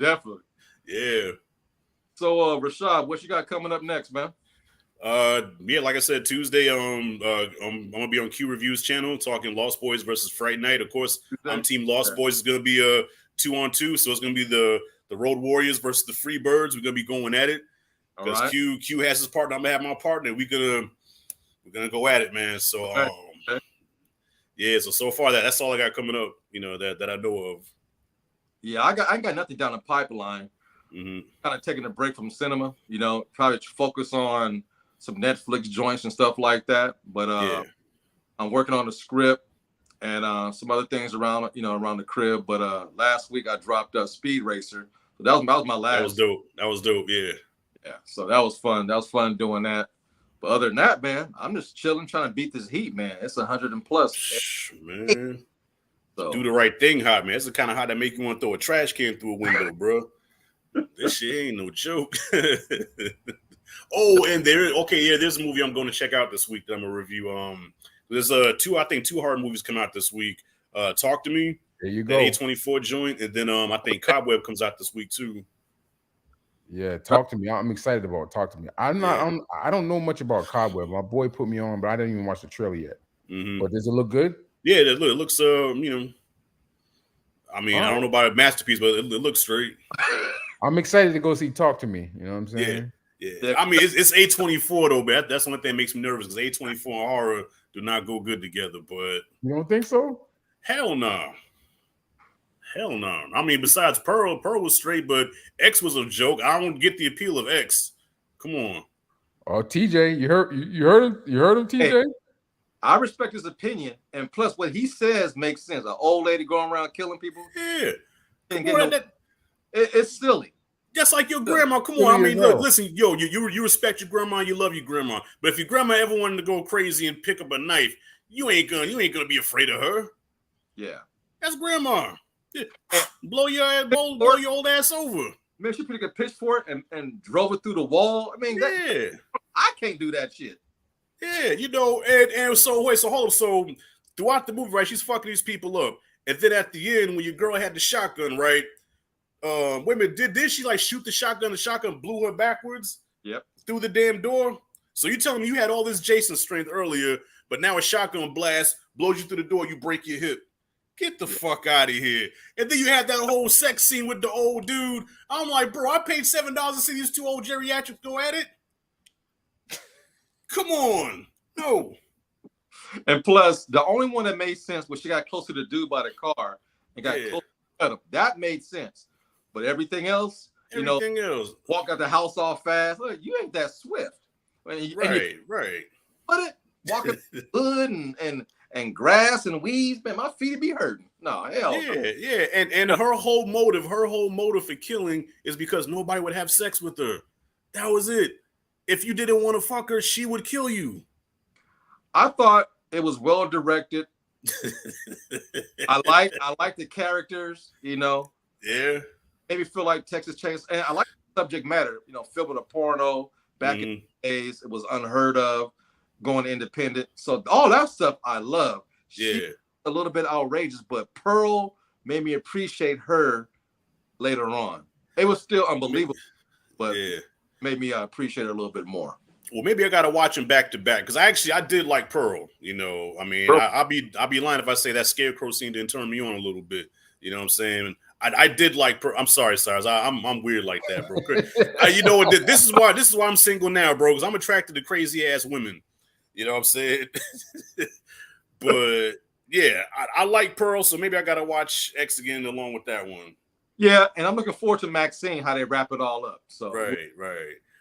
[SPEAKER 1] Definitely.
[SPEAKER 3] Yeah.
[SPEAKER 1] So, Rashad, what you got coming up next, man?
[SPEAKER 3] Like I said, Tuesday, I'm gonna be on Q Reviews channel talking Lost Boys versus Fright Night. Of course, I'm Team Lost Boys. Is gonna be a 2-on-2, so it's gonna be the Road Warriors versus the Free Birds. We're gonna be going at it because Q has his partner. I'm gonna have my partner. We're gonna go at it, man. So So far that's all I got coming up. That I know of.
[SPEAKER 1] Yeah, I ain't got nothing down the pipeline. Kind of taking a break from cinema. Probably focus on some Netflix joints and stuff like that. But I'm working on the script and some other things around the crib. But last week I dropped Speed Racer. So that was my last.
[SPEAKER 3] That was dope. Yeah.
[SPEAKER 1] Yeah. So that was fun. That was fun doing that. But other than that, man, I'm just chilling, trying to beat this heat, man. It's 100 and plus.
[SPEAKER 3] Man.
[SPEAKER 1] So
[SPEAKER 3] Do the right thing, hot man. That's the kind of hot that make you want to throw a trash can through a window, bro. This shit ain't no joke. Oh, and there's a movie I'm going to check out this week that I'm gonna review. There's two horror movies come out this week. Talk to Me.
[SPEAKER 2] There you
[SPEAKER 3] The
[SPEAKER 2] go.
[SPEAKER 3] A24 joint, and then I think Cobweb comes out this week too.
[SPEAKER 2] Yeah, Talk to Me. I'm excited about Talk to Me. I don't know much about Cobweb. My boy put me on, but I didn't even watch the trailer yet.
[SPEAKER 3] Mm-hmm.
[SPEAKER 2] But does it look good?
[SPEAKER 3] Yeah, it looks I don't know about a masterpiece, but it looks straight.
[SPEAKER 2] I'm excited to go see Talk to Me. You know what I'm saying?
[SPEAKER 3] Yeah. I mean, it's A24 though, but that's the only thing that makes me nervous because A24 and horror do not go good together. But
[SPEAKER 2] you don't think so?
[SPEAKER 3] Hell no. I mean, besides Pearl was straight, but X was a joke. I don't get the appeal of X. Come on.
[SPEAKER 2] Oh, TJ, you heard him, TJ?
[SPEAKER 1] Hey, I respect his opinion, and plus what he says makes sense. An old lady going around killing people.
[SPEAKER 3] Yeah.
[SPEAKER 1] It's silly.
[SPEAKER 3] Just like your grandma. Come on. I mean, look, listen, yo, you respect your grandma, you love your grandma. But if your grandma ever wanted to go crazy and pick up a knife, you ain't gonna be afraid of her.
[SPEAKER 1] Yeah.
[SPEAKER 3] That's grandma. Yeah. Blow your old ass over.
[SPEAKER 1] Man, she picked a pitchfork and drove it through the wall. I mean, I can't do that shit.
[SPEAKER 3] Yeah, and so hold up. So throughout the movie, right, she's fucking these people up. And then at the end, when your girl had the shotgun, right? Wait a minute, did she like shoot the shotgun? The shotgun blew her backwards?
[SPEAKER 1] Yep.
[SPEAKER 3] Through the damn door? So you telling me you had all this Jason strength earlier, but now a shotgun blast blows you through the door, you break your hip. Get the fuck out of here. And then you had that whole sex scene with the old dude. I'm like, bro, I paid $7 to see these two old geriatrics go at it. Come on. No.
[SPEAKER 1] And plus, the only one that made sense was she got close to the dude by the car and got close to him. That made sense. But everything else, walk out the house all fast. Look, you ain't that swift.
[SPEAKER 3] Right.
[SPEAKER 1] But walking hood and grass and weeds, man, my feet be hurting. No, hell.
[SPEAKER 3] Yeah. And her whole motive for killing is because nobody would have sex with her. That was it. If you didn't want to fuck her, she would kill you.
[SPEAKER 1] I thought it was well directed. I like the characters,
[SPEAKER 3] Yeah.
[SPEAKER 1] Maybe feel like Texas Chainsaw. And I like the subject matter, filming a porno back in the days. It was unheard of, going independent. So all that stuff I love. She's a little bit outrageous, but Pearl made me appreciate her later on. It was still unbelievable, but made me appreciate her a little bit more.
[SPEAKER 3] Well, maybe I gotta watch them back to back because I did like Pearl. I mean, I'll be lying if I say that scarecrow scene didn't turn me on a little bit. You know what I'm saying? I did like Pearl. I'm sorry, Cyrus. I'm weird like that, bro. You know what? This is why I'm single now, bro. Because I'm attracted to crazy ass women. You know what I'm saying? But yeah, I like Pearl, so maybe I gotta watch X again along with that one.
[SPEAKER 1] Yeah, and I'm looking forward to Maxine, how they wrap it all up. So
[SPEAKER 3] right.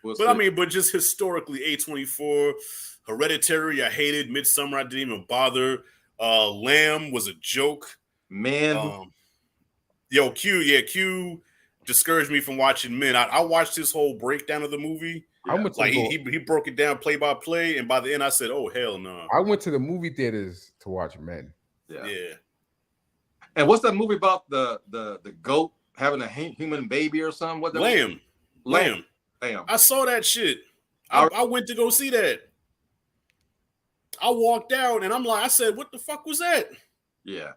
[SPEAKER 3] But just historically, A24, Hereditary, I hated. Midsommar, I didn't even bother. Lamb was a joke.
[SPEAKER 1] Man.
[SPEAKER 3] Q discouraged me from watching Men. I watched his whole breakdown of the movie. He broke it down play by play, and by the end I said, "Oh hell no!"
[SPEAKER 2] I went to the movie theaters to watch Men.
[SPEAKER 3] Yeah.
[SPEAKER 1] And what's that movie about the goat having a human baby or something? What?
[SPEAKER 3] Lamb. I saw that shit. I went to go see that. I walked out and I said, "What the fuck was that?"
[SPEAKER 1] Yeah.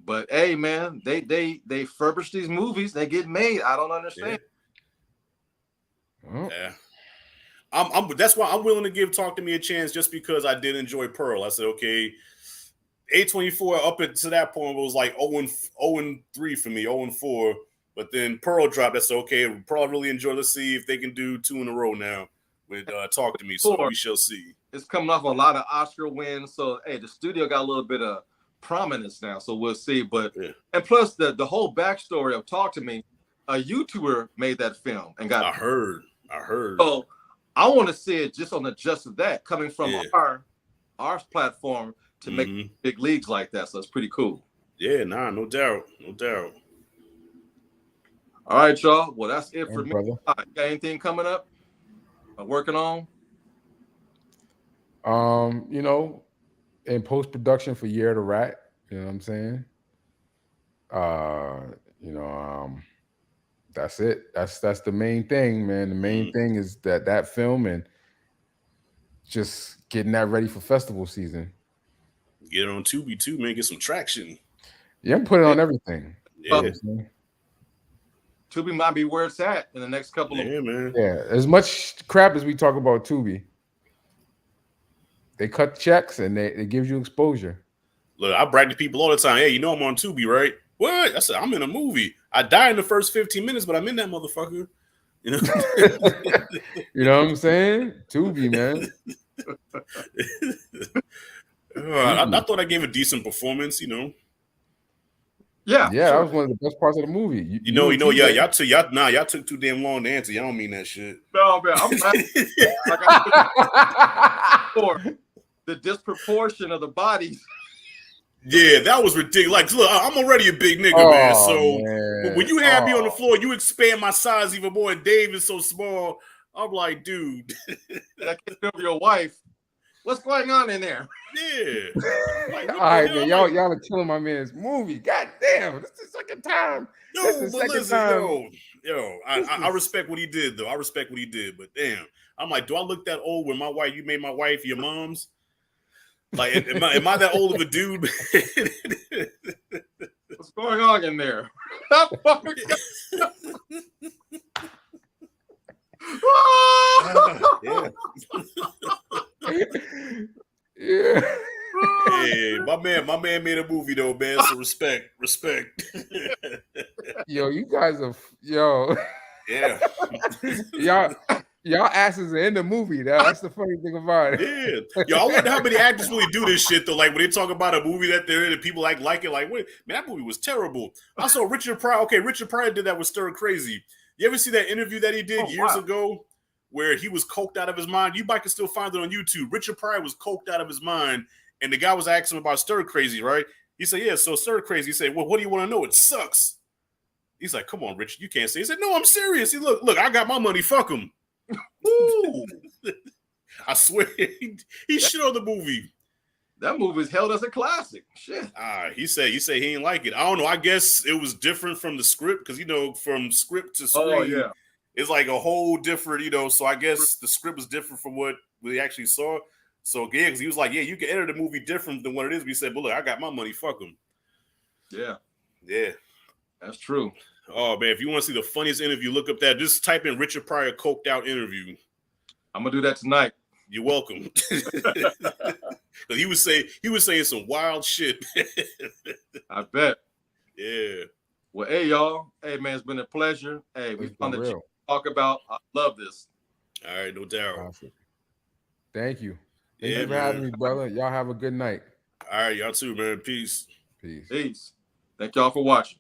[SPEAKER 1] But hey, man, they furbish these movies. They get made. I don't understand.
[SPEAKER 3] Yeah. That's why I'm willing to give Talk to Me a chance just because I did enjoy Pearl. I said, okay, A24 up to that point was like 0-3 for me, 0-4. But then Pearl dropped. I said, okay, Pearl I really enjoy. Let's see if they can do 2 in a row now with Talk to Me. So we shall see.
[SPEAKER 1] It's coming off a lot of Oscar wins. So, hey, the studio got a little bit of prominence now. So we'll see. But and plus the whole backstory of Talk to Me, a YouTuber made that film and got.
[SPEAKER 3] I heard.
[SPEAKER 1] So I want to see it just on the just of that coming from our platform to make big leagues like that. So it's pretty cool.
[SPEAKER 3] Yeah, no doubt.
[SPEAKER 1] All right, y'all. Well, that's it for me.
[SPEAKER 2] Brother.
[SPEAKER 1] Got anything coming up? Working on?
[SPEAKER 2] In post-production for Year of the Rat. You know what I'm saying? You know, that's it. That's the main thing, man. The main thing is that film and just getting that ready for festival season.
[SPEAKER 3] Get it on Tubi too, man. Get some traction.
[SPEAKER 2] Yeah, I'm putting on everything.
[SPEAKER 3] Yeah.
[SPEAKER 2] You know what I'm saying?
[SPEAKER 1] Tubi might be where it's at in the next couple of
[SPEAKER 3] man.
[SPEAKER 2] Yeah, as much crap as we talk about Tubi, they cut checks and they give you exposure.
[SPEAKER 3] Look, I brag to people all the time. Hey, you know I'm on Tubi, right? What? I said I'm in a movie. I die in the first 15 minutes, but I'm in that motherfucker. You know,
[SPEAKER 2] you know what I'm saying? Tubi, man.
[SPEAKER 3] I thought I gave a decent performance. You know.
[SPEAKER 1] Yeah,
[SPEAKER 2] yeah,
[SPEAKER 1] sure.
[SPEAKER 2] that was one of the best parts of the movie.
[SPEAKER 3] Yeah, y'all took too damn long to answer. Y'all don't mean that shit.
[SPEAKER 1] No, man, I'm for the disproportion of the bodies.
[SPEAKER 3] Yeah, that was ridiculous. Like, look, I'm already a big nigga, man. So when you have me on the floor, you expand my size even more. And Dave is so small. I'm like, dude.
[SPEAKER 1] I can feel your wife. What's going on in there?
[SPEAKER 3] Yeah.
[SPEAKER 2] Like, all right, man. Y'all are killing my man's movie. God damn. This is the second time.
[SPEAKER 3] I respect what he did, though. I respect what he did. But damn, I'm like, do I look that old when you made my wife your mom's? Like, am I that old of a dude?
[SPEAKER 1] What's going on in there?
[SPEAKER 2] Yeah.
[SPEAKER 3] Hey, my man made a movie though, man. So respect.
[SPEAKER 2] Yo, you guys are
[SPEAKER 3] Yeah.
[SPEAKER 2] Y'all asses are in the movie. That's the funny thing about it.
[SPEAKER 3] Yeah. Yo, I wonder how many actors really do this shit though. Like when they talk about a movie that they're in and people like it, like, wait, man, that movie was terrible. I saw Richard Pryor. Okay, Richard Pryor did that with Stir Crazy. You ever see that interview that he did years ago where he was coked out of his mind? You might can still find it on YouTube. Richard Pryor was coked out of his mind, and the guy was asking him about Stir Crazy, right? He said, yeah, so Stir Crazy. He said, well, what do you want to know? It sucks. He's like, come on, Richard, you can't say. He said, no, I'm serious. He look, I got my money. Fuck him. I swear, he shit on the movie.
[SPEAKER 1] That movie is held as a classic. Shit.
[SPEAKER 3] He said he ain't like it. I don't know. I guess it was different from the script because from script to screen, it's like a whole different. So I guess the script was different from what we actually saw. So yeah, because he was like, yeah, you can edit a movie different than what it is. We said, but look, I got my money. Fuck him. Yeah,
[SPEAKER 1] that's true.
[SPEAKER 3] Oh man, if you want to see the funniest interview, look up that. Just type in Richard Pryor coked out interview.
[SPEAKER 1] I'm gonna do that tonight.
[SPEAKER 3] You're welcome. He was saying some wild shit.
[SPEAKER 1] I bet.
[SPEAKER 3] Yeah.
[SPEAKER 1] Well, hey y'all. Hey man, it's been a pleasure. Hey, we found the talk about. I love this.
[SPEAKER 3] All right, no doubt.
[SPEAKER 2] Awesome. Thank you. Thank you for having me, brother. Y'all have a good night.
[SPEAKER 3] All right, y'all too, man. Peace.
[SPEAKER 2] Peace.
[SPEAKER 1] Peace. Thank y'all for watching.